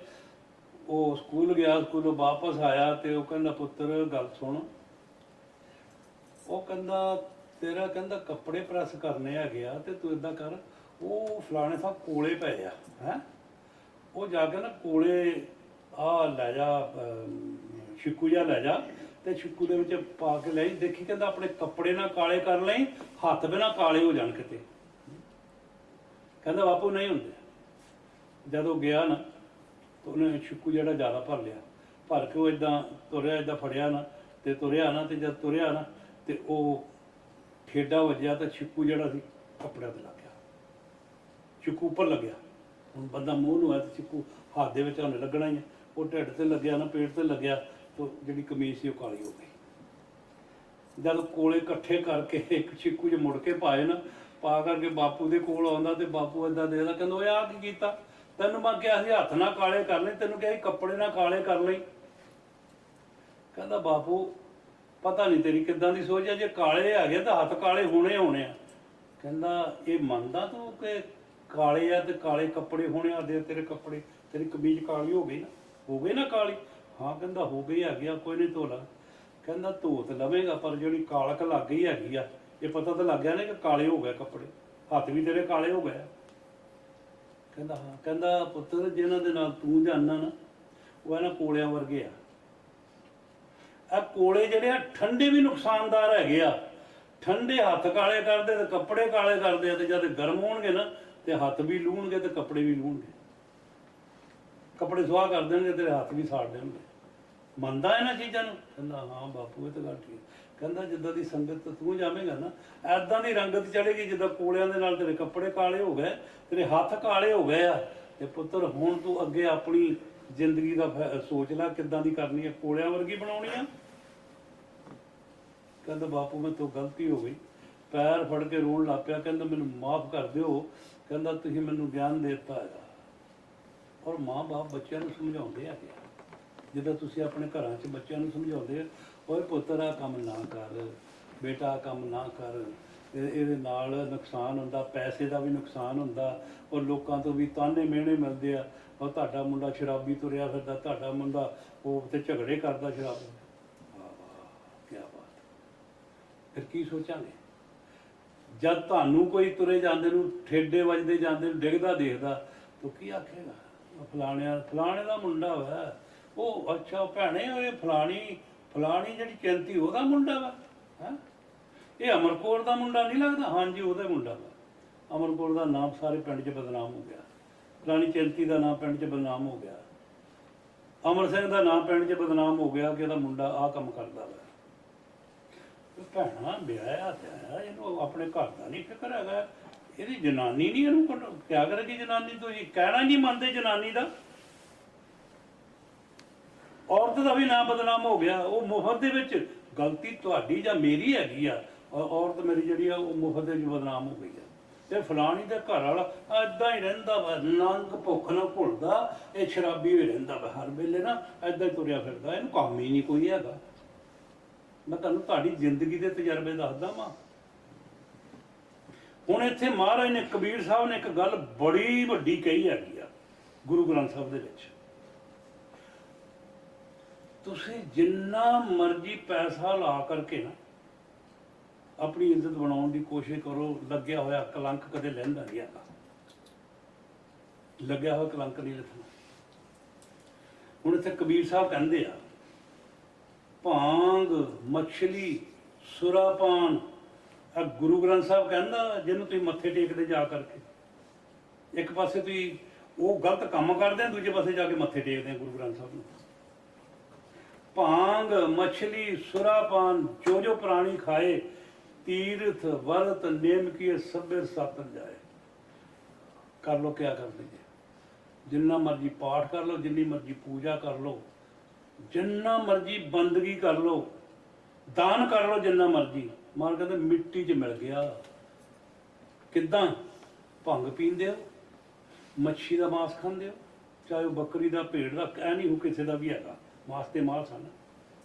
ਉਹ ਸਕੂਲ ਗਿਆ, ਸਕੂਲੋਂ ਵਾਪਸ ਆਇਆ ਤੇ ਉਹ ਕਹਿੰਦਾ ਪੁੱਤਰ ਗੱਲ ਸੁਣ। ਉਹ ਕਹਿੰਦਾ ਤੇਰਾ ਕਹਿੰਦਾ ਕੱਪੜੇ ਪ੍ਰੈਸ ਕਰਨੇ ਹੈਗੇ ਆ, ਤੇ ਤੂੰ ਇੱਦਾਂ ਕਰ, ਉਹ ਫਲਾਣੇ ਸਾਹਿਬ ਕੋਲੇ ਪਏ ਆ ਹੈਂ, ਉਹ ਜਾ ਕੇ ਨਾ ਕੋਲੇ ਆ ਲੈ ਜਾ, ਛਿੱਕੂ ਜਿਹਾ ਲੈ ਜਾ, ਤੇ ਛਿੱਕੂ ਦੇ ਵਿੱਚ ਪਾ ਕੇ ਲਈ। ਦੇਖੀ ਕਹਿੰਦਾ ਆਪਣੇ ਕੱਪੜੇ ਨਾ ਕਾਲੇ ਕਰ ਲਈ, ਹੱਥ ਵੀ ਨਾ ਕਾਲੇ ਹੋ ਜਾਣ ਕਿਤੇ। ਕਹਿੰਦਾ ਬਾਪੂ ਨਹੀਂ ਹੁੰਦੇ। ਜਦੋਂ ਗਿਆ ਨਾ ਤਾਂ ਉਹਨੇ ਛਿੱਕੂ ਜਿਹੜਾ ਜ਼ਿਆਦਾ ਭਰ ਲਿਆ, ਭਰ ਕੇ ਉਹ ਇੱਦਾਂ ਤੁਰਿਆ, ਇੱਦਾਂ ਫੜਿਆ ਨਾ ਤੇ ਤੁਰਿਆ ਨਾ, ਤੇ ਜਦ ਤੁਰਿਆ ਨਾ ਤੇ ਉਹ ਠੇਡਾ ਵੱਜਿਆ ਤਾਂ ਛਿੱਕੂ ਜਿਹੜਾ ਸੀ ਕੱਪੜਿਆਂ ਤੇ ਲੱਗ ਗਿਆ। ਛਿੱਕੂ ਉੱਪਰ ਲੱਗਿਆ। ਹੁਣ ਬੰਦਾ ਮੂੰਹ ਨੂੰ ਹੈ ਤੇ ਛਿੱਕੂ ਹੱਥ ਦੇ ਵਿੱਚ ਉਹਨੇ ਲੱਗਣਾ ਹੀ ਹੈ। ਉਹ ਢਿੱਡ ਤੇ ਲੱਗਿਆ ਨਾ, ਪੇਟ ਤੇ ਲੱਗਿਆ, ਤਾਂ ਜਿਹੜੀ ਕਮੀਜ਼ ਸੀ ਉਹ ਕਾਲੀ ਹੋ ਗਈ। ਜਦ ਕੋਲੇ ਇਕੱਠੇ ਕਰਕੇ ਇੱਕ ਛਿੱਕੂ 'ਚ ਮੁੜ ਕੇ ਪਾਏ ਨਾ, ਪਾ ਕਰਕੇ ਬਾਪੂ ਦੇ ਕੋਲ ਆਉਂਦਾ ਤੇ ਬਾਪੂ ਏਦਾਂ ਦੇਖਦਾ, ਕਹਿੰਦਾ ਓਏ ਆਹ ਕੀ ਕੀਤਾ? ਤੈਨੂੰ ਮੈਂ ਕਿਹਾ ਸੀ ਹੱਥ ਨਾ ਕਾਲੇ ਕਰ ਲਈ, ਤੈਨੂੰ ਕਿਹਾ ਸੀ ਕੱਪੜੇ ਨਾ ਕਾਲੇ ਕਰ ਲਈ। ਕਹਿੰਦਾ ਬਾਪੂ ਪਤਾ ਨਹੀਂ ਤੇਰੀ ਕਿੱਦਾਂ ਦੀ ਸੋਚ ਹੈ, ਜੇ ਕਾਲੇ ਹੈਗੇ ਤਾਂ ਹੱਥ ਕਾਲੇ ਹੋਣੇ ਹੋਣੇ ਆ। ਕਹਿੰਦਾ ਇਹ ਮੰਨਦਾ ਤੂੰ ਕਿ ਕਾਲੇ ਆ ਤੇ ਕਾਲੇ ਕੱਪੜੇ ਹੋਣੇ ਆ? ਦੇ ਤੇਰੇ ਕੱਪੜੇ, ਤੇਰੀ ਕਮੀਜ਼ ਕਾਲੀ ਹੋ ਗਈ ਨਾ, ਹੋ ਗਈ ਨਾ ਕਾਲੀ? ਹਾਂ ਕਹਿੰਦਾ ਹੋ ਗਈ ਹੈਗੀ ਆ, ਕੋਈ ਨਹੀਂ ਧੋ ਲਾ। ਕਹਿੰਦਾ ਧੋ ਤੇ ਲਵੇਂਗਾ, ਪਰ ਜਿਹੜੀ ਕਾਲਕ ਲੱਗ ਗਈ ਹੈਗੀ ਆ, ਇਹ ਪਤਾ ਤਾਂ ਲੱਗ ਗਿਆ ਨਾ ਕਿ ਕਾਲੇ ਹੋ ਗਏ ਕੱਪੜੇ, ਹੱਥ ਵੀ ਤੇਰੇ ਕਾਲੇ ਹੋ ਗਏ। ਕਹਿੰਦਾ ਹਾਂ। ਕਹਿੰਦਾ ਪੁੱਤਰ ਜਿਹਨਾਂ ਦੇ ਨਾਲ ਤੂੰ ਜਾਂਦਾ ਨਾ, ਉਹ ਇਹਨਾਂ ਕੋਲਿਆਂ ਵਰਗੇ ਆ। ਇਹ ਕੋਲੇ ਜਿਹੜੇ ਆ ਠੰਡੇ ਵੀ ਨੁਕਸਾਨਦਾਰ ਹੈਗੇ ਆ। ਠੰਡੇ ਹੱਥ ਕਾਲੇ ਕਰਦੇ ਤੇ ਕੱਪੜੇ ਕਾਲੇ ਕਰਦੇ ਆ, ਤੇ ਜਦ ਗਰਮ ਹੋਣਗੇ ਨਾ ਤੇ ਹੱਥ ਵੀ ਲੂਣਗੇ ਤੇ ਕੱਪੜੇ ਵੀ ਲੂਣਗੇ। ਕੱਪੜੇ ਸੁਆਹ ਕਰ ਦੇਣਗੇ, ਤੇਰੇ ਹੱਥ ਵੀ ਸਾੜ ਦੇਣਗੇ। ਮੰਨਦਾ ਇਹਨਾਂ ਚੀਜ਼ਾਂ ਨੂੰ? ਕਹਿੰਦਾ ਹਾਂ ਬਾਪੂ ਇਹ ਤਾਂ ਗੱਲ ਠੀਕ। ਕਹਿੰਦਾ ਜਿੱਦਾਂ ਦੀ ਸੰਗਤ ਤੂੰ ਜਾਵੇਂਗਾ ਨਾ, ਐਦਾਂ ਦੀ ਰੰਗਤ ਚੜੇਗੀ ਜਿੱਦਾਂ ਕੋਲਿਆਂ ਦੇ ਨਾਲ ਤੇਰੇ ਕੱਪੜੇ ਕਾਲੇ ਹੋ ਗਏ, ਤੇਰੇ ਹੱਥ ਕਾਲੇ ਹੋ ਗਏ ਆ। ਤੇ ਪੁੱਤਰ ਹੁਣ ਤੂੰ ਅੱਗੇ ਆਪਣੀ ਜ਼ਿੰਦਗੀ ਦਾ ਸੋਚ ਲੈ ਕਿੱਦਾਂ ਦੀ ਕਰਨੀ ਹੈ, ਕੋਲਿਆਂ ਵਰਗੀ ਬਣਾਉਣੀ ਆ। ਕਹਿੰਦਾ ਬਾਪੂ ਮੇਰੇ ਤੋਂ ਗਲਤੀ ਹੋ ਗਈ, ਪੈਰ ਫੜ ਕੇ ਰੋਣ ਲੱਗ ਪਿਆ। ਕਹਿੰਦਾ ਮੈਨੂੰ ਮਾਫ ਕਰ ਦਿਓ। ਕਹਿੰਦਾ ਤੁਸੀਂ ਮੈਨੂੰ ਗਿਆਨ ਦੇ ਦਿੱਤਾ ਹੈਗਾ। ਔਰ ਮਾਂ ਬਾਪ ਬੱਚਿਆਂ ਨੂੰ ਸਮਝਾਉਂਦੇ ਆ ਕਿ ਜਿੱਦਾਂ ਤੁਸੀਂ ਆਪਣੇ ਘਰਾਂ 'ਚ ਬੱਚਿਆਂ ਨੂੰ ਸਮਝਾਉਂਦੇ, ਓਏ ਪੁੱਤਰ ਆਹ ਕੰਮ ਨਾ ਕਰ, ਬੇਟਾ ਆਹ ਕੰਮ ਨਾ ਕਰ, ਇਹਦੇ ਨਾਲ ਨੁਕਸਾਨ ਹੁੰਦਾ, ਪੈਸੇ ਦਾ ਵੀ ਨੁਕਸਾਨ ਹੁੰਦਾ, ਔਰ ਲੋਕਾਂ ਤੋਂ ਵੀ ਤਾਨੇ ਮਿਹਣੇ ਮਿਲਦੇ ਆ। ਔਰ ਤੁਹਾਡਾ ਮੁੰਡਾ ਸ਼ਰਾਬੀ ਤੁਰਿਆ ਫਿਰਦਾ, ਤੁਹਾਡਾ ਮੁੰਡਾ ਉਹ ਤੇ ਝਗੜੇ ਕਰਦਾ ਸ਼ਰਾਬ। ਵਾਹ ਵਾਹ ਕੀ ਬਾਤ। ਫਿਰ ਕੀ ਸੋਚਾਂਗੇ ਜਦ ਤੁਹਾਨੂੰ ਕੋਈ ਤੁਰੇ ਜਾਂਦੇ ਨੂੰ, ਠੇਡੇ ਵੱਜਦੇ ਜਾਂਦੇ ਨੂੰ ਡਿੱਗਦਾ ਦੇਖਦਾ, ਤਾਂ ਕੀ ਆਖੇਗਾ ਫਲਾਣੇ ਦਾ ਮੁੰਡਾ ਵਾ ਉਹ। ਅੱਛਾ ਭੈਣੇ ਉਹ ਫਲਾਣੀ ਜਿਹੜੀ ਚੈਂਤੀ ਉਹਦਾ ਮੁੰਡਾ ਵਾ ਹੈਂ? ਇਹ ਅਮਰਕੌਰ ਦਾ ਮੁੰਡਾ ਨਹੀਂ ਲੱਗਦਾ? ਹਾਂਜੀ ਉਹਦਾ ਮੁੰਡਾ ਵਾ। ਅਮਰਕੌਰ ਦਾ ਨਾਮ ਸਾਰੇ ਪਿੰਡ 'ਚ ਬਦਨਾਮ ਹੋ ਗਿਆ, ਫਲਾਣੀ ਚੈਂਤੀ ਦਾ ਨਾਮ ਪਿੰਡ 'ਚ ਬਦਨਾਮ ਹੋ ਗਿਆ, ਅਮਰ ਸਿੰਘ ਦਾ ਨਾਮ ਪਿੰਡ 'ਚ ਬਦਨਾਮ ਹੋ ਗਿਆ ਕਿ ਇਹਦਾ ਮੁੰਡਾ ਆਹ ਕੰਮ ਕਰਦਾ ਵਾ। ਭੈਣਾ ਵਿਆਹਿਆ ਤੇ ਆਇਆ, ਇਹਨੂੰ ਆਪਣੇ ਘਰ ਦਾ ਨਹੀਂ ਫਿਕਰ ਹੈਗਾ, ਇਹਦੀ ਜਨਾਨੀ ਨਹੀਂ ਇਹਨੂੰ ਕਿਆ ਕਰੇਗੀ ਜਨਾਨੀ? ਤੁਸੀਂ ਕਹਿਣਾ ਨਹੀਂ ਮੰਨਦੇ ਜਨਾਨੀ ਦਾ। ਔਰਤ ਦਾ ਵੀ ਨਾਮ ਬਦਨਾਮ ਹੋ ਗਿਆ। ਉਹ ਮੁਫਤ ਦੇ ਵਿੱਚ ਗਲਤੀ ਤੁਹਾਡੀ ਜਾਂ ਮੇਰੀ ਹੈਗੀ ਆ, ਔਰਤ ਮੇਰੀ ਜਿਹੜੀ ਆ ਉਹ ਮੁਫਤ ਦੇ ਵਿੱਚ ਬਦਨਾਮ ਹੋ ਗਈ ਆ। ਤੇ ਫਲਾਣੀ ਦੇ ਘਰ ਵਾਲਾ ਏਦਾਂ ਹੀ ਰਹਿੰਦਾ ਵਾ, ਨੰਗ ਭੁੱਖ ਨਾ ਭੁੱਲਦਾ, ਇਹ ਸ਼ਰਾਬੀ ਵੀ ਰਹਿੰਦਾ ਵਾ, ਹਰ ਵੇਲੇ ਨਾ ਏਦਾਂ ਹੀ ਤੁਰਿਆ ਫਿਰਦਾ, ਇਹਨੂੰ ਕੰਮ ਹੀ ਨਹੀਂ ਕੋਈ ਹੈਗਾ। ਮੈਂ ਤੁਹਾਨੂੰ ਤੁਹਾਡੀ ਜ਼ਿੰਦਗੀ ਦੇ ਤਜਰਬੇ ਦੱਸਦਾ ਵਾਂ। ਹੁਣ ਇੱਥੇ ਮਹਾਰਾਜ ਨੇ, ਕਬੀਰ ਸਾਹਿਬ ਨੇ ਇੱਕ ਗੱਲ ਬੜੀ ਵੱਡੀ ਕਹੀ ਹੈਗੀ ਆ ਗੁਰੂ ਗ੍ਰੰਥ ਸਾਹਿਬ ਦੇ ਵਿੱਚ। ਤੁਸੀਂ ਜਿੰਨਾ ਮਰਜ਼ੀ ਪੈਸਾ ਲਾ ਕਰਕੇ ਨਾ ਆਪਣੀ ਇੱਜ਼ਤ ਬਣਾਉਣ ਦੀ ਕੋਸ਼ਿਸ਼ ਕਰੋ, ਲੱਗਿਆ ਹੋਇਆ ਕਲੰਕ ਕਦੇ ਲਹਿੰਦਾ ਨਹੀਂ ਹੈਗਾ। ਲੱਗਿਆ ਹੋਇਆ ਕਲੰਕ ਨਹੀਂ ਲੱਥਣਾ। ਹੁਣ ਇੱਥੇ ਕਬੀਰ ਸਾਹਿਬ ਕਹਿੰਦੇ ਆ, ਭਾਂਗ, ਮੱਛਲੀ, ਸੁਰਾਪਾਨ, ਆ ਗੁਰੂ ਗ੍ਰੰਥ ਸਾਹਿਬ ਕਹਿੰਦਾ ਜਿਹਨੂੰ ਤੁਸੀਂ ਮੱਥੇ ਟੇਕਦੇ ਜਾ ਕਰਕੇ। ਇੱਕ ਪਾਸੇ ਤੁਸੀਂ ਉਹ ਗਲਤ ਕੰਮ ਕਰਦੇ ਆ, ਦੂਜੇ ਪਾਸੇ ਜਾ ਕੇ ਮੱਥੇ ਟੇਕਦੇ ਆ ਗੁਰੂ ਗ੍ਰੰਥ ਸਾਹਿਬ ਨੂੰ। ਭਾਂਗ, ਮੱਛਲੀ, ਸੁਰਾਪਾਨ ਜੋ ਜੋ ਪ੍ਰਾਣੀ ਖਾਏ, ਤੀਰਥ ਵਰਤ ਨੇਮ ਕੀਏ ਸਭੇ ਸਾਤਨ ਜਾਏ। ਕਰ ਲੋ ਕਿਆ ਕਰਦੇ ਜੀ, ਜਿੰਨਾ ਮਰਜੀ ਪਾਠ ਕਰ ਲਓ, ਜਿੰਨੀ ਮਰਜੀ ਪੂਜਾ ਕਰ ਲਓ, ਜਿੰਨਾ ਮਰਜੀ ਬੰਦਗੀ ਕਰ ਲਓ, ਦਾਨ ਕਰ ਲਓ ਜਿੰਨਾ ਮਰਜੀ। ਮਾਰ ਕਹਿੰਦੇ ਮਿੱਟੀ 'ਚ ਮਿਲ ਗਿਆ। ਕਿੱਦਾਂ? ਭੰਗ ਪੀਂਦੇ ਹੋ, ਮੱਛੀ ਦਾ ਮਾਸ ਖਾਂਦੇ ਹੋ, ਚਾਹੇ ਉਹ ਬੱਕਰੀ ਦਾ, ਭੇਡ ਦਾ, ਐ ਨਹੀਂ ਹੋ ਕਿਸੇ ਦਾ ਵੀ ਹੈਗਾ, ਮਾਸ ਤੇ ਮਾਸ ਹਨ।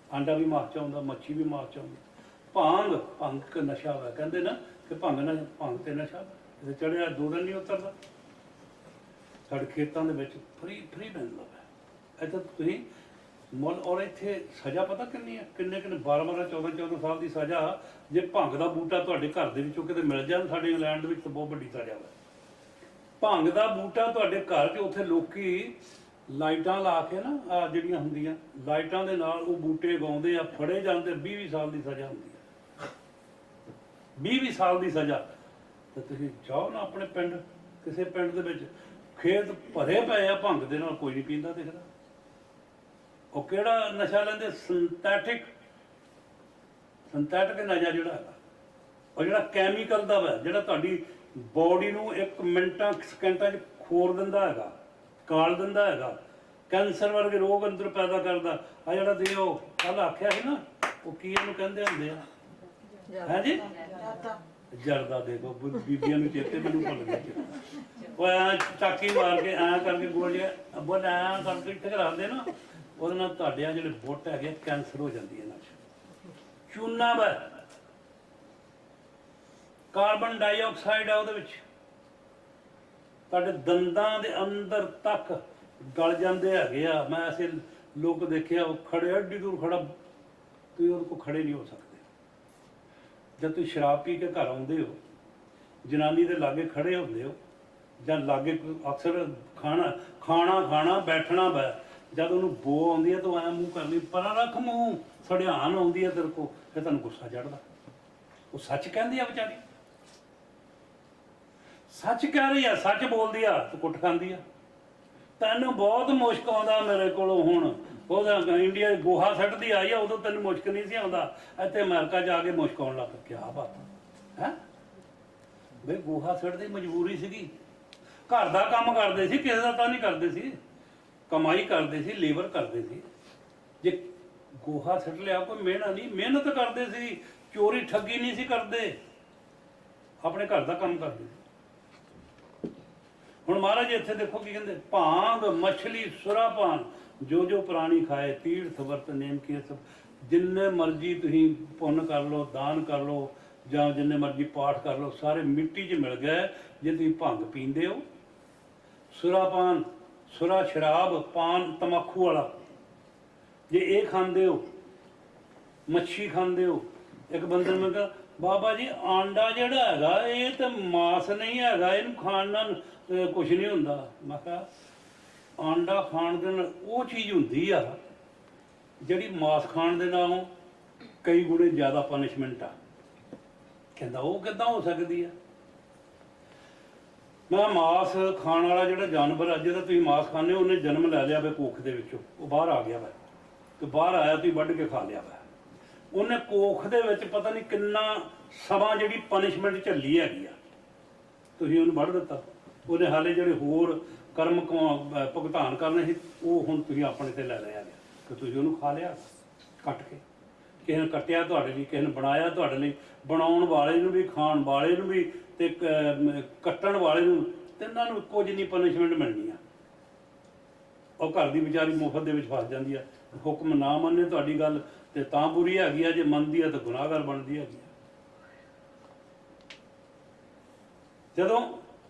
ਆਂਡਾ ਵੀ ਮਾਸ 'ਚ ਆਉਂਦਾ, ਮੱਛੀ ਵੀ ਮਾਸ 'ਚ ਆਉਂਦੀ। ਭੰਗ ਇੱਕ ਨਸ਼ਾ ਵਾ, ਕਹਿੰਦੇ ਨਾ ਕਿ ਭੰਗ ਤੇ ਨਸ਼ਾ ਤੇ ਚੜਿਆ ਦੋ ਦਿਨ ਨਹੀਂ ਉਤਰਦਾ। ਸਾਡੇ ਖੇਤਾਂ ਦੇ ਵਿੱਚ ਫਰੀ ਮਿਲਦਾ ਵਾ ਇੱਥੇ ਤੁਸੀਂ ਮੁੱਲ। ਔਰ ਇੱਥੇ ਸਜ਼ਾ ਪਤਾ ਕਿੰਨੀ ਹੈ? ਕਿੰਨੇ 12 14 ਸਾਲ ਦੀ ਸਜ਼ਾ ਜੇ ਭੰਗ ਦਾ ਬੂਟਾ ਤੁਹਾਡੇ ਘਰ ਦੇ ਵਿੱਚੋਂ ਕਿਤੇ ਮਿਲ ਜਾਣ। ਸਾਡੇ ਇੰਗਲੈਂਡ ਦੇ ਵਿੱਚ ਤਾਂ ਬਹੁਤ ਵੱਡੀ ਸਜ਼ਾ ਵਾ। ਭੰਗ ਦਾ ਬੂਟਾ ਤੁਹਾਡੇ ਘਰ 'ਚ, ਉੱਥੇ ਲੋਕੀ ਲਾਈਟਾਂ ਲਾ ਕੇ ਨਾ, ਆ ਜਿਹੜੀਆਂ ਹੁੰਦੀਆਂ ਲਾਈਟਾਂ ਦੇ ਨਾਲ ਉਹ ਬੂਟੇ ਉਗਾਉਂਦੇ ਆ, ਫੜੇ ਜਾਂਦੇ, 20 ਸਾਲ ਦੀ ਸਜ਼ਾ ਹੁੰਦੀ ਹੈ। 20 ਸਾਲ ਦੀ ਸਜ਼ਾ। ਤੇ ਤੁਸੀਂ ਜਾਓ ਨਾ ਆਪਣੇ ਪਿੰਡ, ਕਿਸੇ ਪਿੰਡ ਦੇ ਵਿੱਚ ਖੇਤ ਭਰੇ ਪਏ ਆ ਭੰਗ ਦੇ ਨਾਲ, ਕੋਈ ਨਹੀਂ ਪੀਂਦਾ ਦਿਖਦਾ। ਉਹ ਕਿਹੜਾ ਨਸ਼ਾ ਲੈਂਦੇ? ਸਿੰਥੈਟਿਕ ਨਸ਼ਾ ਜਿਹੜਾ ਹੈਗਾ, ਉਹ ਜਿਹੜਾ ਕੈਮੀਕਲ ਦਾ ਵਾ, ਜਿਹੜਾ ਤੁਹਾਡੀ ਬੋਡੀ ਨੂੰ 1 ਮਿੰਟਾਂ ਸਕਿੰਟਾਂ 'ਚ ਖੋਰ ਦਿੰਦਾ ਹੈਗਾ, ਕਾਲ ਦਿੰਦਾ ਹੈਗਾ, ਕੈਂਸਰ ਵਰਗੇ ਰੋਗ ਅੰਦਰ ਪੈਦਾ ਕਰਦਾ। ਆ ਜਿਹੜਾ ਤੁਸੀਂ ਉਹ ਕੱਲ ਆਖਿਆ ਸੀ ਨਾ, ਉਹ ਕੀ ਇਹਨੂੰ ਕਹਿੰਦੇ ਹੁੰਦੇ ਆ? ਹੈ ਜੀ ਜਰਦਾ। ਦੇਖੋ ਬੀਬੀਆਂ ਨੂੰ ਚੇਤੇ, ਮੈਨੂੰ ਭੁੱਲ ਗਿਆ। ਉਹ ਐਂ ਚਾਕੀ ਮਾਰ ਕੇ ਐਂ ਕਰਕੇ ਗੋਲੀਆਂ ਬੋਲ ਐਂ ਕਰਕੇ ਠਕਰਾਉਂਦੇ ਨਾ, ਉਹਦੇ ਨਾਲ ਤੁਹਾਡੇ ਆ ਜਿਹੜੇ ਬੁੱਟ ਹੈਗੇ ਕੈਂਸਰ ਹੋ ਜਾਂਦੀ ਹੈ। ਚੂਨਾ ਵਾ, ਕਾਰਬਨ ਡਾਈਆਕਸਾਈਡ ਆ ਉਹਦੇ ਵਿੱਚ, ਤੁਹਾਡੇ ਦੰਦਾਂ ਦੇ ਅੰਦਰ ਤੱਕ ਗਲ ਜਾਂਦੇ ਹੈਗੇ ਆ। ਮੈਂ ਐਸੇ ਲੋਕ ਦੇਖਿਆ, ਉਹ ਖੜੇ ਐਡੀ ਦੂਰ ਖੜਾ, ਤੁਸੀਂ ਉਹਦੇ ਕੋਲ ਖੜੇ ਨਹੀਂ ਹੋ ਸਕਦੇ। ਜਦ ਤੁਸੀਂ ਸ਼ਰਾਬ ਪੀ ਕੇ ਘਰ ਆਉਂਦੇ ਹੋ, ਜਨਾਨੀ ਦੇ ਲਾਗੇ ਖੜੇ ਹੁੰਦੇ ਹੋ, ਜਾਂ ਲਾਗੇ ਅਕਸਰ ਖਾਣਾ ਬੈਠਣਾ ਵਾ, ਜਦ ਉਹਨੂੰ ਬੋ ਆਉਂਦੀ ਹੈ ਤਾਂ ਐਂ ਮੂੰਹ ਕਰਨੀ, ਪਰਾਂ ਰੱਖ ਮੂੰਹ, ਸੜਿਆਨ ਆਉਂਦੀ ਹੈ ਤੇਰੇ ਕੋਲ, ਫਿਰ ਤੁਹਾਨੂੰ ਗੁੱਸਾ ਚੜ੍ਹਦਾ। ਉਹ ਸੱਚ ਕਹਿੰਦੀ ਆ ਵਿਚਾਰੀ, ਸੱਚ ਕਹਿ ਰਹੀ ਆ, ਸੱਚ ਬੋਲਦੀ ਆ, ਤੇ ਕੁੱਟ ਖਾਂਦੀ ਆ। ਤੈਨੂੰ ਬਹੁਤ ਮੁਸ਼ਕ ਆਉਂਦਾ ਮੇਰੇ ਕੋਲੋਂ ਹੁਣ। ਉਹਦਾ ਇੰਡੀਆ ਗੋਹਾ ਸੱਟਦੀ ਆਈ ਆ, ਉਦੋਂ ਤੈਨੂੰ ਮੁਸ਼ਕ ਨਹੀਂ ਸੀ ਆਉਂਦਾ, ਇੱਥੇ ਅਮਰੀਕਾ ਜਾ ਕੇ ਮੁਸ਼ਕ ਆਉਣ ਲੱਗ ਪਿਆ। ਕਿਆ ਬਾਤ ਹੈ ਬਈ, ਗੋਹਾ ਸੱਟਦੀ ਮਜਬੂਰੀ ਸੀਗੀ। ਘਰ ਦਾ ਕੰਮ ਕਰਦੇ ਸੀ, ਕਿਸੇ ਦਾ ਤਾਂ ਨਹੀਂ ਕਰਦੇ ਸੀ, ਕਮਾਈ ਕਰਦੇ ਸੀ, ਲੇਬਰ ਕਰਦੇ ਸੀ। ਜੇ ਗੋਹਾ ਸੱਟ ਲਿਆ ਕੋਈ ਮਿਹਨਤ ਕਰਦੇ ਸੀ, ਚੋਰੀ ਠੱਗੀ ਨਹੀਂ ਸੀ ਕਰਦੇ, ਆਪਣੇ ਘਰ ਦਾ ਕੰਮ ਕਰਦੇ ਸੀ। ਹੁਣ ਮਹਾਰਾਜ ਇੱਥੇ ਦੇਖੋ ਕੀ ਕਹਿੰਦੇ, ਭਾਂਗ ਮਛਲੀ ਸੁਰਾਪਾਨ ਜੋ ਜੋ ਪ੍ਰਾਣੀ ਖਾਏ, ਤੀਰਥ ਵਰਤ ਨੇਮ ਕੀ ਸਭ। ਜਿੰਨੇ ਮਰਜ਼ੀ ਤੁਸੀਂ ਪੁੰਨ ਕਰ ਲਓ, ਦਾਨ ਕਰ ਲਓ, ਜਾਂ ਜਿੰਨੇ ਮਰਜ਼ੀ ਪਾਠ ਕਰ ਲਓ, ਸਾਰੇ ਮਿੱਟੀ 'ਚ ਮਿਲ ਗਏ ਜੇ ਤੁਸੀਂ ਭੰਗ ਪੀਂਦੇ ਹੋ। ਸੁਰਾਪਾਨ, ਸੁਰਾ ਸ਼ਰਾਬ, ਪਾਨ ਤਮਾਕੂ ਵਾਲਾ, ਜੇ ਇਹ ਖਾਂਦੇ ਹੋ, ਮੱਛੀ ਖਾਂਦੇ ਹੋ। ਇੱਕ ਬੰਦੇ ਨੂੰ ਮੈਂ ਕਿਹਾ ਬਾਬਾ ਜੀ ਆਂਡਾ ਜਿਹੜਾ ਹੈਗਾ ਇਹ ਤਾਂ ਮਾਸ ਨਹੀਂ ਹੈਗਾ, ਇਹਨੂੰ ਖਾਣ ਨਾਲ ਕੁਛ ਨਹੀਂ ਹੁੰਦਾ। ਮੈਂ ਕਿਹਾ ਆਂਡਾ ਖਾਣ ਦੇ ਨਾਲ ਉਹ ਚੀਜ਼ ਹੁੰਦੀ ਆ ਜਿਹੜੀ ਮਾਸ ਖਾਣ ਦੇ ਨਾਲੋਂ ਕਈ ਗੁਣੇ ਜ਼ਿਆਦਾ ਪਨਿਸ਼ਮੈਂਟ ਆ। ਕਹਿੰਦਾ ਉਹ ਕਿੱਦਾਂ ਹੋ ਸਕਦੀ ਆ? ਮੈਂ ਮਾਸ ਖਾਣ ਵਾਲਾ ਜਿਹੜਾ ਜਾਨਵਰ ਆ, ਜਿਹਦਾ ਤੁਸੀਂ ਮਾਸ ਖਾਂਦੇ ਹੋ, ਉਹਨੇ ਜਨਮ ਲੈ ਲਿਆ ਵੇ ਕੋਖ ਦੇ ਵਿੱਚੋਂ, ਉਹ ਬਾਹਰ ਆ ਗਿਆ ਵਾ, ਤੇ ਬਾਹਰ ਆਇਆ ਤੁਸੀਂ ਵੱਢ ਕੇ ਖਾ ਲਿਆ ਵਾ। ਉਹਨੇ ਕੋਖ ਦੇ ਵਿੱਚ ਪਤਾ ਨਹੀਂ ਕਿੰਨਾ ਸਮਾਂ ਜਿਹੜੀ ਪਨਿਸ਼ਮੈਂਟ ਝੱਲੀ ਹੈਗੀ ਆ, ਤੁਸੀਂ ਉਹਨੂੰ ਵੱਢ ਦਿੱਤਾ। ਉਹਨੇ ਹਾਲੇ ਜਿਹੜੇ ਹੋਰ ਕਰਮ ਭੁਗਤਾਨ ਕਰਨੇ ਸੀ, ਉਹ ਹੁਣ ਤੁਸੀਂ ਆਪਣੇ ਤੇ ਲੈ ਲਿਆ ਕਿ ਤੁਸੀਂ ਉਹਨੂੰ ਖਾ ਲਿਆ ਕੱਟ ਕੇ। ਕਿਸੇ ਨੇ ਕੱਟਿਆ ਤੁਹਾਡੇ ਲਈ, ਕਿਸੇ ਨੇ ਬਣਾਇਆ ਤੁਹਾਡੇ ਲਈ, ਬਣਾਉਣ ਵਾਲੇ ਨੂੰ ਵੀ, ਖਾਣ ਵਾਲੇ ਨੂੰ ਵੀ, ਤੇ ਕੱਟਣ ਵਾਲੇ ਨੂੰ, ਤਿੰਨਾਂ ਨੂੰ ਇੱਕੋ ਜਿੰਨੀ ਪਨਿਸ਼ਮੈਂਟ ਮਿਲਣੀ ਆ। ਉਹ ਘਰ ਦੀ ਵਿਚਾਰੀ ਮੁਫਤ ਦੇ ਵਿੱਚ ਫਸ ਜਾਂਦੀ ਆ। ਹੁਕਮ ਨਾ ਮੰਨੇ ਤੁਹਾਡੀ ਗੱਲ ਤੇ ਤਾਂ ਬੁਰੀ ਹੈਗੀ ਆ, ਜੇ ਮੰਨਦੀ ਆ ਤਾਂ ਗੁਨਾਹਗਾਰ ਬਣਦੀ ਹੈਗੀ ਆ। ਜਦੋਂ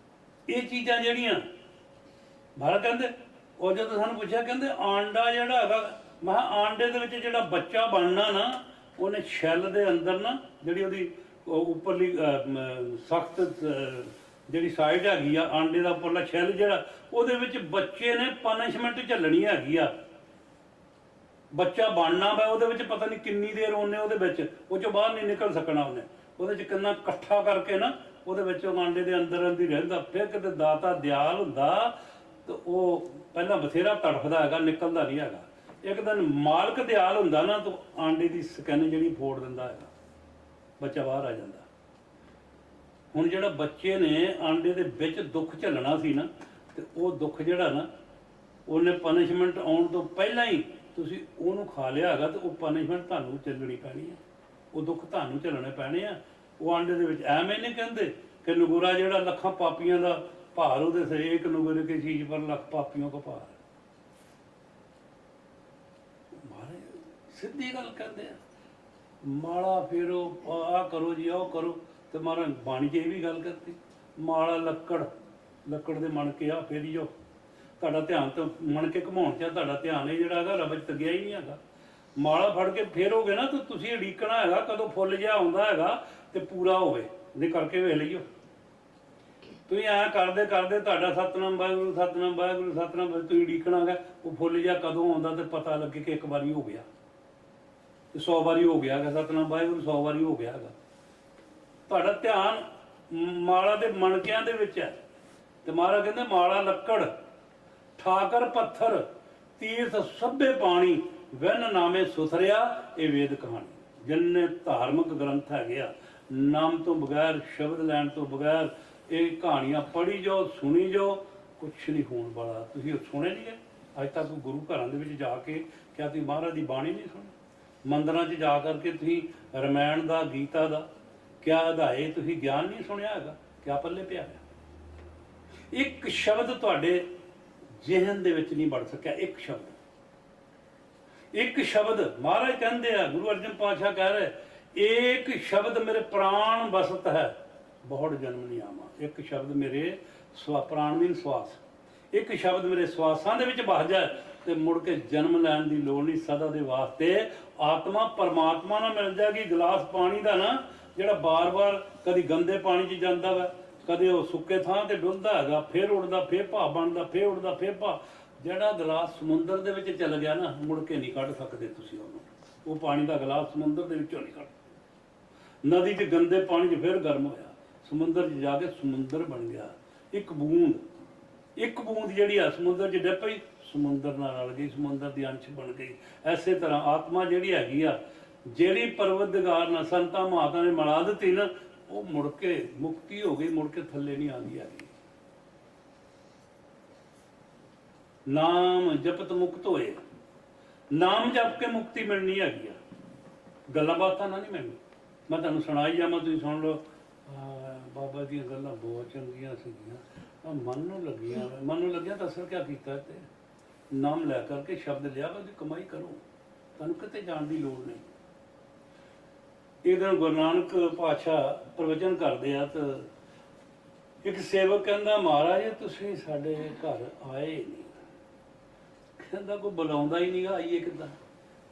ਇਹ ਚੀਜ਼ਾਂ ਜਿਹੜੀਆਂ ਬਾਹਰ ਕਹਿੰਦੇ, ਉਹ ਜਦੋਂ ਸਾਨੂੰ ਪੁੱਛਿਆ ਕਹਿੰਦੇ ਆਂਡਾ ਜਿਹੜਾ ਹੈਗਾ, ਮੈਂ ਕਿਹਾ ਆਂਡੇ ਦੇ ਵਿੱਚ ਜਿਹੜਾ ਬੱਚਾ ਬਣਨਾ ਨਾ, ਉਹਨੇ ਸ਼ੈੱਲ ਦੇ ਅੰਦਰ ਨਾ ਜਿਹੜੀ ਉਹਦੀ ਉੱਪਰਲੀ ਸਖਤ ਜਿਹੜੀ ਸਾਈਡ ਹੈਗੀ ਆ ਆਂਡੇ ਦਾ ਉੱਪਰਲਾ ਸ਼ੈੱਲ ਜਿਹੜਾ, ਉਹਦੇ ਵਿੱਚ ਬੱਚੇ ਨੇ ਪਨਿਸ਼ਮੈਂਟ ਝੱਲਣੀ ਹੈਗੀ ਆ। ਬੱਚਾ ਬਣਨਾ ਵਾ, ਉਹਦੇ ਵਿੱਚ ਪਤਾ ਨਹੀਂ ਕਿੰਨੀ ਦੇਰ ਉਹਨੇ ਉਹਦੇ ਵਿੱਚ, ਉਹ ਚੋਂ ਬਾਹਰ ਨਹੀਂ ਨਿਕਲ ਸਕਣਾ ਉਹਨੇ। ਉਹਦੇ 'ਚ ਕਿੰਨਾ ਇਕੱਠਾ ਕਰਕੇ ਨਾ ਉਹਦੇ ਵਿੱਚ ਉਹ ਆਂਡੇ ਦੇ ਅੰਦਰ ਅੰਦਰ ਰਹਿੰਦਾ। ਫਿਰ ਕਿਤੇ ਦਾਤਾ ਦਿਆਲ ਹੁੰਦਾ ਤਾਂ ਉਹ ਪਹਿਲਾਂ ਬਥੇਰਾ ਤੜਫਦਾ ਹੈਗਾ, ਨਿਕਲਦਾ ਨਹੀਂ ਹੈਗਾ। ਇੱਕ ਦਿਨ ਮਾਲਕ ਦਿਆਲ ਹੁੰਦਾ ਨਾ ਤਾਂ ਆਂਡੇ ਦੀ ਸਕਿਨ ਜਿਹੜੀ ਫੋੜ ਦਿੰਦਾ ਹੈਗਾ, ਬੱਚਾ ਬਾਹਰ ਆ ਜਾਂਦਾ। ਹੁਣ ਜਿਹੜਾ ਬੱਚੇ ਨੇ ਆਂਡੇ ਦੇ ਵਿੱਚ ਦੁੱਖ ਝੱਲਣਾ ਸੀ ਨਾ, ਤੇ ਉਹ ਦੁੱਖ ਜਿਹੜਾ ਨਾ, ਉਹਨੇ ਪਨਿਸ਼ਮੈਂਟ ਆਉਣ ਤੋਂ ਪਹਿਲਾਂ ਹੀ ਤੁਸੀਂ ਉਹਨੂੰ ਖਾ ਲਿਆ ਹੈਗਾ, ਤੇ ਉਹ ਪਨਿਸ਼ਮੈਂਟ ਤੁਹਾਨੂੰ ਝੱਲਣੀ ਪੈਣੀ ਹੈ, ਉਹ ਦੁੱਖ ਤੁਹਾਨੂੰ ਝੱਲਣੇ ਪੈਣੇ ਆ। ਉਹ ਆਂਡੇ ਦੇ ਵਿੱਚ ਐਵੇਂ ਨਹੀਂ ਕਹਿੰਦੇ ਕਿ ਨਗੂਰਾ ਜਿਹੜਾ ਲੱਖਾਂ ਪਾਪੀਆਂ ਦਾ ਭਾਰ ਉਹਦੇ ਸਿਰ, ਇੱਕ ਨਗੂਰੇ ਕੀ ਚੀਜ਼ ਪਰ ਲੱਖ ਪਾਪੀਆਂ ਕੋ ਭਾਰ। ਮਾਰੇ ਸਿੱਧੀ ਗੱਲ ਕਹਿੰਦੇ ਆ, ਮਾਲਾ ਫੇਰੋ, ਆਹ ਕਰੋ ਜੀ, ਆਹ ਕਰੋ। ਤੇ ਮਹਾਰਾਜ ਬਾਣੀ 'ਚ ਇਹ ਵੀ ਗੱਲ ਕਰਤੀ, ਮਾਲਾ ਲੱਕੜ ਦੇ ਮਣ ਕੇ ਆ ਫੇਰੀ ਜਾਓ। ਤੁਹਾਡਾ ਧਿਆਨ ਤਾਂ ਮਣ ਕੇ ਘੁਮਾਉਣ 'ਚ, ਤੁਹਾਡਾ ਧਿਆਨ ਇਹ ਜਿਹੜਾ ਹੈਗਾ ਰੱਬ 'ਚ ਤੱਗਿਆ ਹੀ ਨਹੀਂ ਹੈਗਾ। ਮਾਲਾ ਫੜ ਕੇ ਫੇਰੋਗੇ ਨਾ ਤਾਂ ਤੁਸੀਂ ਉਡੀਕਣਾ ਹੈਗਾ ਕਦੋਂ ਫੁੱਲ ਜਿਹਾ ਆਉਂਦਾ ਹੈਗਾ ਤੇ ਪੂਰਾ ਹੋਵੇ। ਨਹੀਂ ਕਰਕੇ ਵੇਖ ਲਈਓ, ਤੁਸੀਂ ਐਂ ਕਰਦੇ ਕਰਦੇ ਤੁਹਾਡਾ ਸਤਿਨਾਮ ਵਾਹਿਗੁਰੂ, ਸਤਿਨਾਮ ਵਾਹਿਗੁਰੂ, ਸਤਿਨਾਮ, ਤੁਸੀਂ ਉਡੀਕਣਾ ਹੈਗਾ ਉਹ ਫੁੱਲ ਜਿਹਾ ਕਦੋਂ ਆਉਂਦਾ, ਤੇ ਪਤਾ ਲੱਗੇ ਕਿ ਇੱਕ ਵਾਰੀ ਹੋ ਗਿਆ, ਤੇ 100 ਵਾਰੀ ਹੋ ਗਿਆ ਹੈਗਾ ਸਤਿਨਾਮ ਵਾਹਿਗੁਰੂ, 100 ਵਾਰੀ ਹੋ ਗਿਆ ਹੈਗਾ। ਤੁਹਾਡਾ ਧਿਆਨ ਮਾਲਾ ਦੇ ਮਣਕਿਆਂ ਦੇ ਵਿੱਚ ਹੈ। ਤੇ ਮਹਾਰਾਜ ਕਹਿੰਦੇ ਮਾਲਾ ਲੱਕੜ, ਠਾਕਰ ਪੱਥਰ, ਤੀਰਥ ਸਭੇ ਪਾਣੀ, ਵੈਨ ਨਾਮੇ ਸੁਥਰਿਆ, ਇਹ ਵੇਦ ਕਹਾਣੀ। ਜਿੰਨੇ ਧਾਰਮਿਕ ਗ੍ਰੰਥ ਹੈਗੇ ਆ, ਨਾਮ ਤੋਂ ਬਗੈਰ, ਸ਼ਬਦ ਲੈਣ ਤੋਂ ਬਗੈਰ, ਇਹ ਕਹਾਣੀਆਂ ਪੜ੍ਹੀ ਜਾਓ, ਸੁਣੀ ਜਾਓ, ਕੁਛ ਨਹੀਂ ਹੋਣ ਵਾਲਾ। ਤੁਸੀਂ ਉਹ ਸੁਣੇ ਨਹੀਂ ਗਏ ਅੱਜ ਤੱਕ? ਗੁਰੂ ਘਰਾਂ ਦੇ ਵਿੱਚ ਜਾ ਕੇ ਕਿਆ ਤੁਸੀਂ ਮਹਾਰਾਜ ਦੀ ਬਾਣੀ ਨਹੀਂ ਸੁਣੀ? ਮੰਦਰਾਂ 'ਚ ਜਾ ਕਰਕੇ ਤੁਸੀਂ ਰਮਾਇਣ ਦਾ, ਗੀਤਾ ਦਾ ਕਿਆ ਅਧਾਏ ਤੁਸੀਂ ਗਿਆਨ ਨਹੀਂ ਸੁਣਿਆ ਹੈਗਾ? ਕਿਆ ਪੱਲੇ ਪਿਆ ਹੈ? ਇੱਕ ਸ਼ਬਦ ਤੁਹਾਡੇ ਜ਼ਿਹਨ ਦੇ ਵਿੱਚ ਨਹੀਂ ਵੜ ਸਕਿਆ, ਇੱਕ ਸ਼ਬਦ। ਇੱਕ ਸ਼ਬਦ ਮਹਾਰਾਜ ਕਹਿੰਦੇ ਆ, ਗੁਰੂ ਅਰਜਨ ਪਾਤਸ਼ਾਹ ਕਹਿ ਰਹੇ, ਏਕ ਸ਼ਬਦ ਮੇਰੇ ਪ੍ਰਾਣ ਬਸਤ ਹੈ, ਬਹੁਤ ਜਨਮ ਨਹੀਂ ਆਵਾਂ। ਇੱਕ ਸ਼ਬਦ ਮੇਰੇ ਪ੍ਰਾਣ ਮੀਨ ਸਵਾਸ, ਇੱਕ ਸ਼ਬਦ ਮੇਰੇ ਸਵਾਸਾਂ ਦੇ ਵਿੱਚ ਵਸ ਜਾਏ ਤੇ ਮੁੜ ਕੇ ਜਨਮ ਲੈਣ ਦੀ ਲੋੜ ਨਹੀਂ। ਸਦਾ ਦੇ ਵਾਸਤੇ ਆਤਮਾ ਪਰਮਾਤਮਾ ਨਾਲ ਮਿਲ ਜਾਏਗੀ। ਗਲਾਸ ਪਾਣੀ ਦਾ ਨਾ ਜਿਹੜਾ ਬਾਰ-ਬਾਰ ਕਦੀ ਗੰਦੇ ਪਾਣੀ 'ਚ ਜਾਂਦਾ ਵਾ, ਕਦੇ ਉਹ ਸੁੱਕੇ ਥਾਂ ਤੇ ਡੁੱਲਦਾ ਹੈਗਾ, ਫਿਰ ਉੱਡਦਾ, ਫਿਰ ਭਾਅ ਬਣਦਾ, ਫਿਰ ਉੱਡਦਾ, ਫਿਰ ਭਾਅ। ਜਿਹੜਾ ਗਲਾਸ ਸਮੁੰਦਰ ਦੇ ਵਿੱਚ ਚੱਲ ਗਿਆ ਨਾ, ਮੁੜ ਕੇ ਨਹੀਂ ਕੱਢ ਸਕਦੇ ਤੁਸੀਂ ਉਹਨੂੰ। ਉਹ ਪਾਣੀ ਦਾ ਗਲਾਸ ਸਮੁੰਦਰ ਦੇ ਵਿੱਚੋਂ ਨਹੀਂ ਕੱਢ। ਨਦੀ 'ਚ ਗੰਦੇ ਪਾਣੀ 'ਚ ਫਿਰ ਗਰਮ ਹੋਇਆ, ਸਮੁੰਦਰ 'ਚ ਜਾ ਕੇ ਸਮੁੰਦਰ ਬਣ ਗਿਆ। ਇੱਕ ਬੂੰਦ ਇੱਕ ਬੂੰਦ ਜਿਹੜੀ ਆ ਸਮੁੰਦਰ 'ਚ ਡਿੱਗ ਪਈ, ਸਮੁੰਦਰ ਨਾਲ ਰਲ ਗਈ, ਸਮੁੰਦਰ ਦੀ ਅੰਸ਼ ਬਣ ਗਈ। ਐਸੇ ਤਰ੍ਹਾਂ ਆਤਮਾ ਜਿਹੜੀ ਹੈਗੀ ਆ, ਜਿਹੜੀ ਪਰਵਤਗਾਰ ਨਾਲ ਸੰਤਾਂ ਮਹਾਤਾਂ ਨੇ ਮਿਲਾ ਦਿੱਤੀ ਨਾ, ਉਹ ਮੁੜ ਕੇ ਮੁਕਤੀ ਹੋ ਗਈ, ਮੁੜ ਕੇ ਥੱਲੇ ਨਹੀਂ ਆਉਂਦੀ ਹੈਗੀ। ਨਾਮ ਜਪਤ ਮੁਕਤ ਹੋਏ, ਨਾਮ ਜਪ ਕੇ ਮੁਕਤੀ ਮਿਲਣੀ ਹੈਗੀ ਆ, ਗੱਲਾਂ ਬਾਤਾਂ ਨਾਲ ਨਹੀਂ ਮਿਲਣੀ। ਮੈਂ ਤੁਹਾਨੂੰ ਸੁਣਾਈ ਜਾਵਾਂ, ਤੁਸੀਂ ਸੁਣ ਲਓ। ਬਾਬਾ ਦੀਆਂ ਗੱਲਾਂ ਬਹੁਤ ਚੰਗੀਆਂ ਸੀਗੀਆਂ, ਮਨ ਨੂੰ ਲੱਗੀਆਂ। ਮਨ ਨੂੰ ਲੱਗਿਆ ਤਾਂ ਅਸਰ ਕਿਆ ਕੀਤਾ? ਤੇ ਨਾਮ ਲੈ ਕਰਕੇ ਸ਼ਬਦ ਲਿਆ, ਉਹਦੀ ਕਮਾਈ ਕਰੋ, ਤੁਹਾਨੂੰ ਕਿਤੇ ਜਾਣ ਦੀ ਲੋੜ ਨਹੀਂ। ਇਹ ਦਿਨ ਗੁਰੂ ਨਾਨਕ ਪਾਤਸ਼ਾਹ ਪ੍ਰਵਚਨ ਕਰਦੇ ਆ, ਤਾਂ ਇੱਕ ਸੇਵਕ ਕਹਿੰਦਾ, ਮਹਾਰਾਜ ਤੁਸੀਂ ਸਾਡੇ ਘਰ ਆਏ ਨਹੀਂ। ਕਹਿੰਦਾ ਕੋਈ ਬੁਲਾਉਂਦਾ ਹੀ ਨਹੀਂ, ਆਈਏ ਕਿੱਦਾਂ?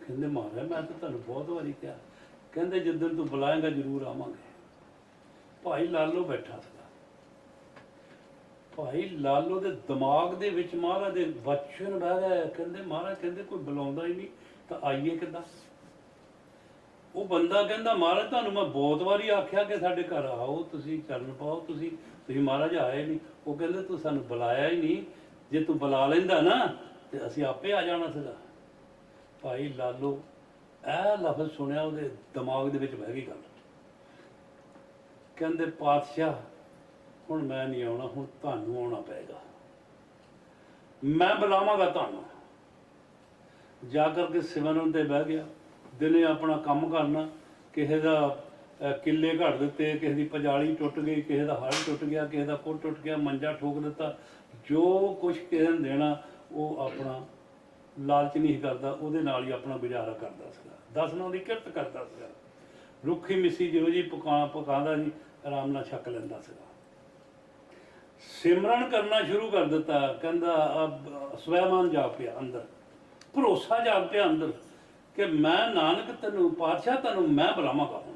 ਕਹਿੰਦੇ ਮਹਾਰਾਜ ਮੈਂ ਤਾਂ ਤੁਹਾਨੂੰ ਬਹੁਤ ਵਾਰੀ ਕਿਹਾ। ਕਹਿੰਦੇ ਜਿੱਦਣ ਤੂੰ ਬੁਲਾਏਂਗਾ ਜ਼ਰੂਰ ਆਵਾਂਗੇ। ਭਾਈ ਲਾਲੋ ਬੈਠਾ ਸੀਗਾ। ਭਾਈ ਲਾਲੋ ਦੇ ਦਿਮਾਗ ਦੇ ਵਿੱਚ ਮਹਾਰਾਜ ਦੇ ਵਚਨ ਬਹਿ ਗਏ। ਕਹਿੰਦੇ ਮਹਾਰਾਜ ਕਹਿੰਦੇ ਕੋਈ ਬੁਲਾਉਂਦਾ ਹੀ ਨਹੀਂ ਤਾਂ ਆਈਏ ਕਿੱਦਾਂ? ਉਹ ਬੰਦਾ ਕਹਿੰਦਾ ਮਹਾਰਾਜ ਤੁਹਾਨੂੰ ਮੈਂ ਬਹੁਤ ਵਾਰੀ ਆਖਿਆ ਕਿ ਸਾਡੇ ਘਰ ਆਓ, ਤੁਸੀਂ ਚਰਨ ਪਾਓ, ਤੁਸੀਂ ਮਹਾਰਾਜ ਆਏ ਨਹੀਂ। ਉਹ ਕਹਿੰਦੇ ਤੂੰ ਸਾਨੂੰ ਬੁਲਾਇਆ ਹੀ ਨਹੀਂ, ਜੇ ਤੂੰ ਬੁਲਾ ਲੈਂਦਾ ਨਾ ਤੇ ਅਸੀਂ ਆਪੇ ਆ ਜਾਣਾ ਸੀਗਾ। ਭਾਈ ਲਾਲੋ ਇਹ ਲਫ਼ਜ਼ ਸੁਣਿਆ, ਉਹਦੇ ਦਿਮਾਗ ਦੇ ਵਿੱਚ ਬਹਿ ਗਈ ਗੱਲ। ਕਹਿੰਦੇ ਪਾਤਸ਼ਾਹ ਹੁਣ ਮੈਂ ਨਹੀਂ ਆਉਣਾ, ਹੁਣ ਤੁਹਾਨੂੰ ਆਉਣਾ ਪਏਗਾ, ਮੈਂ ਬੁਲਾਵਾਂਗਾ ਤੁਹਾਨੂੰ। ਜਾ ਕਰਕੇ ਸਿਮਰਨ ਤੇ ਬਹਿ ਗਿਆ। ਦਿਨੇ ਆਪਣਾ ਕੰਮ ਕਰਨਾ, ਕਿਸੇ ਦਾ ਕਿੱਲੇ ਘੜ ਦਿੱਤੇ, ਕਿਸੇ ਦੀ ਪਜਾਲੀ ਟੁੱਟ ਗਈ, ਕਿਸੇ ਦਾ ਹਲ ਟੁੱਟ ਗਿਆ, ਕਿਸੇ ਦਾ ਪੁੱਟ ਟੁੱਟ ਗਿਆ, ਮੰਜਾ ਠੋਕ ਦਿੱਤਾ। ਜੋ ਕੁਛ ਕਿਸੇ ਨੂੰ ਦੇਣਾ ਉਹ ਆਪਣਾ ਲਾਲਚ ਨਹੀਂ ਕਰਦਾ, ਉਹਦੇ ਨਾਲ ਹੀ ਆਪਣਾ ਗੁਜ਼ਾਰਾ ਕਰਦਾ ਸੀਗਾ। ਦਸਨਾਂ ਦੀ ਕਿਰਤ ਕਰਦਾ ਸੀਗਾ। ਰੁੱਖੀ ਮਿੱਸੀ ਜਿਹੋ ਜਿਹੀ ਪਕਾਉਂਦਾ ਸੀ, ਆਰਾਮ ਨਾਲ ਛਕ ਲੈਂਦਾ ਸੀਗਾ। ਸਿਮਰਨ ਕਰਨਾ ਸ਼ੁਰੂ ਕਰ ਦਿੱਤਾ। ਕਹਿੰਦਾ ਸਵੈਮਾਨ ਜਾਗ ਪਿਆ ਅੰਦਰ, ਭਰੋਸਾ ਜਾਗ ਪਿਆ ਅੰਦਰ ਕਿ ਮੈਂ ਨਾਨਕ ਤੈਨੂੰ ਪਾਤਸ਼ਾਹ ਤੈਨੂੰ ਮੈਂ ਬੁਲਾਵਾਂਗਾ। ਹੁਣ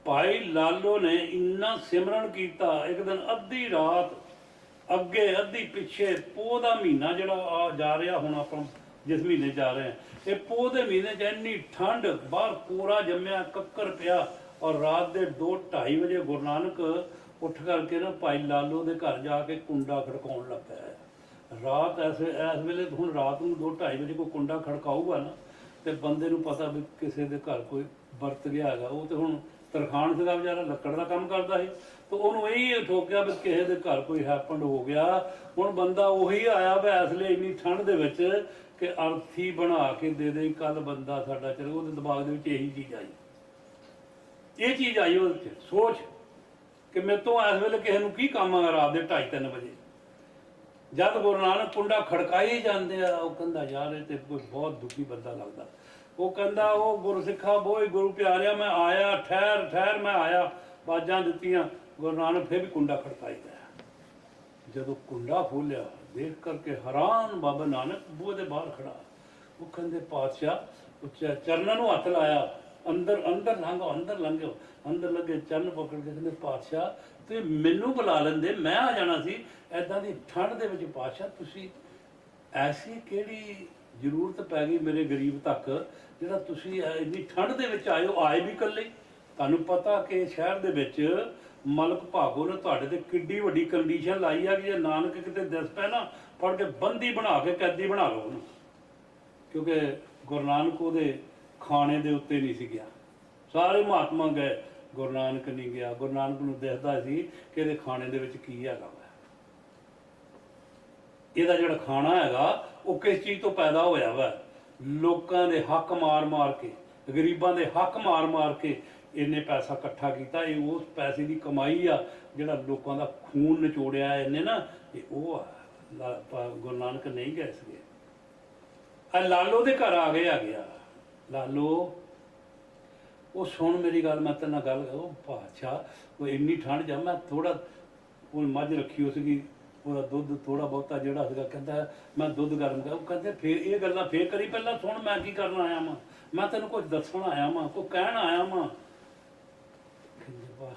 ਭਾਈ ਲਾਲੋ ਨੇ ਇੰਨਾ ਸਿਮਰਨ ਕੀਤਾ। ਇੱਕ ਦਿਨ ਅੱਧੀ ਰਾਤ ਅੱਗੇ ਅੱਧੀ ਪਿੱਛੇ, ਪੋਹ ਦਾ ਮਹੀਨਾ ਜਿਹੜਾ ਆ ਜਾ ਰਿਹਾ, ਹੁਣ ਆਪਾਂ ਜਿਸ ਮਹੀਨੇ ਜਾ ਰਹੇ ਹਾਂ, ਇਹ ਪੋਹ ਦੇ ਮਹੀਨੇ 'ਚ ਇੰਨੀ ਠੰਡ, ਬਾਹਰ ਕੋਰਾ ਜੰਮਿਆ, ਕੱਕਰ ਪਿਆ। ਔਰ ਰਾਤ ਦੇ 2-2:30 ਵਜੇ ਗੁਰੂ ਨਾਨਕ ਉੱਠ ਕਰਕੇ ਨਾ ਭਾਈ ਲਾਲੋ ਦੇ ਘਰ ਜਾ ਕੇ ਕੁੰਡਾ ਖੜਕਾਉਣ ਲੱਗ ਪਿਆ। ਰਾਤ ਇਸ ਵੇਲੇ ਹੁਣ ਰਾਤ ਨੂੰ 2-2:30 ਵਜੇ ਕੋਈ ਕੁੰਡਾ ਖੜਕਾਊਗਾ ਨਾ, ਤੇ ਬੰਦੇ ਨੂੰ ਪਤਾ ਵੀ ਕਿਸੇ ਦੇ ਘਰ ਕੋਈ ਵਰਤ ਗਿਆ ਹੈਗਾ। ਉਹ ਤੇ ਹੁਣ ਤਰਖਾਣ ਸੀਗਾ ਵਿਚਾਰਾ, ਲੱਕੜ ਦਾ ਕੰਮ ਕਰਦਾ ਸੀ, ਤੇ ਉਹਨੂੰ ਇਹੀ ਠੋਕਿਆ ਵੀ ਕਿਸੇ ਦੇ ਘਰ ਕੋਈ ਹੈਪਨ ਹੋ ਗਿਆ। ਹੁਣ ਬੰਦਾ ਉਹੀ ਆਇਆ ਵਾ ਇਸ ਲਈ ਇੰਨੀ ਠੰਡ ਦੇ ਵਿੱਚ ਕਿ ਅਰਥੀ ਬਣਾ ਕੇ ਦੇ ਦੇ, ਕੱਲ ਬੰਦਾ ਸਾਡਾ ਚਲੇ। ਉਹਦੇ ਦਿਮਾਗ ਦੇ ਵਿੱਚ ਇਹੀ ਚੀਜ਼ ਆਈ, ਇਹ ਚੀਜ਼ ਆਈ ਉਹਦੇ 'ਚ ਸੋਚ ਕਿ ਮੇਰੇ ਤੋਂ ਇਸ ਵੇਲੇ ਕਿਸੇ ਨੂੰ ਕੀ ਕੰਮ ਆ ਰਾਤ ਦੇ 2:30-3 ਵਜੇ। ਜਦ ਗੁਰੂ ਨਾਨਕ ਕੁੰਡਾ ਖੜਕਾਈ ਜਾਂਦੇ ਆ, ਉਹ ਕਹਿੰਦਾ ਯਾਰ ਇਹ ਤੇ ਕੋਈ ਬਹੁਤ ਦੁਖੀ ਬੰਦਾ ਲੱਗਦਾ। ਉਹ ਕਹਿੰਦਾ ਉਹ ਗੁਰਸਿੱਖਾ ਬੋਏ ਗੁਰੂ ਪਿਆਰਿਆ, ਮੈਂ ਆਇਆ, ਠਹਿਰ ਠਹਿਰ ਮੈਂ ਆਇਆ। ਬਾਜਾਂ ਦਿੱਤੀਆਂ, ਗੁਰੂ ਨਾਨਕ ਫਿਰ ਵੀ ਕੁੰਡਾ ਖੜਕਾਈ ਗਿਆ। ਜਦੋਂ ਕੁੰਡਾ ਖੋਲਿਆ, ਦੇਖ ਕਰਕੇ ਹੈਰਾਨ ਬਾਬਾ ਨਾਨਕ ਬੂਹੇ ਦੇ ਬਾਹਰ ਖੜਾ। ਉਹ ਕਹਿੰਦੇ ਪਾਤਸ਼ਾਹ, ਉੱਚਾ ਚਰਨਾਂ ਨੂੰ ਹੱਥ ਲਾਇਆ, ਅੰਦਰ ਲੰਘੋ, ਅੰਦਰ ਲੰਘੋ। ਅੰਦਰ ਲੱਗੇ ਚਰਨ ਪਕੜ ਕੇ ਕਹਿੰਦੇ ਪਾਤਸ਼ਾਹ ਤੁਸੀਂ ਮੈਨੂੰ ਬੁਲਾ ਲੈਂਦੇ, ਮੈਂ ਆ ਜਾਣਾ ਸੀ। ਐਦਾਂ ਦੀ ਠੰਡ ਦੇ ਵਿੱਚ ਪਾਤਸ਼ਾਹ ਤੁਸੀਂ ਐਸੀ ਕਿਹੜੀ ਜ਼ਰੂਰਤ ਪੈ ਗਈ ਮੇਰੇ ਗਰੀਬ ਤੱਕ, ਜਿਹੜਾ ਤੁਸੀਂ ਇੰਨੀ ਠੰਡ ਦੇ ਵਿੱਚ ਆਏ ਹੋ? ਆਏ ਵੀ ਇਕੱਲੇ? ਤੁਹਾਨੂੰ ਪਤਾ ਕਿ ਸ਼ਹਿਰ ਦੇ ਵਿੱਚ ਮਲਕ ਭਾਗੋ ਨੇ ਤੁਹਾਡੇ ਤੇ ਕਿੱਡੀ ਵੱਡੀ ਕੰਡੀਸ਼ਨ ਲਾਈ ਆ ਕਿ ਜੇ ਨਾਨਕ ਕਿਤੇ ਦਿਸ ਪੈ ਨਾ, ਫੜ ਕੇ ਬੰਦੀ ਬਣਾ ਕੇ ਕੈਦੀ ਬਣਾ ਲਓ ਉਹਨੂੰ। ਕਿਉਂਕਿ ਗੁਰੂ ਨਾਨਕ ਉਹਦੇ ਖਾਣੇ ਦੇ ਉੱਤੇ ਨਹੀਂ ਸੀ ਗਿਆ। ਸਾਰੇ ਮਹਾਤਮਾ ਗਏ, ਗੁਰੂ ਨਾਨਕ ਨਹੀਂ ਗਿਆ। ਗੁਰੂ ਨਾਨਕ ਨੂੰ ਦਿਖਦਾ ਸੀ ਕਿ ਇਹਦੇ ਖਾਣੇ ਦੇ ਵਿੱਚ ਕੀ ਹੈਗਾ ਵਾ, ਇਹਦਾ ਜਿਹੜਾ ਖਾਣਾ ਹੈਗਾ ਉਹ ਕਿਸ ਚੀਜ਼ ਤੋਂ ਪੈਦਾ ਹੋਇਆ ਵਾ। ਲੋਕਾਂ ਦੇ ਹੱਕ ਮਾਰ ਮਾਰ ਕੇ, ਗਰੀਬਾਂ ਦੇ ਹੱਕ ਮਾਰ ਮਾਰ ਕੇ ਇਹਨੇ ਪੈਸਾ ਇਕੱਠਾ ਕੀਤਾ। ਇਹ ਉਸ ਪੈਸੇ ਦੀ ਕਮਾਈ ਆ, ਜਿਹੜਾ ਲੋਕਾਂ ਦਾ ਖੂਨ ਨਿਚੋੜਿਆ ਇਹਨੇ ਨਾ, ਇਹ ਉਹ ਆ। ਗੁਰੂ ਨਾਨਕ ਨਹੀਂ ਗਏ ਸੀਗੇ। ਲਾਲੋ ਦੇ ਘਰ ਆ ਗਿਆ ਲਾਲੋ। ਉਹ ਸੁਣ ਮੇਰੀ ਗੱਲ, ਮੈਂ ਤੇਰੇ ਨਾਲ ਗੱਲ, ਉਹ ਬਾਦਸ਼ਾਹ ਉਹ ਇੰਨੀ ਠੰਡ ਜਾ, ਮੈਂ ਥੋੜਾ ਉਹ ਮੱਝ ਰੱਖੀ ਹੋ ਸੀਗੀ, ਉਹਦਾ ਦੁੱਧ ਥੋੜਾ ਬਹੁਤਾ ਜਿਹੜਾ ਸੀਗਾ, ਕਹਿੰਦਾ ਮੈਂ ਦੁੱਧ ਗਰਮ ਕਰ। ਉਹ ਕਹਿੰਦੇ ਫੇਰ ਇਹ ਗੱਲਾਂ ਫੇਰ ਕਰੀ, ਪਹਿਲਾਂ ਸੁਣ ਮੈਂ ਕੀ ਕਰਨ ਆਇਆ ਵਾਂ, ਮੈਂ ਤੈਨੂੰ ਕੁਝ ਦੱਸਣ ਆਇਆ ਵਾਂ, ਕੋਈ ਕਹਿਣ ਆਇਆ ਵਾਂ।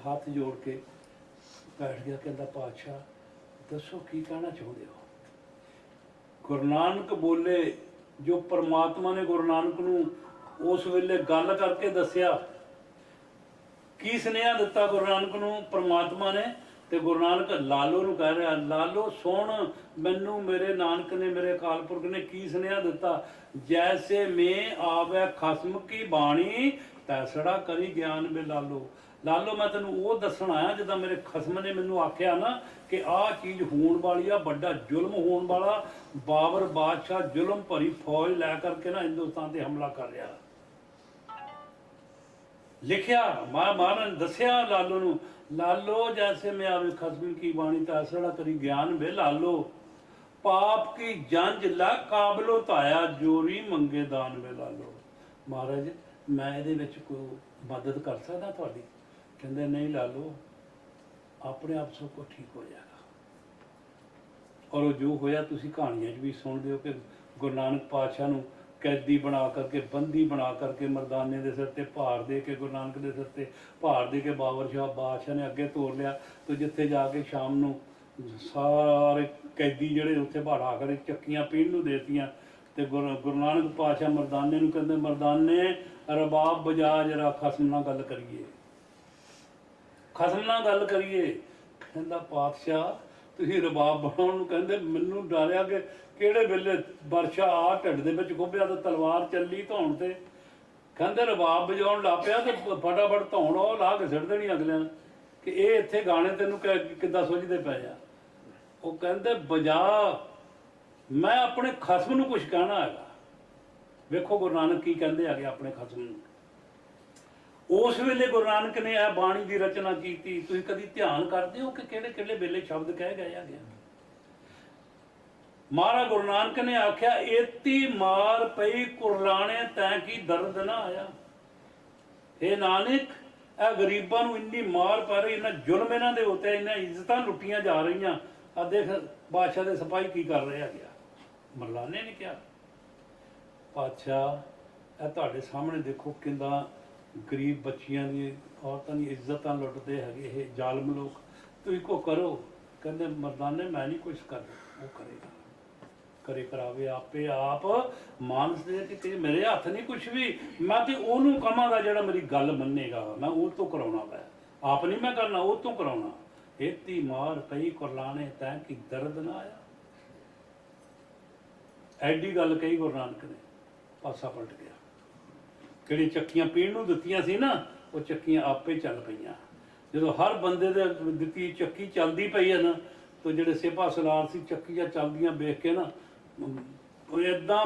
ਹੱਥ ਜੋੜ ਕੇ ਬੈਠ ਗਿਆ। ਕਹਿੰਦਾ ਪਾਤਸ਼ਾਹ ਦੱਸੋ ਕੀ ਕਹਿਣਾ ਚਾਹੁੰਦੇ ਹੋ? ਗੁਰੂ ਨਾਨਕ ਬੋਲੇ, ਜੋ ਪਰਮਾਤਮਾ ਨੇ ਗੁਰੂ ਨਾਨਕ ਨੂੰ ਉਸ ਵੇਲੇ ਗੱਲ ਕਰਕੇ ਦੱਸਿਆ। ਕੀ ਸੁਨੇਹਾ ਦਿੱਤਾ ਗੁਰੂ ਨਾਨਕ ਨੂੰ ਪਰਮਾਤਮਾ ਨੇ? ਤੇ ਗੁਰੂ ਨਾਨਕ ਲਾਲੋ ਨੂੰ ਕਹਿ ਰਿਹਾ, ਲਾਲੋ ਸੁਣ, ਮੈਨੂੰ ਮੇਰੇ ਨਾਨਕ ਨੇ, ਮੇਰੇ ਅਕਾਲ ਪੁਰਖ ਨੇ ਕੀ ਸੁਨੇਹਾ ਦਿੱਤਾ, ਜੈਸੇ ਮੈਂ ਆਵੈ ਖਸਮ ਕੀ ਬਾਣੀ ਤੈਸੜਾ ਕਰੀ ਗਿਆਨ ਮੇ ਲਾਲੋ। ਲਾਲੋ ਮੈਂ ਤੈਨੂੰ ਉਹ ਦੱਸਣ ਆਇਆ ਜਿੱਦਾਂ ਮੇਰੇ ਖਸਮ ਨੇ ਮੈਨੂੰ ਆਖਿਆ ਨਾ ਕਿ ਆਹ ਚੀਜ਼ ਹੋਣ ਵਾਲੀ ਆ, ਵੱਡਾ ਜ਼ੁਲਮ ਹੋਣ ਵਾਲਾ। ਬਾਬਰ ਬਾਦਸ਼ਾਹ ਜ਼ੁਲਮ ਭਰੀ ਫੌਜ ਲੈ ਕਰਕੇ ਨਾ ਹਿੰਦੁਸਤਾਨ ਤੇ ਹਮਲਾ ਕਰ ਰਿਹਾ। ਲਿਖਿਆ ਮਹਾਰਾਜ ਦੱਸਿਆ ਲਾਲੋ ਨੂੰ, ਲਾਲੋ ਜੈਸੇ ਮੈਂ ਆਵੇ ਖਸਮ ਕੀ ਬਾਣੀ ਤੈਸੜਾ ਕਰੀ ਗਿਆਨ ਵੇ ਲਾਲੋ, ਪਾਪ ਕੀ ਜੰਜ ਲੈ ਕਾਬਲੋ ਧਾਇਆ, ਜੋਰੀ ਮੰਗੇ ਦਾਨ ਵੇ ਲਾਲੋ। ਮਹਾਰਾਜ ਮੈਂ ਇਹਦੇ ਵਿੱਚ ਕੋਈ ਮਦਦ ਕਰ ਸਕਦਾ ਤੁਹਾਡੀ? ਕਹਿੰਦੇ ਨਹੀਂ ਲਾਲੋ, ਆਪਣੇ ਆਪ ਸਭ ਕੁਝ ਠੀਕ ਹੋ ਜਾਏਗਾ। ਔਰ ਉਹ ਜੋ ਹੋਇਆ ਤੁਸੀਂ ਕਹਾਣੀਆਂ 'ਚ ਵੀ ਸੁਣਦੇ ਹੋ ਕਿ ਗੁਰੂ ਨਾਨਕ ਪਾਤਸ਼ਾਹ ਨੂੰ ਕੈਦੀ ਬਣਾ ਕਰਕੇ, ਬੰਦੀ ਬਣਾ ਕਰਕੇ ਮਰਦਾਨੇ ਦੇ ਸਿਰ ਤੇ ਭਾਰ ਦੇ ਕੇ, ਗੁਰੂ ਨਾਨਕ ਦੇ ਸਿਰ ਤੇ ਭਾਰ ਦੇ ਕੇ ਬਾਬਰ ਸ਼ਾਹ ਬਾਦਸ਼ਾਹ ਨੇ ਅੱਗੇ ਤੋਰ ਲਿਆ। ਤੇ ਜਿੱਥੇ ਜਾ ਕੇ ਸ਼ਾਮ ਨੂੰ ਸਾਰੇ ਕੈਦੀ ਜਿਹੜੇ ਉੱਥੇ ਭਾੜਾ ਕਰੇ ਚੱਕੀਆਂ ਪੀਣ ਨੂੰ ਦੇਤੀਆਂ। ਤੇ ਗੁਰੂ ਨਾਨਕ ਪਾਤਸ਼ਾਹ ਮਰਦਾਨੇ ਨੂੰ ਕਹਿੰਦੇ, ਮਰਦਾਨੇ ਰਬਾਬ ਬਜਾ, ਜਰਾ ਖਸਮ ਨਾਲ ਗੱਲ ਕਰੀਏ, ਖਸਮ ਨਾਲ ਗੱਲ ਕਰੀਏ। ਕਹਿੰਦਾ ਪਾਤਸ਼ਾਹ ਤੁਸੀਂ ਰਬਾਬ ਬਣਾਉਣ ਨੂੰ ਕਹਿੰਦੇ, ਮੈਨੂੰ ਡਰਿਆ ਕਿ ਕਿਹੜੇ ਵੇਲੇ ਵਰਸ਼ਾ ਆ ਢਿੱਡ ਦੇ ਵਿੱਚ ਖੁੱਭਿਆ ਤੇ ਤਲਵਾਰ ਚੱਲੀ ਧੌਣ ਤੇ। ਕਹਿੰਦੇ ਰਬਾਬ ਵਜਾਉਣ ਲੱਗ ਪਿਆ ਤੇ ਫਟਾਫਟ ਧੌਣ ਉਹ ਲਾ ਕੇ ਸਿੱਟ ਦੇਣੀ ਅਗਲਿਆਂ ਨੇ ਕਿ ਇਹ ਇੱਥੇ ਗਾਣੇ ਤੈਨੂੰ ਕਿੱਦਾਂ ਸੁੱਝਦੇ ਪਏ ਆ। ਉਹ ਕਹਿੰਦੇ ਬਜਾ, ਮੈਂ ਆਪਣੇ ਖਸਮ ਨੂੰ ਕੁਝ ਕਹਿਣਾ ਹੈਗਾ। ਵੇਖੋ ਗੁਰੂ ਨਾਨਕ ਕੀ ਕਹਿੰਦੇ ਹੈਗੇ ਆਪਣੇ ਖਸਮ ਨੂੰ। ਉਸ ਵੇਲੇ ਗੁਰੂ ਨਾਨਕ ਨੇ ਇਹ ਬਾਣੀ ਦੀ ਰਚਨਾ ਕੀਤੀ। ਤੁਸੀਂ ਕਦੀ ਧਿਆਨ ਕਰਦੇ ਹੋ ਕਿ ਕਿਹੜੇ ਕਿਹੜੇ ਵੇਲੇ ਸ਼ਬਦ ਕਹਿ ਗਏ ਹੈਗੇ? ਮਹਾਰਾਜ ਗੁਰੂ ਨਾਨਕ ਨੇ ਆਖਿਆ, ਏਤੀ ਮਾਰ ਪਈ ਕੁਰਲਾਣੇ ਤੈਂ ਕੀ ਦਰਦ ਨਾ ਆਇਆ। ਇਹ ਨਾਨਕ, ਇਹ ਗਰੀਬਾਂ ਨੂੰ ਇੰਨੀ ਮਾਰ ਪੈ ਰਹੀ, ਇੰਨਾ ਜ਼ੁਲਮ ਇਹਨਾਂ ਦੇ ਉੱਤੇ, ਇੰਨਾ ਇੱਜ਼ਤਾਂ ਲੁੱਟੀਆਂ ਜਾ ਰਹੀਆਂ। ਆ ਦੇਖ ਬਾਦਸ਼ਾਹ ਦੇ ਸਿਪਾਹੀ ਕੀ ਕਰ ਰਹੇ ਹੈਗੇ। ਮਰਲਾਨੇ ਨੇ ਕਿਹਾ, ਪਾਤਸ਼ਾਹ ਇਹ ਤੁਹਾਡੇ ਸਾਹਮਣੇ ਦੇਖੋ ਕਿੰਦਾ ਗਰੀਬ ਬੱਚੀਆਂ ਦੀ, ਔਰਤਾਂ ਦੀ ਇੱਜ਼ਤਾਂ ਲੁੱਟਦੇ ਹੈਗੇ ਇਹ ਜ਼ਾਲਮ ਲੋਕ, ਤੁਸੀਂ ਕੋ ਕਰੋ। ਕਹਿੰਦੇ ਮਰਦਾਨੇ ਮੈਂ ਨਹੀਂ ਕੁਛ ਕਰਦਾ, ਉਹ ਕਰੇਗਾ, ਕਰੇ ਕਰਾਵੇ ਆਪੇ ਆਪ। ਮਾਨਸ ਦੇ ਕਿ ਮੇਰੇ ਹੱਥ ਨਹੀਂ ਕੁਛ ਵੀ, ਮੈਂ ਤੇ ਉਹਨੂੰ ਕਹਾਂਗਾ ਜਿਹੜਾ ਮੇਰੀ ਗੱਲ ਮੰਨੇਗਾ, ਮੈਂ ਉਹ ਤੋਂ ਕਰਾਉਣਾ ਵਾ, ਆਪ ਨਹੀਂ ਮੈਂ ਕਰਨਾ, ਉਹ ਤੋਂ ਕਰਾਉਣਾ। ਏਤੀ ਮਾਰ ਪਈ ਕੁਰਲਾਣੇ ਤੈਂ ਕੀ ਦਰਦ ਨਾ ਆਇਆ। ਐਡੀ ਗੱਲ ਕਹੀ ਗੁਰੂ ਨਾਨਕ ਨੇ, ਪਾਸਾ ਪਲਟ ਗਿਆ। ਕਿਹੜੀ ਚੱਕੀਆਂ ਪੀਣ ਨੂੰ ਦਿੱਤੀਆਂ ਸੀ ਨਾ, ਉਹ ਚੱਕੀਆਂ ਆਪੇ ਚੱਲ ਪਈਆਂ। ਜਦੋਂ ਹਰ ਬੰਦੇ ਦੇ ਦਿੱਤੀ ਚੱਕੀ ਚੱਲਦੀ ਪਈ ਹੈ ਨਾ, ਤਾਂ ਜਿਹੜੇ ਸਿਪਾਹ ਸਲਾਰ ਸੀ ਚੱਕੀਆਂ ਚੱਲਦੀਆਂ ਵੇਖ ਕੇ ਨਾ ਇੱਦਾਂ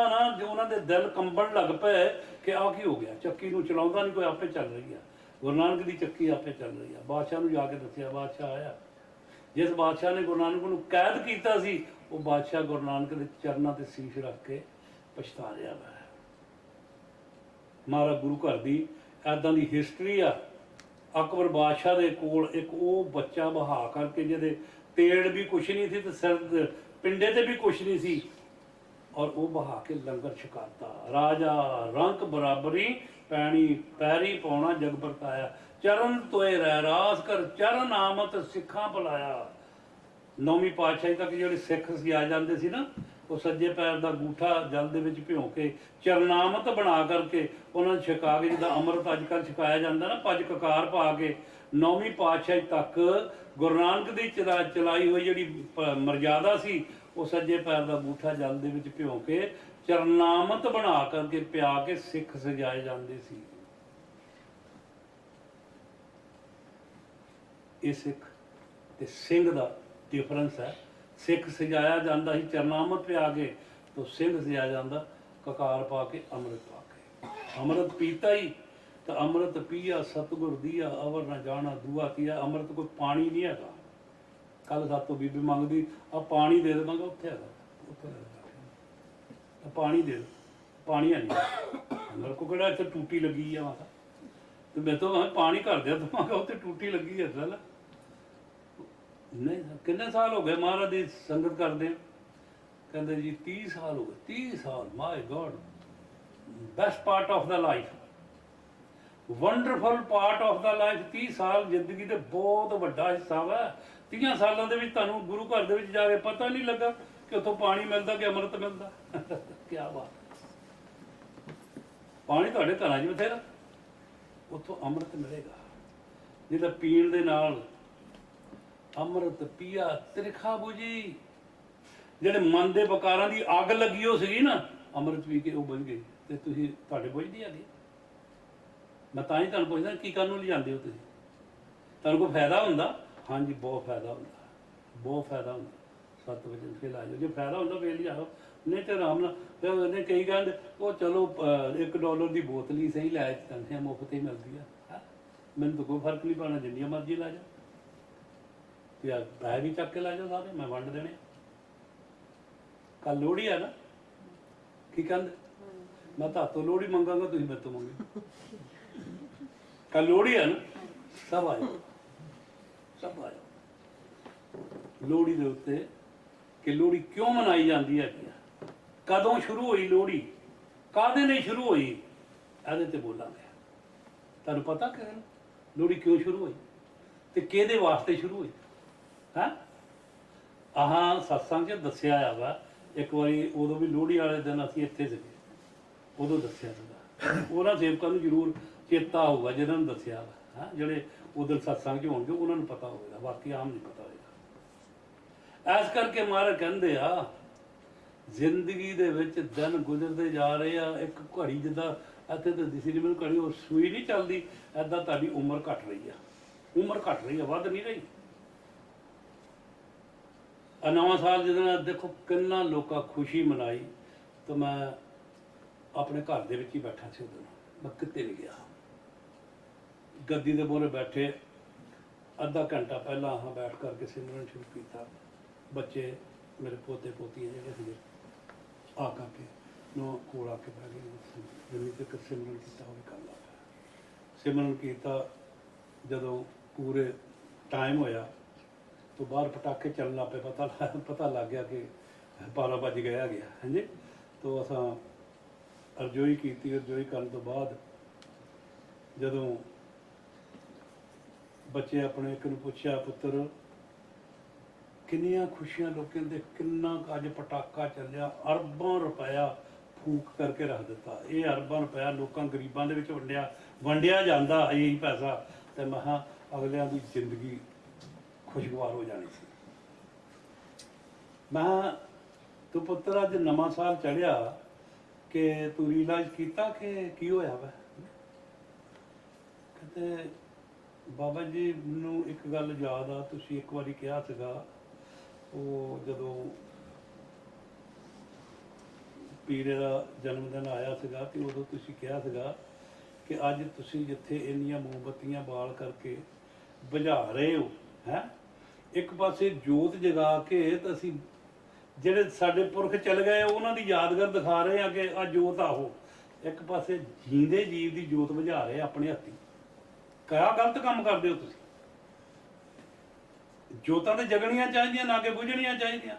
ਨਾ ਜੋ ਉਹਨਾਂ ਦੇ ਦਿਲ ਕੰਬਣ ਲੱਗ ਪਏ ਕਿ ਆਹ ਕੀ ਹੋ ਗਿਆ, ਚੱਕੀ ਨੂੰ ਚਲਾਉਂਦਾ ਨਹੀਂ ਕੋਈ, ਆਪੇ ਚੱਲ ਰਹੀ ਆ। ਗੁਰੂ ਨਾਨਕ ਦੀ ਚੱਕੀ ਆਪੇ ਚੱਲ ਰਹੀ ਆ। ਬਾਦਸ਼ਾਹ ਨੂੰ ਜਾ ਕੇ ਦੱਸਿਆ, ਬਾਦਸ਼ਾਹ ਆਇਆ। ਜਿਸ ਬਾਦਸ਼ਾਹ ਨੇ ਗੁਰੂ ਨਾਨਕ ਨੂੰ ਕੈਦ ਕੀਤਾ ਸੀ, ਉਹ ਬਾਦਸ਼ਾਹ ਗੁਰੂ ਨਾਨਕ ਦੇ ਚਰਨਾਂ ਤੇ ਸੀਸ ਰੱਖ ਕੇ ਪਛਤਾ ਰਿਹਾ ਵਾ। ਮਹਾਰਾਜ ਗੁਰੂ ਘਰ ਦੀ ਐਦਾਂ ਦੀ ਹਿਸਟਰੀ ਆ। ਅਕਬਰ ਬਾਦਸ਼ਾਹ ਦੇ ਕੋਲ ਇੱਕ ਉਹ ਬੱਚਾ ਬਹਾ ਕਰਕੇ ਜਿਹਦੇ ਤੇੜ ਵੀ ਕੁਛ ਨਹੀਂ ਸੀ ਤੇ ਸਿਰ ਪਿੰਡੇ ਤੇ ਵੀ ਕੁਛ ਨਹੀਂ ਸੀ, ਔਰ ਉਹ ਬਹਾ ਕੇ ਲੰਗਰ ਛਕਾਤਾ। ਰਾਜਾ ਰੰਕ ਬਰਾਬਰੀ ਪੈਣੀ ਪੈਰੀ ਪਾਉਣਾ ਜਗ ਵਰਤਾਇਆ, ਚਰਨ ਤੋਏ ਰਹਿ ਰਾਸ ਕਰ ਚਰਨ ਆਮਤ ਸਿੱਖਾਂ ਭੁਲਾਇਆ। 9ਵੀਂ ਪਾਤਸ਼ਾਹੀ ਤੱਕ ਜਿਹੜੇ ਸਿੱਖ ਸੀ ਆ ਜਾਂਦੇ ਸੀ ਨਾ, ਉਹ ਸੱਜੇ ਪੈਰ ਦਾ ਅੰਗੂਠਾ ਜਲ ਦੇ ਵਿੱਚ ਭਿਉਂ ਕੇ ਚਰਨਾਮਤ ਬਣਾ ਕਰਕੇ ਉਹਨਾਂ ਨੂੰ ਛਕਾ ਕੇ, ਜਿੱਦਾਂ ਅੰਮ੍ਰਿਤ ਅੱਜ ਕੱਲ੍ਹ ਛਕਾਇਆ ਜਾਂਦਾ ਨਾ, ਪੰਜ ਕਕਾਰ ਪਾ ਕੇ। 9ਵੀਂ ਪਾਤਸ਼ਾਹੀ ਤੱਕ ਗੁਰੂ ਨਾਨਕ ਦੀ ਚਲਾਈ ਹੋਈ ਜਿਹੜੀ ਮਰਜ਼ਾਦਾ ਸੀ, ਉਹ ਸੱਜੇ ਪੈਰ ਦਾ ਅੰਗੂਠਾ ਜਲ ਦੇ ਵਿੱਚ ਭਿਉਂ ਕੇ ਚਰਨਾਮਤ ਬਣਾ ਕਰਕੇ ਪਿਆ ਕੇ ਸਿੱਖ ਸਜਾਏ ਜਾਂਦੇ ਸੀ। ਇਹ ਸਿੱਖ ਤੇ ਸਿੰਘ ਦਾ ਡਿਫਰੈਂਸ ਹੈ। ਸਿੱਖ ਸਜਾਇਆ ਜਾਂਦਾ ਸੀ ਚਰਨਾਮਤ ਪਿਆ ਕੇ, ਤੋਂ ਸਿੰਘ ਸਜਾਇਆ ਜਾਂਦਾ ਕਕਾਰ ਪਾ ਕੇ, ਅੰਮ੍ਰਿਤ ਪਾ ਕੇ। ਅੰਮ੍ਰਿਤ ਪੀਤਾ ਹੀ ਤਾਂ ਅੰਮ੍ਰਿਤ ਪੀਆ ਸਤਿਗੁਰ ਦੀਆ, ਅਵਰ ਨਾ ਜਾਣਾ ਦੂਆ ਕੀਆ। ਅੰਮ੍ਰਿਤ ਕੋਈ ਪਾਣੀ ਨਹੀਂ ਹੈਗਾ। ਕੱਲ ਸਾਤੋਂ ਬੀਬੀ ਮੰਗਦੀ, ਆ ਪਾਣੀ ਦੇ ਦੇਵਾਂਗਾ, ਉੱਥੇ ਹੈਗਾ, ਉੱਥੇ ਪਾਣੀ ਦੇ ਦੇ, ਪਾਣੀ ਹੈ ਨਹੀਂ ਮੇਰੇ ਕੋਲ, ਕਿਹੜਾ ਇੱਥੇ ਟੂਟੀ ਲੱਗੀ ਆ ਮਾਤਾ, ਤੇ ਮੈਂ ਤੋਂ ਪਾਣੀ ਘਰ ਦਿਆ ਦਵਾਂਗਾ, ਉੱਥੇ ਟੂਟੀ ਲੱਗੀ ਹੈ। ਗੱਲ ਨਹੀਂ, ਕਿੰਨੇ ਸਾਲ ਹੋ ਗਏ ਮਹਾਰਾਜ ਦੀ ਸੰਗਤ ਕਰਦੇ? ਕਹਿੰਦੇ ਜੀ 30 ਸਾਲ ਹੋ ਗਏ। 30 ਸਾਲ, my God, best part of the life, wonderful part of the life. 30 ਸਾਲ ਜ਼ਿੰਦਗੀ ਦੇ ਬਹੁਤ ਵੱਡਾ ਹਿੱਸਾ ਵਾ। 30 ਸਾਲਾਂ ਦੇ ਵਿੱਚ ਤੁਹਾਨੂੰ ਗੁਰੂ ਘਰ ਦੇ ਵਿੱਚ ਜਾ ਕੇ ਪਤਾ ਨਹੀਂ ਲੱਗਾ ਕਿ ਉੱਥੋਂ ਪਾਣੀ ਮਿਲਦਾ ਕਿ ਅੰਮ੍ਰਿਤ ਮਿਲਦਾ। ਕੀ ਬਾਤ! ਪਾਣੀ ਤੁਹਾਡੇ ਘਰਾਂ 'ਚ ਬਥੇਰਾ, ਉੱਥੋਂ ਅੰਮ੍ਰਿਤ ਮਿਲੇਗਾ ਜਿਹੜਾ ਪੀਣ ਦੇ ਨਾਲ ਅੰਮ੍ਰਿਤ ਪੀਆ ਤ੍ਰਿਖਾ ਬੁਝੀ। ਜਿਹੜੇ ਮਨ ਦੇ ਵਿਕਾਰਾਂ ਦੀ ਅੱਗ ਲੱਗੀ ਹੋ ਸੀਗੀ ਨਾ, ਅੰਮ੍ਰਿਤ ਪੀ ਕੇ ਉਹ ਬੁਝ ਗਈ। ਤੇ ਤੁਸੀਂ ਤੁਹਾਡੇ ਬੁਝਦੀ ਹੈਗੀ। ਮੈਂ ਤਾਂ ਹੀ ਤੁਹਾਨੂੰ ਪੁੱਛਦਾ ਕੀ ਕਰਨ ਨੂੰ ਲਿਜਾਂਦੇ ਹੋ ਤੁਸੀਂ? ਤੁਹਾਨੂੰ ਕੋਈ ਫਾਇਦਾ ਹੁੰਦਾ? ਹਾਂਜੀ ਬਹੁਤ ਫਾਇਦਾ ਹੁੰਦਾ, ਬਹੁਤ ਫਾਇਦਾ ਹੁੰਦਾ। 7 ਵਜੇ ਫਿਰ ਆ ਜਾਓ, ਜੇ ਫਾਇਦਾ ਹੁੰਦਾ ਫਿਰ ਲਿਆਓ, ਨਹੀਂ ਤੇ ਆਰਾਮ ਨਾਲ। ਫਿਰ ਉਹਨੇ ਕਈ ਕਹਿੰਦੇ ਉਹ ਚਲੋ $1 ਦੀ ਬੋਤਲ ਹੀ ਸਹੀ ਲੈ ਜਾਂਦੇ ਆ, ਮੁਫਤ ਹੀ ਮਿਲਦੀ ਆ। ਮੈਨੂੰ ਤਾਂ ਕੋਈ ਫਰਕ ਨਹੀਂ ਪੈਣਾ, ਜਿੰਨੀਆਂ ਮਰਜ਼ੀ ਲੈ ਜਾਓ। ਤੇ ਪੈਸੇ ਵੀ ਚੱਕ ਕੇ ਲੈ ਜਾਓ ਸਾਰੇ, ਮੈਂ ਵੰਡ ਦੇਣੇ। ਕੱਲ ਲੋਹੜੀ ਆ ਨਾ, ਕੀ ਕਹਿੰਦੇ? ਮੈਂ ਤੁਹਾਤੋਂ ਲੋਹੜੀ ਮੰਗਾਂਗਾ, ਤੁਸੀਂ ਮੇਰੇ ਤੋਂ ਮੰਗੇ। ਕੱਲ ਲੋਹੜੀ ਆ ਨਾ, ਸਭ ਆ ਜਾਓ, ਸਭ ਆ ਜਾਓ। ਲੋਹੜੀ ਦੇ ਉੱਤੇ ਕਿ ਲੋਹੜੀ ਕਿਉਂ ਮਨਾਈ ਜਾਂਦੀ ਹੈ, ਕਦੋਂ ਸ਼ੁਰੂ ਹੋਈ ਲੋਹੜੀ, ਕਾਹਦੇ ਲਈ ਸ਼ੁਰੂ ਹੋਈ, ਇਹਦੇ ਤੇ ਬੋਲਾਂਗੇ। ਤੁਹਾਨੂੰ ਪਤਾ ਕਿ ਲੋਹੜੀ ਕਿਉਂ ਸ਼ੁਰੂ ਹੋਈ ਤੇ ਕਿਹਦੇ ਵਾਸਤੇ ਸ਼ੁਰੂ ਹੋਈ? ਹੈ ਆਹ ਸਤਸੰਗ 'ਚ ਦੱਸਿਆ ਆ ਵਾ ਇੱਕ ਵਾਰੀ, ਉਦੋਂ ਵੀ ਲੋਹੜੀ ਵਾਲੇ ਦਿਨ ਅਸੀਂ ਇੱਥੇ ਸੀਗੇ, ਉਦੋਂ ਦੱਸਿਆ ਸੀਗਾ। ਉਹਨਾਂ ਸੇਵਕਾਂ ਨੂੰ ਜ਼ਰੂਰ ਚੇਤਾ ਹੋਊਗਾ ਜਿਹਨਾਂ ਨੂੰ ਦੱਸਿਆ ਵਾ। ਹਾਂ, ਜਿਹੜੇ ਉਦੋਂ ਸਤਸੰਗ 'ਚ ਹੋਣਗੇ ਉਹਨਾਂ ਨੂੰ ਪਤਾ ਹੋਵੇਗਾ, ਬਾਕੀ ਆਮ ਨਹੀਂ ਪਤਾ ਹੋਵੇਗਾ। ਇਸ ਕਰਕੇ ਮਹਾਰਾਜ ਕਹਿੰਦੇ ਆ ਜ਼ਿੰਦਗੀ ਦੇ ਵਿੱਚ ਦਿਨ ਗੁਜ਼ਰਦੇ ਜਾ ਰਹੇ ਆ, ਇੱਕ ਘੜੀ ਜਿੱਦਾਂ ਇੱਥੇ ਤਾਂ ਦਿਸੀ ਨਹੀਂ ਮੈਨੂੰ ਘੜੀ, ਉਹ ਸੂਈ ਨਹੀਂ ਚੱਲਦੀ, ਇੱਦਾਂ ਤੁਹਾਡੀ ਉਮਰ ਘਟ ਰਹੀ ਆ, ਉਮਰ ਘਟ ਰਹੀ ਆ, ਵੱਧ ਨਹੀਂ ਰਹੀ। ਨਵਾਂ ਸਾਲ ਜਦੋਂ ਦੇਖੋ ਕਿੰਨਾ ਲੋਕਾਂ ਖੁਸ਼ੀ ਮਨਾਈ, ਤਾਂ ਮੈਂ ਆਪਣੇ ਘਰ ਦੇ ਵਿੱਚ ਹੀ ਬੈਠਾ ਸੀ ਉਦੋਂ, ਮੈਂ ਕਿਤੇ ਨਹੀਂ ਗਿਆ। ਗੱਦੀ ਦੇ ਮੂਹਰੇ ਬੈਠੇ ਅੱਧਾ ਘੰਟਾ ਪਹਿਲਾਂ ਹਾਂ ਬੈਠ ਕਰਕੇ ਸਿਮਰਨ ਸ਼ੁਰੂ ਕੀਤਾ। ਬੱਚੇ ਮੇਰੇ ਪੋਤੇ ਪੋਤੀਆਂ ਜਿਹੜੇ ਸੀਗੇ ਆ ਕਰਕੇ ਨੂੰ ਕੋਲ ਆ ਕੇ ਬਹਿ ਗਏ, ਜਿੰਨੀ ਤੱਕ ਸਿਮਰਨ ਕੀਤਾ ਹੋਵੇ ਕਰ ਲਾ। ਸਿਮਰਨ ਕੀਤਾ, ਜਦੋਂ ਪੂਰੇ ਟਾਈਮ ਹੋਇਆ ਤੋਂ ਬਾਹਰ ਪਟਾਕੇ ਚੱਲਣ ਲੱਗ ਪਏ, ਪਤਾ ਲੱਗ ਗਿਆ ਕਿ 12 ਵੱਜ ਗਿਆ ਗਿਆ। ਹਾਂਜੀ, ਤੋਂ ਅਸਾਂ ਅਰਜ਼ੋਈ ਕੀਤੀ। ਅਰਜ਼ੋਈ ਕਰਨ ਤੋਂ ਬਾਅਦ ਜਦੋਂ ਬੱਚੇ ਆਪਣੇ ਇੱਕ ਨੂੰ ਪੁੱਛਿਆ, ਪੁੱਤਰ ਕਿੰਨੀਆਂ ਖੁਸ਼ੀਆਂ ਲੋਕਾਂ ਦੇ, ਕਿੰਨਾ ਅੱਜ ਪਟਾਕਾ ਚੱਲਿਆ, ਅਰਬਾਂ ਰੁਪਇਆ ਫੂਕ ਕਰਕੇ ਰੱਖ ਦਿੱਤਾ। ਇਹ ਅਰਬਾਂ ਰੁਪਇਆ ਲੋਕਾਂ ਗਰੀਬਾਂ ਦੇ ਵਿੱਚ ਵੰਡਿਆ ਜਾਂਦਾ ਇਹੀ ਪੈਸਾ, ਤੇ ਮੈਂ ਕਿਹਾ ਅਗਲਿਆਂ ਦੀ ਜ਼ਿੰਦਗੀ ਖੁਸ਼ਗਵਾਰ ਹੋ ਜਾਣੀ ਸੀ। ਮੈਂ ਤੂੰ ਪੁੱਤਰ ਅੱਜ ਨਵਾਂ ਸਾਲ ਚੜ੍ਹਿਆ ਕਿ ਤੂੰ ਰੀਅਲਾਈਜ਼ ਕੀਤਾ ਕਿ ਕੀ ਹੋਇਆ ਵਾ? ਕਹਿੰਦੇ ਬਾਬਾ ਜੀ ਮੈਨੂੰ ਇੱਕ ਗੱਲ ਯਾਦ ਆ, ਤੁਸੀਂ ਇੱਕ ਵਾਰੀ ਕਿਹਾ ਸੀਗਾ, ਉਹ ਜਦੋਂ ਪੀਰੇ ਦਾ ਜਨਮ ਦਿਨ ਆਇਆ ਸੀਗਾ ਤੇ ਉਦੋਂ ਤੁਸੀਂ ਕਿਹਾ ਸੀਗਾ ਕਿ ਅੱਜ ਤੁਸੀਂ ਜਿੱਥੇ ਇੰਨੀਆਂ ਮੋਮਬੱਤੀਆਂ ਬਾਲ ਕਰਕੇ ਬੁਝਾ ਰਹੇ ਹੋ, ਹੈ ਇੱਕ ਪਾਸੇ ਜੋਤ ਜਗਾ ਕੇ, ਤਾਂ ਅਸੀਂ ਜਿਹੜੇ ਸਾਡੇ ਪੁਰਖ ਚਲ ਗਏ ਉਹਨਾਂ ਦੀ ਯਾਦਗਾਰ ਦਿਖਾ ਰਹੇ ਆ ਕਿ ਆ ਜੋਤ ਆਹੋ, ਇੱਕ ਪਾਸੇ ਜੀਂਦੇ ਜੀਵ ਦੀ ਜੋਤ ਬੁਝਾ ਰਹੇ ਆਪਣੇ ਹੱਥੀਂ। ਕਿਆ ਗਲਤ ਕੰਮ ਕਰਦੇ ਹੋ ਤੁਸੀਂ? ਜੋਤਾਂ ਤੇ ਜਗਣੀਆਂ ਚਾਹੀਦੀਆਂ, ਨਾ ਕਿ ਬੁਝਣੀਆਂ ਚਾਹੀਦੀਆਂ।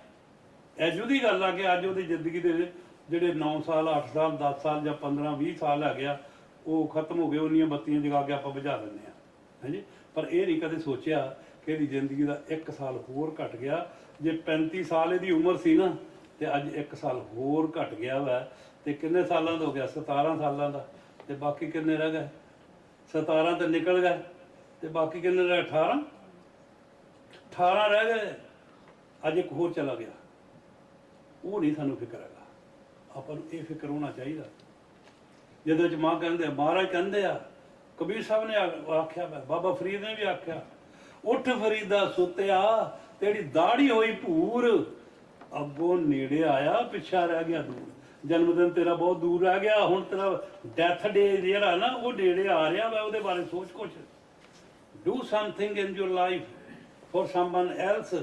ਐਜੂ ਦੀ ਗੱਲ ਆ ਕਿ ਅੱਜ ਉਹਦੀ ਜ਼ਿੰਦਗੀ ਦੇ ਵਿੱਚ ਜਿਹੜੇ 9 ਸਾਲ 8 ਸਾਲ 10 ਸਾਲ ਜਾਂ 15 20 ਸਾਲ ਆ ਗਿਆ, ਉਹ ਖਤਮ ਹੋ ਗਏ, ਉਹਨੀਆਂ ਬੱਤੀਆਂ ਜਗਾ ਕੇ ਆਪਾਂ ਬੁਝਾ ਦਿੰਦੇ ਹਾਂ। ਹਾਂਜੀ, ਪਰ ਇਹ ਨਹੀਂ ਕਦੇ ਸੋਚਿਆ ਕਿ ਇਹਦੀ ਜ਼ਿੰਦਗੀ ਦਾ 1 ਸਾਲ ਹੋਰ ਘਟ ਗਿਆ। ਜੇ 35 ਸਾਲ ਇਹਦੀ ਉਮਰ ਸੀ ਨਾ, ਤੇ ਅੱਜ 1 ਸਾਲ ਹੋਰ ਘਟ ਗਿਆ ਵਾ, ਤੇ ਕਿੰਨੇ ਸਾਲਾਂ ਦਾ ਹੋ ਗਿਆ? 17 ਸਾਲਾਂ ਦਾ। ਤੇ ਬਾਕੀ ਕਿੰਨੇ ਰਹਿ ਗਏ? 17 ਤਾਂ ਨਿਕਲ ਗਏ, ਤੇ ਬਾਕੀ ਕਿੰਨੇ ਰਹਿ? 18 ਰਹਿ ਗਏ। ਅੱਜ ਇੱਕ ਹੋਰ ਚਲਾ ਗਿਆ, ਉਹ ਨਹੀਂ ਸਾਨੂੰ ਫਿਕਰ ਹੈਗਾ। ਆਪਾਂ ਨੂੰ ਇਹ ਫਿਕਰ ਹੋਣਾ ਚਾਹੀਦਾ। ਜਿਹਦੇ ਵਿੱਚ ਮਾਂ ਕਹਿੰਦੇ, ਮਹਾਰਾਜ ਕਹਿੰਦੇ ਆ, ਕਬੀਰ ਸਾਹਿਬ ਨੇ ਆਖਿਆ, ਬਾਬਾ ਫਰੀਦ ਨੇ ਵੀ ਆਖਿਆ, ਉੱਠ ਫਰੀਦਾ ਸੁੱਤਿਆ, ਤੇਰੀ ਦਾੜੀ ਹੋਈ ਭੂਰ, ਅੱਗੋਂ ਨੇੜੇ ਆਇਆ ਪਿੱਛਾ ਰਹਿ ਗਿਆ ਦੂਰ। ਜਨਮ ਦਿਨ ਤੇਰਾ ਬਹੁਤ ਦੂਰ ਰਹਿ ਗਿਆ, ਹੁਣ ਤੇਰਾ ਡੈਥ ਡੇ ਜਿਹੜਾ ਨਾ ਉਹ ਨੇੜੇ ਆ ਰਿਹਾ ਵਾ, ਉਹਦੇ ਬਾਰੇ ਸੋਚ ਕੁਛ। Do something in your life for someone else.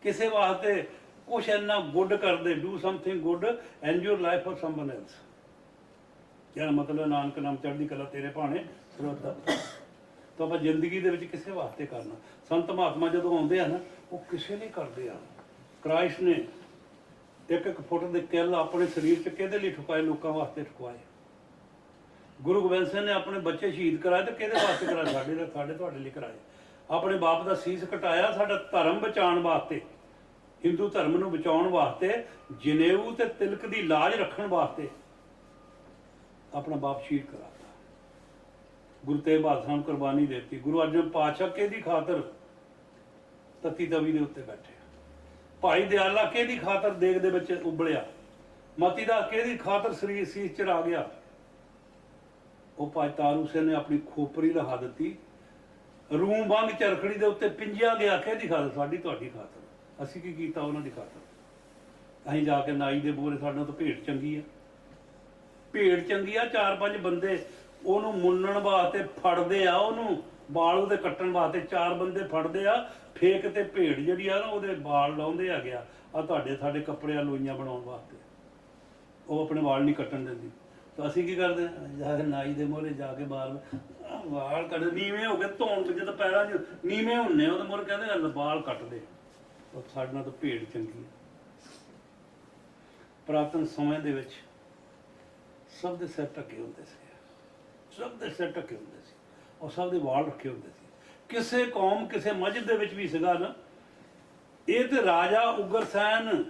ਕਿਸੇ ਵਾਸਤੇ ਕੁਛ ਇੰਨਾ ਗੁੱਡ ਕਰਦੇ, do something good in your life for someone else. ਜਿਹੜਾ ਮਤਲਬ ਨਾਨਕ ਨਾਮ ਚੜ੍ਹਦੀ ਕਲਾ ਤੇਰੇ ਭਾਣੇ ਸਰੋਤਾ। ਤਾਂ ਆਪਾਂ ਜ਼ਿੰਦਗੀ ਦੇ ਵਿੱਚ ਕਿਸੇ ਵਾਸਤੇ ਕਰਨਾ। ਸੰਤ ਮਹਾਤਮਾ ਜਦੋਂ ਆਉਂਦੇ ਆ ਨਾ, ਉਹ ਕਿਸੇ ਲਈ ਕਰਦੇ ਆ। ਕ੍ਰਾਈਸਟ ਨੇ 1-1 ਫੁੱਟ ਦੇ ਕਿੱਲ ਆਪਣੇ ਸਰੀਰ 'ਚ ਕਿਹਦੇ ਲਈ ਠੁਕਾਏ? ਲੋਕਾਂ ਵਾਸਤੇ ਠੁਕਵਾਏ। ਗੁਰੂ ਗੋਬਿੰਦ ਸਿੰਘ ਨੇ ਆਪਣੇ ਬੱਚੇ ਸ਼ਹੀਦ ਕਰਾਏ, ਤੇ ਕਿਹਦੇ ਵਾਸਤੇ ਕਰਾਏ? ਸਾਡੇ ਤੁਹਾਡੇ ਲਈ ਕਰਾਏ। ਆਪਣੇ ਬਾਪ ਦਾ ਸੀਸ ਕਟਾਇਆ ਸਾਡਾ ਧਰਮ ਬਚਾਉਣ ਵਾਸਤੇ, ਹਿੰਦੂ ਧਰਮ ਨੂੰ ਬਚਾਉਣ ਵਾਸਤੇ, ਜਨੇਊ ਤੇ ਤਿਲਕ ਦੀ ਲਾਜ ਰੱਖਣ ਵਾਸਤੇ ਆਪਣਾ ਬਾਪ ਸ਼ਹੀਦ ਕਰਾਤਾ। ਗੁਰੂ ਤੇਗ ਬਹਾਦਰ ਸਾਹਿਬ ਕੁਰਬਾਨੀ ਦਿੱਤੀ। ਗੁਰੂ ਅਰਜਨ ਪਾਤਸ਼ਾਹ ਕਿਹਦੀ ਖਾਤਰ? ਤਤੀ ਤਵੀ ਦੇ ਉੱਤੇ ਬੈਠੇ। ਭਾਈ ਦਿਆਲਾ ਕਿਹਦੀ ਖਾਤਰ ਦੇਗ ਦੇ ਵਿੱਚ ਉਬਲਿਆ, ਮਤੀ ਦਾ ਕਿਹਦੀ ਖਾਤਰ ਸਰੀਰ ਸੀਸ ਚੜਾ ਗਿਆ। ਉਹ ਭਾਈ ਤਾਰੂ ਸਿੰਘ ਨੇ ਆਪਣੀ ਖੋਪਰੀ ਲਹਾ ਦਿੱਤੀ, ਰੂਮ ਬੰਗ ਚਰਖੜੀ ਦੇ ਉੱਤੇ ਪਿੰਜਿਆ ਗਿਆ। ਕਿਹਦੀ ਖਾਤਰ? ਸਾਡੀ ਤੁਹਾਡੀ ਖਾਤਰ। ਅਸੀਂ ਕੀ ਕੀਤਾ ਉਹਨਾਂ ਦੀ ਖਾਤਰ? ਅਸੀਂ ਜਾ ਕੇ ਨਾਈ ਦੇ ਬੋਲੇ ਸਾਡੇ ਤੋਂ ਭੇਡ ਚੰਗੀ ਆ, ਭੇਡ ਚੰਗੀ ਆ। 4-5 ਬੰਦੇ ਉਹਨੂੰ ਮੁੰਨਣ ਵਾਸਤੇ ਫੜਦੇ ਆ, ਉਹਨੂੰ ਬਾਲ ਉਹਦੇ ਕੱਟਣ ਵਾਸਤੇ 4 ਬੰਦੇ ਫੜਦੇ ਆ, ਫੇਕ ਤੇ ਭੇਡ ਜਿਹੜੀ ਆ ਨਾ ਉਹਦੇ ਬਾਲ ਲਾਉਂਦੇ ਆ ਗਿਆ ਆ ਤੁਹਾਡੇ ਸਾਡੇ ਕੱਪੜਿਆਂ ਲੋਈਆਂ ਬਣਾਉਣ ਵਾਸਤੇ। ਉਹ ਆਪਣੇ ਵਾਲ ਨਹੀਂ ਕੱਟਣ ਦਿੰਦੀ। ਤਾਂ ਅਸੀਂ ਕੀ ਕਰਦੇ ਹਾਂ? ਜਾ ਕੇ ਨਾਈ ਦੇ ਮੋਹਰੇ ਜਾ ਕੇ ਵਾਲ ਕੱਢ ਨੀਵੇਂ ਹੋ ਕੇ ਧੋਣ, ਜਦੋਂ ਪੈਰਾਂ 'ਚ ਨੀਵੇਂ ਹੁੰਨੇ ਉਹਦੇ ਮੋਹਰੇ ਕਹਿੰਦੇ ਵਾਲ ਕੱਟ ਦੇ। ਉਹ ਸਾਡੇ ਨਾਲ ਤਾਂ ਭੇਡ ਚੰਗੀ ਹੈ। ਪੁਰਾਤਨ ਸਮੇਂ ਦੇ ਵਿੱਚ ਸਭ ਦੇ ਸਿਰ ਢੱਕੇ ਹੁੰਦੇ ਸੀ, ਸਭ ਦੇ ਸਿਰ ਢੱਕੇ ਹੁੰਦੇ ਸੀ, ਔਰ ਸਭ ਦੇ ਵਾਲ ਰੱਖੇ ਹੁੰਦੇ ਸੀ। ਕਿਸੇ ਕੌਮ ਕਿਸੇ ਮਸਜਿਦ ਦੇ ਵਿੱਚ ਵੀ ਸੀਗਾ ਨਾ। ਇਹ ਤੇ ਰਾਜਾ ਉਗਰਸੈਨ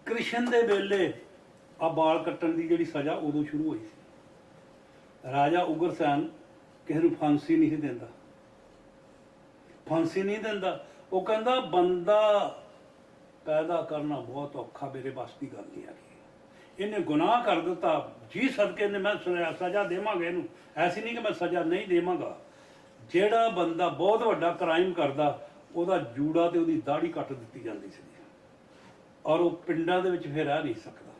ਕ੍ਰਿਸ਼ਨ ਦੇ ਵੇਲੇ ਆ ਵਾਲ ਕੱਟਣ ਦੀ ਜਿਹੜੀ ਸਜ਼ਾ ਉਦੋਂ ਸ਼ੁਰੂ ਹੋਈ ਸੀ। ਰਾਜਾ ਉਗਰਸੈਨ ਕਿਸੇ ਨੂੰ ਫਾਂਸੀ ਨਹੀਂ ਦਿੰਦਾ, ਫਾਂਸੀ ਨਹੀਂ ਦਿੰਦਾ। ਉਹ ਕਹਿੰਦਾ ਬੰਦਾ ਪੈਦਾ ਕਰਨਾ ਬਹੁਤ ਔਖਾ, ਮੇਰੇ ਵੱਸ ਦੀ ਗੱਲ ਨਹੀਂ ਹੈਗੀ। ਇਹਨੇ ਗੁਨਾਹ ਕਰ ਦਿੱਤਾ ਜੀ ਸਦਕੇ ਨੇ ਮੈਂ ਸਜ਼ਾ ਦੇਵਾਂਗਾ ਇਹਨੂੰ। ਐਸੀ ਨਹੀਂ ਕਿ ਮੈਂ ਸਜ਼ਾ ਨਹੀਂ ਦੇਵਾਂਗਾ। ਜਿਹੜਾ ਬੰਦਾ ਬਹੁਤ ਵੱਡਾ ਕ੍ਰਾਈਮ ਕਰਦਾ ਉਹਦਾ ਜੂੜਾ ਤੇ ਉਹਦੀ ਦਾੜੀ ਕੱਟ ਦਿੱਤੀ ਜਾਂਦੀ ਸੀ, ਔਰ ਉਹ ਪਿੰਡਾਂ ਦੇ ਵਿੱਚ ਫਿਰ ਰਹਿ ਨਹੀਂ ਸਕਦਾ,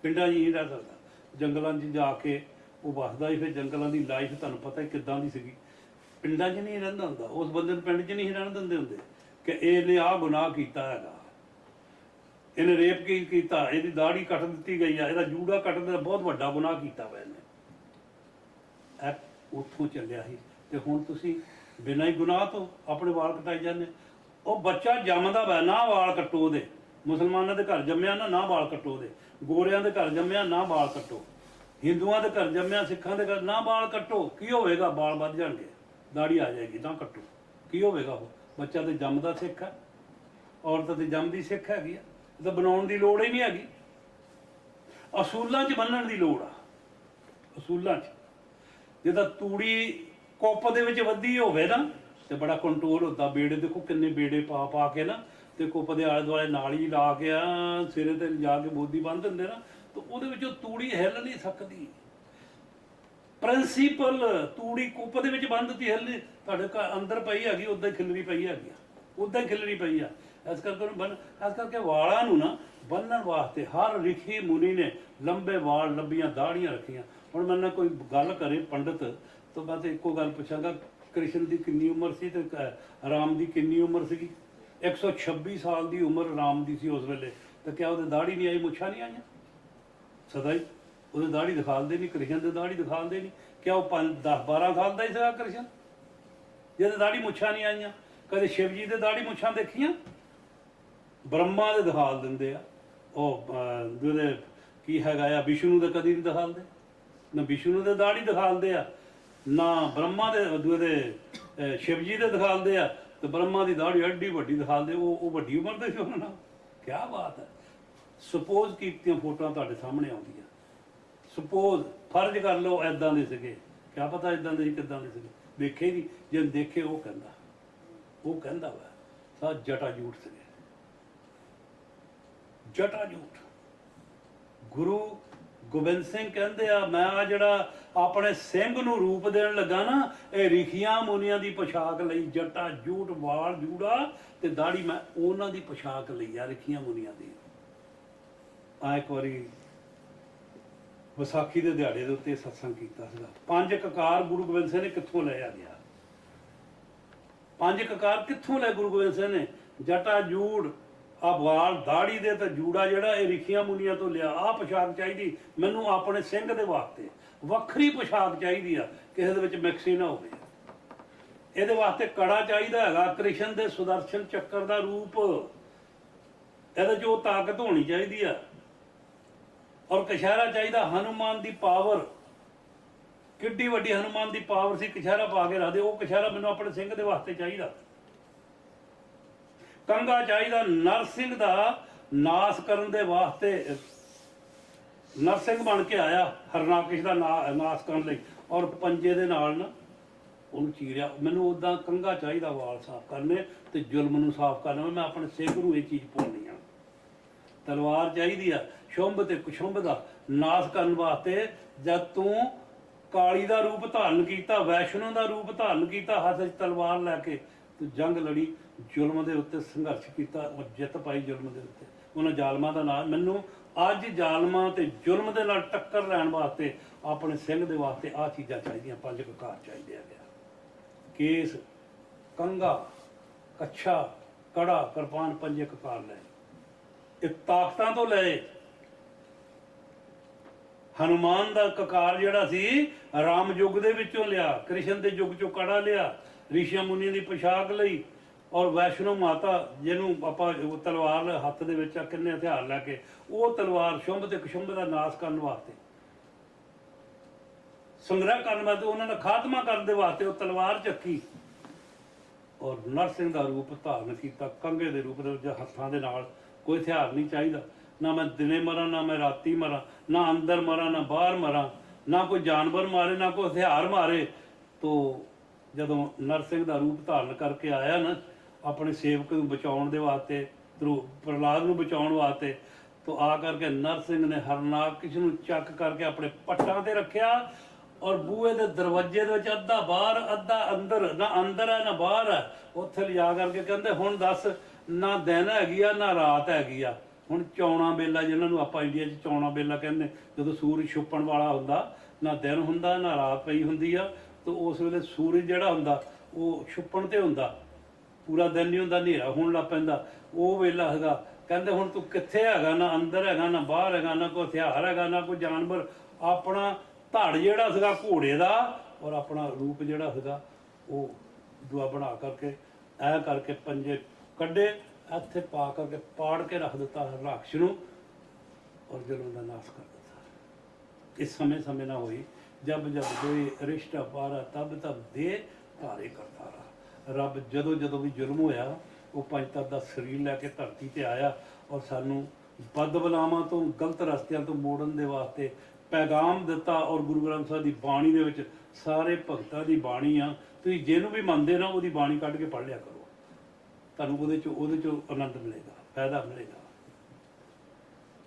ਪਿੰਡਾਂ 'ਚ ਨਹੀਂ ਰਹਿ ਸਕਦਾ। ਜੰਗਲਾਂ 'ਚ ਜਾ ਕੇ ਉਹ ਵੱਸਦਾ ਹੀ। ਫਿਰ ਜੰਗਲਾਂ ਦੀ ਲਾਈਫ ਤੁਹਾਨੂੰ ਪਤਾ ਕਿੱਦਾਂ ਦੀ ਸੀਗੀ। ਪਿੰਡਾਂ 'ਚ ਨਹੀਂ ਰਹਿੰਦਾ ਹੁੰਦਾ, ਉਸ ਬੰਦੇ ਨੂੰ ਪਿੰਡ 'ਚ ਨਹੀਂ ਰਹਿਣ ਦਿੰਦੇ ਹੁੰਦੇ ਕਿ ਇਹਨੇ ਆਹ ਗੁਨਾਹ ਕੀਤਾ ਹੈਗਾ, ਇਹਨੇ ਰੇਪ ਕੀਤਾ, ਇਹਦੀ ਦਾੜੀ ਕੱਟ ਦਿੱਤੀ ਗਈ ਆ, ਇਹਦਾ ਜੂੜਾ ਕੱਟਣ ਦਾ ਬਹੁਤ ਵੱਡਾ ਗੁਨਾਹ ਕੀਤਾ ਵਾ ਇਹਨੇ। ਉੱਥੋਂ ਚੱਲਿਆ ਸੀ। ਤੇ ਹੁਣ ਤੁਸੀਂ ਬਿਨਾਂ ਹੀ ਗੁਨਾਹ ਤੋਂ ਆਪਣੇ ਵਾਲ ਕਟਾਈ ਜਾਂਦੇ। ਉਹ ਬੱਚਾ ਜੰਮਦਾ ਵਾ, ਨਾ ਵਾਲ ਕੱਟੋ ਉਹਦੇ। ਮੁਸਲਮਾਨਾਂ ਦੇ ਘਰ ਜੰਮਿਆ ਨਾ ਵਾਲ ਕੱਟੋ ਉਹਦੇ। ਗੋਰਿਆਂ ਦੇ ਘਰ ਜੰਮਿਆ ਨਾ ਵਾਲ ਕੱਟੋ। ਹਿੰਦੂਆਂ ਦੇ ਘਰ ਜੰਮਿਆ, ਸਿੱਖਾਂ ਦੇ ਘਰ ਨਾ ਵਾਲ ਕੱਟੋ। ਕੀ ਹੋਵੇਗਾ? ਵਾਲ ਵੱਧ ਜਾਣਗੇ, ਦਾੜੀ ਆ ਜਾਏਗੀ, ਨਾ ਕੱਟੋ। ਕੀ ਹੋਵੇਗਾ? ਉਹ ਬੱਚਾ ਤੇ ਜੰਮਦਾ ਸਿੱਖ ਹੈ, ਔਰਤ ਤੇ ਜੰਮਦੀ ਸਿੱਖ ਹੈਗੀ ਆ। ਤਾਂ ਬਣਾਉਣ ਦੀ ਲੋੜ ਹੀ ਨਹੀਂ ਹੈਗੀ। ਅਸੂਲਾਂ 'ਚ ਬੰਨਣ ਦੀ ਲੋੜ ਆ। ਅਸੂਲਾਂ 'ਚ ਜਿੱਦਾਂ ਤੂੜੀ ਕੁੱਪ ਦੇ ਵਿੱਚ ਵੱਧੀ ਹੋਵੇ ਨਾ ਤੇ ਬੜਾ ਕੰਟਰੋਲ ਹੁੰਦਾ। ਬੇੜੇ ਦੇਖੋ ਕਿੰਨੇ ਬੇੜੇ ਪਾ ਕੇ ਨਾ ਤੇ ਕੁੱਪ ਦੇ ਆਲੇ ਦੁਆਲੇ ਨਾਲੀ ਲਾ ਕੇ ਸਿਰੇ ਤੇ ਜਾ ਕੇ ਬੋਦੀ ਬੰਨ੍ਹ ਦਿੰਦੇ ਨਾ, ਤਾਂ ਉਹਦੇ ਵਿੱਚੋਂ ਤੂੜੀ ਹਿੱਲ ਨਹੀਂ ਸਕਦੀ। ਪ੍ਰਿੰਸੀਪਲ ਤੂੜੀ ਕੁੱਪ ਦੇ ਵਿੱਚ ਬੰਨ੍ਹ ਦਿੱਤੀ, ਹਿੱਲ ਨਹੀਂ। ਤੁਹਾਡੇ ਘਰ ਅੰਦਰ ਪਈ ਹੈਗੀ, ਉੱਦਾਂ ਹੀ ਖਿਲਰੀ ਪਈ ਹੈਗੀ ਆ, ਉੱਦਾਂ ਹੀ ਖਿਲਰੀ ਪਈ ਆ। ਇਸ ਕਰਕੇ ਵਾਲਾਂ ਨੂੰ ਨਾ ਬੰਨਣ ਵਾਸਤੇ ਹਰ ਰਿਸ਼ੀ ਮੁਨੀ ਨੇ ਲੰਬੇ ਵਾਲ, ਲੰਬੀਆਂ ਦਾੜੀਆਂ ਰੱਖੀਆਂ। ਹੁਣ ਮੈਨੂੰ ਕੋਈ ਗੱਲ ਕਰੇ ਪੰਡਤ, ਤਾਂ ਮੈਂ ਤਾਂ ਇੱਕੋ ਗੱਲ ਪੁੱਛਾਂਗਾ, ਕ੍ਰਿਸ਼ਨ ਦੀ ਕਿੰਨੀ ਉਮਰ ਸੀ ਤੇ ਰਾਮ ਦੀ ਕਿੰਨੀ ਉਮਰ ਸੀਗੀ? 126 ਸਾਲ ਦੀ ਉਮਰ ਰਾਮ ਦੀ ਸੀ ਉਸ ਵੇਲੇ। ਤਾਂ ਕਿਆ ਉਹਦੇ ਦਾੜੀ ਨਹੀਂ ਆਈ, ਮੁੱਛਾਂ ਨਹੀਂ ਆਈਆਂ? ਸਦਾ ਹੀ ਉਹਦੇ ਦਾੜੀ ਦਿਖਾਲਦੇ ਨਹੀਂ, ਕ੍ਰਿਸ਼ਨ ਦੇ ਦਾੜੀ ਦਿਖਾਲਦੇ ਨਹੀਂ। ਕਿਆ ਉਹ 10-12 ਸਾਲ ਦਾ ਹੀ ਸੀਗਾ ਕ੍ਰਿਸ਼ਨ ਜਿਹਦੇ ਦਾੜੀ ਮੁੱਛਾਂ ਨਹੀਂ ਆਈਆਂ? ਕਦੇ ਸ਼ਿਵ ਜੀ ਦੇ ਦਾੜੀ ਮੁੱਛਾਂ ਦੇਖੀਆਂ? ਬ੍ਰਹਮਾ ਦੇ ਦਿਖਾਲ ਦਿੰਦੇ ਆ। ਉਹ ਜਿਹਦੇ ਕੀ ਹੈਗਾ ਆ, ਵਿਸ਼ਨੂੰ ਦੇ ਕਦੀ ਨਹੀਂ ਦਿਖਾਲਦੇ। ਨਾ ਵਿਸ਼ਨੂੰ ਦੇ ਦਾੜੀ ਦਿਖਾਲਦੇ ਆ, ਨਾ ਬ੍ਰਹਮਾ ਦੇ ਉਹਦੇ ਸ਼ਿਵ ਜੀ ਦੇ ਦਿਖਾਲਦੇ ਆ। ਤੇ ਬ੍ਰਹਮਾ ਦੀ ਦਾੜੀ ਐਡੀ ਵੱਡੀ ਦਿਖਾਲਦੇ। ਉਹ ਵੱਡੀ ਉਮਰ ਦੇ ਸੀ ਉਹਨਾਂ ਨਾਲ। ਕਿਆ ਬਾਤ ਹੈ। ਸਪੋਜ਼ ਕੀਤੀਆਂ ਫੋਟੋਆਂ ਤੁਹਾਡੇ ਸਾਹਮਣੇ ਆਉਂਦੀਆਂ। ਸਪੋਜ਼ ਫਰਜ਼ ਕਰ ਲਓ ਇੱਦਾਂ ਦੇ ਸੀਗੇ, ਕਿਆ ਪਤਾ ਇੱਦਾਂ ਦੇ ਸੀ ਕਿੱਦਾਂ ਦੇ ਸੀਗੇ, ਦੇਖੇ ਨਹੀਂ। ਜੇ ਦੇਖੇ ਉਹ ਕਹਿੰਦਾ ਵਾ ਸਾ ਜਟਾ ਜੂਠ ਸੀਗੇ, ਜਟਾ ਜੂਠ। ਗੁਰੂ ਗੋਬਿੰਦ ਸਿੰਘ ਕਹਿੰਦੇ ਆ, ਮੈਂ ਆ ਜਿਹੜਾ ਆਪਣੇ ਸਿੰਘ ਨੂੰ ਰੂਪ ਦੇਣ ਲੱਗਾ ਨਾ, ਇਹ ਰਿਖੀਆਂ ਮੁਨੀਆਂ ਦੀ ਪੋਸ਼ਾਕ ਲਈ। ਜਟਾ ਜੂਠ, ਵਾਲ ਜੂੜਾ ਤੇ ਦਾੜੀ, ਮੈਂ ਉਹਨਾਂ ਦੀ ਪੋਸ਼ਾਕ ਲਈ ਆ, ਰਿਖੀਆਂ ਮੁਨੀਆਂ ਦੀ। ਆ ਇੱਕ ਵਾਰੀ ਵਿਸਾਖੀ ਦੇ ਦਿਹਾੜੇ ਦੇ ਉੱਤੇ ਸਤਸੰਗ ਕੀਤਾ ਸੀਗਾ। 5 ਕਕਾਰ ਗੁਰੂ ਗੋਬਿੰਦ ਸਿੰਘ ਨੇ ਕਿੱਥੋਂ ਲੈ ਆ ਗਿਆ? 5 ਕਕਾਰ ਕਿੱਥੋਂ ਲੈ ਗੁਰੂ ਗੋਬਿੰਦ ਸਿੰਘ ਨੇ? ਜਟਾ ਜੂੜ, ਆ ਵਾਲ ਦਾੜੀ ਦੇ ਤੇ ਜੂੜਾ ਜਿਹੜਾ ਇਹ ਰਿਖੀਆਂ ਮੁਨੀਆਂ ਤੋਂ ਲਿਆ। ਆਹ ਪੋਸ਼ਾਕ ਚਾਹੀਦੀ ਮੈਨੂੰ ਆਪਣੇ ਸਿੰਘ ਦੇ ਵਾਸਤੇ, ਵੱਖਰੀ ਪੋਸ਼ਾਕ ਚਾਹੀਦੀ ਆ, ਕਿਸੇ ਦੇ ਵਿੱਚ ਮਿਕਸ ਨਾ ਹੋਵੇ। ਇਹਦੇ ਵਾਸਤੇ ਕੜਾ ਚਾਹੀਦਾ ਹੈਗਾ, ਕ੍ਰਿਸ਼ਨ ਦੇ ਸੁਦਰਸ਼ਨ ਚੱਕਰ ਦਾ ਰੂਪ, ਇਹਦੇ 'ਚ ਉਹ ਤਾਕਤ ਹੋਣੀ ਚਾਹੀਦੀ ਆ। ਔਰ ਕਛਹਿਰਾ ਚਾਹੀਦਾ, ਹਨੂਮਾਨ ਦੀ ਪਾਵਰ। ਕਿੱਡੀ ਵੱਡੀ ਹਨੂਮਾਨ ਦੀ ਪਾਵਰ ਸੀ, ਕਛਹਿਰਾ ਪਾ ਕੇ ਰੱਖਦੇ। ਉਹ ਕਛਹਿਰਾ ਮੈਨੂੰ ਆਪਣੇ ਸਿੰਘ ਦੇ ਵਾਸਤੇ ਚਾਹੀਦਾ। ਕੰਗਾ ਚਾਹੀਦਾ, ਨਰਸਿੰਘ ਦਾ ਨਾਸ ਕਰਨ ਦੇ ਵਾਸਤੇ। ਨਰਸਿੰਘ ਬਣ ਕੇ ਆਇਆ ਹਰਨਾਕਸ਼ ਦਾ ਨਾਸ ਕਰਨ ਲਈ, ਔਰ ਪੰਜੇ ਦੇ ਨਾਲ ਨਾ ਉਹਨੂੰ ਚੀਰਿਆ। ਮੈਨੂੰ ਉੱਦਾਂ ਕੰਘਾ ਚਾਹੀਦਾ ਵਾਲ ਸਾਫ਼ ਕਰਨੇ ਤੇ ਜ਼ੁਲਮ ਨੂੰ ਸਾਫ਼ ਕਰਨਾ। ਮੈਂ ਆਪਣੇ ਸਿੱਖ ਨੂੰ ਇਹ ਚੀਜ਼ ਭੁੱਲਣੀ ਆ। ਤਲਵਾਰ ਚਾਹੀਦੀ ਆ ਸ਼ੁੰਭ ਤੇ ਕੁਸ਼ੁੰਭ ਦਾ ਨਾਸ਼ ਕਰਨ ਵਾਸਤੇ। ਜਦ ਤੂੰ ਕਾਲੀ ਦਾ ਰੂਪ ਧਾਰਨ ਕੀਤਾ, ਵੈਸ਼ਨੋ ਦਾ ਰੂਪ ਧਾਰਨ ਕੀਤਾ, ਹੱਥ 'ਚ ਤਲਵਾਰ ਲੈ ਕੇ ਤੂੰ ਜੰਗ ਲੜੀ, ਜ਼ੁਲਮ ਦੇ ਉੱਤੇ ਸੰਘਰਸ਼ ਕੀਤਾ ਔਰ ਜਿੱਤ ਪਾਈ ਜ਼ੁਲਮ ਦੇ ਉੱਤੇ। ਉਹਨਾਂ ਜ਼ਾਲਮਾਂ ਦਾ ਨਾਮ ਮੈਨੂੰ ਅੱਜ ਜ਼ਾਲਮਾਂ ਤੇ ਜ਼ੁਲਮ ਦੇ ਨਾਲ ਟੱਕਰ ਲੈਣ ਵਾਸਤੇ ਆਪਣੇ ਸਿੰਘ ਦੇ ਵਾਸਤੇ ਆਹ ਚੀਜ਼ਾਂ ਚਾਹੀਦੀਆਂ। 5 ਕਕਾਰ ਚਾਹੀਦੇ ਆ ਗਿਆ। ਕੇਸ, ਕੰਘਾ, ਕੱਛਾ, ਕੜਾ, ਕਿਰਪਾਨ, 5 ਕਕਾਰ ਲੈ। ਇਹ ਤਾਕਤਾਂ ਤੋਂ ਲਏ। ਹਨੂਮਾਨ ਦਾ ਕਕਾਰ ਜਿਹੜਾ ਸੀ ਰਾਮ ਯੁੱਗ ਦੇ ਵਿੱਚੋਂ ਲਿਆ, ਕ੍ਰਿਸ਼ਨ ਦੇ ਯੁੱਗ ਚੋਂ ਕੜਾ ਲਿਆ, ਰਿਸ਼ੀਆਂ ਮੁਨੀਆਂ ਦੀ ਪੋਸ਼ਾਕ ਲਈ। ਔਰ ਵੈਸ਼ਨੋ ਮਾਤਾ ਜਿਹਨੂੰ ਆਪਾਂ ਤਲਵਾਰ ਹੱਥ ਦੇ ਵਿੱਚ ਕਿੰਨੇ ਹਥਿਆਰ ਲੈ ਕੇ, ਉਹ ਤਲਵਾਰ ਸ਼ੁੰਭ ਤੇ ਕੁਸ਼ੁੰਭ ਦਾ ਨਾਸ਼ ਕਰਨ ਵਾਸਤੇ, ਸੰਗ੍ਰਹਿ ਕਰਨ ਵਾਸਤੇ, ਉਹਨਾਂ ਦਾ ਖਾਤਮਾ ਕਰਨ ਦੇ ਵਾਸਤੇ ਉਹ ਤਲਵਾਰ ਚੱਕੀ। ਔਰ ਨਰਸਿੰਘ ਦਾ ਰੂਪ ਧਾਰਨ ਕੀਤਾ, ਕੰਘੇ ਦੇ ਰੂਪ ਦੇ ਵਿੱਚ, ਹੱਥਾਂ ਦੇ ਨਾਲ। ਕੋਈ ਹਥਿਆਰ ਨਹੀਂ ਚਾਹੀਦਾ। ਨਾ ਮੈਂ ਦਿਨੇ ਮਰਾਂ, ਨਾ ਮੈਂ ਰਾਤੀ ਮਰਾਂ, ਨਾ ਅੰਦਰ ਮਰਾਂ, ਨਾ ਬਾਹਰ ਮਰਾਂ, ਨਾ ਕੋਈ ਜਾਨਵਰ ਮਾਰੇ, ਨਾ ਕੋਈ ਹਥਿਆਰ ਮਾਰੇ। ਤੋ ਜਦੋਂ ਨਰਸਿੰਘ ਦਾ ਰੂਪ ਧਾਰਨ ਕਰਕੇ ਆਇਆ ਨਾ ਆਪਣੇ ਸੇਵਕ ਨੂੰ ਬਚਾਉਣ ਦੇ ਵਾਸਤੇ, ਪ੍ਰਹਲਾਦ ਨੂੰ ਬਚਾਉਣ ਵਾਸਤੇ, ਤੋ ਆ ਕਰਕੇ ਨਰਸਿੰਘ ਨੇ ਹਰਨਾਕਸ਼ ਨੂੰ ਚੱਕ ਕਰਕੇ ਆਪਣੇ ਪੱਟਾਂ ਤੇ ਰੱਖਿਆ। ਔਰ ਬੂਹੇ ਦੇ ਦਰਵਾਜ਼ੇ ਦੇ ਵਿੱਚ ਅੱਧਾ ਬਾਹਰ ਅੱਧਾ ਅੰਦਰ, ਨਾ ਅੰਦਰ ਹੈ ਨਾ ਬਾਹਰ ਹੈ, ਉੱਥੇ ਲਿਜਾ ਕਰਕੇ ਕਹਿੰਦੇ ਹੁਣ ਦੱਸ, ਨਾ ਦਿਨ ਹੈਗੀ ਆ ਨਾ ਰਾਤ ਹੈਗੀ ਆ। ਹੁਣ ਚੌਣਾ ਵੇਲਾ, ਜਿਹਨਾਂ ਨੂੰ ਆਪਾਂ ਇੰਡੀਆ 'ਚ ਚੌਣਾ ਵੇਲਾ ਕਹਿੰਦੇ, ਜਦੋਂ ਸੂਰਜ ਛੁਪਣ ਵਾਲਾ ਹੁੰਦਾ, ਨਾ ਦਿਨ ਹੁੰਦਾ ਨਾ ਰਾਤ ਪਈ ਹੁੰਦੀ ਆ। ਤਾਂ ਉਸ ਵੇਲੇ ਸੂਰਜ ਜਿਹੜਾ ਹੁੰਦਾ ਉਹ ਛੁਪਣ ਤੇ ਹੁੰਦਾ, ਪੂਰਾ ਦਿਨ ਨਹੀਂ ਹੁੰਦਾ, ਹਨੇਰਾ ਹੋਣ ਲੱਗ ਪੈਂਦਾ। ਉਹ ਵੇਲਾ ਹੈਗਾ। ਕਹਿੰਦੇ ਹੁਣ ਤੂੰ ਕਿੱਥੇ ਹੈਗਾ, ਨਾ ਅੰਦਰ ਹੈਗਾ ਨਾ ਬਾਹਰ ਹੈਗਾ, ਨਾ ਕੋਈ ਹਥਿਆਰ ਹੈਗਾ ਨਾ ਕੋਈ ਜਾਨਵਰ। ਆਪਣਾ ਧੜ ਜਿਹੜਾ ਸੀਗਾ ਘੋੜੇ ਦਾ, ਔਰ ਆਪਣਾ ਰੂਪ ਜਿਹੜਾ ਸੀਗਾ ਉਹ ਦੁਆ ਬਣਾ ਕਰਕੇ ਐ ਕਰਕੇ ਪੰਜੇ ਕੱਢੇ, ਇੱਥੇ ਪਾ ਕਰਕੇ ਪਾੜ ਕੇ ਰੱਖ ਦਿੱਤਾ ਰਾਖਸ਼ ਨੂੰ, ਔਰ ਜ਼ੁਲਮ ਦਾ ਨਾਸ਼ ਕਰ ਦਿੱਤਾ। ਇਸ ਸਮੇਂ ਨਾ ਹੋਈ ਜਬ ਜਬ ਹੋਏ ਰਿਸ਼ਤਾ ਪਾਰਾ, ਤਬ ਤਬ ਦੇ ਧਾਰੇ ਕਰਤਾ ਰਹਾ। ਰੱਬ ਜਦੋਂ ਵੀ ਜ਼ੁਲਮ ਹੋਇਆ, ਉਹ ਪੰਜ ਤੱਤ ਦਾ ਸਰੀਰ ਲੈ ਕੇ ਧਰਤੀ ਤੇ ਆਇਆ ਔਰ ਸਾਨੂੰ ਬਦਬਲਾਵਾਂ ਤੋਂ, ਗਲਤ ਰਸਤਿਆਂ ਤੋਂ ਮੋੜਨ ਦੇ ਵਾਸਤੇ ਪੈਗਾਮ ਦਿੱਤਾ। ਔਰ ਗੁਰੂ ਗ੍ਰੰਥ ਸਾਹਿਬ ਦੀ ਬਾਣੀ ਦੇ ਵਿੱਚ ਸਾਰੇ ਭਗਤਾਂ ਦੀ ਬਾਣੀ ਆ, ਤੁਸੀਂ ਜਿਹਨੂੰ ਵੀ ਮੰਨਦੇ ਨਾ ਉਹਦੀ ਬਾਣੀ ਕੱਢ ਕੇ ਪੜ੍ਹ ਲਿਆ ਕਰੋ, ਤੁਹਾਨੂੰ ਉਹਦੇ ਚੋਂ ਆਨੰਦ ਮਿਲੇਗਾ, ਫਾਇਦਾ ਮਿਲੇਗਾ।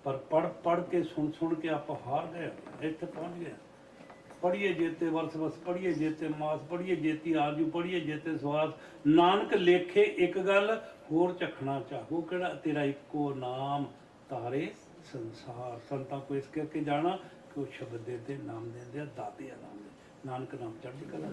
ਪਰ ਪੜ੍ਹ ਕੇ ਸੁਣ ਕੇ ਆਪਾਂ ਹਾਰ ਗਏ, ਇੱਥੇ ਪਹੁੰਚ ਗਏ। ਪੜ੍ਹੀਏ ਜੇਤੇ ਵਰਸ ਵਸ, ਪੜ੍ਹੀਏ ਜੇਤੇ ਮਾਸ, ਪੜ੍ਹੀਏ ਜੇਤੀ ਆਰਜੂ, ਪੜ੍ਹੀਏ ਜੇਤੇ ਸਵਾਸ। ਨਾਨਕ ਲੇਖੇ ਇੱਕ ਗੱਲ ਹੋਰ ਚਖਣਾ ਚਾਹੋ, ਕਿਹੜਾ ਤੇਰਾ ਇੱਕੋ ਨਾਮ ਤਾਰੇ ਸੰਸਾਰ। ਸੰਤਾਂ ਕੋ ਇਸ ਕਰਕੇ ਜਾਣਾ ਕਿ ਉਹ ਸ਼ਬਦ ਦੇ ਨਾਮ ਦਿੰਦੇ ਆ, ਦਾਤੇ ਆ ਨਾਮ ਦੇ। ਨਾਨਕ ਨਾਮ ਚੜ੍ਹਦੀ ਕਲਾ।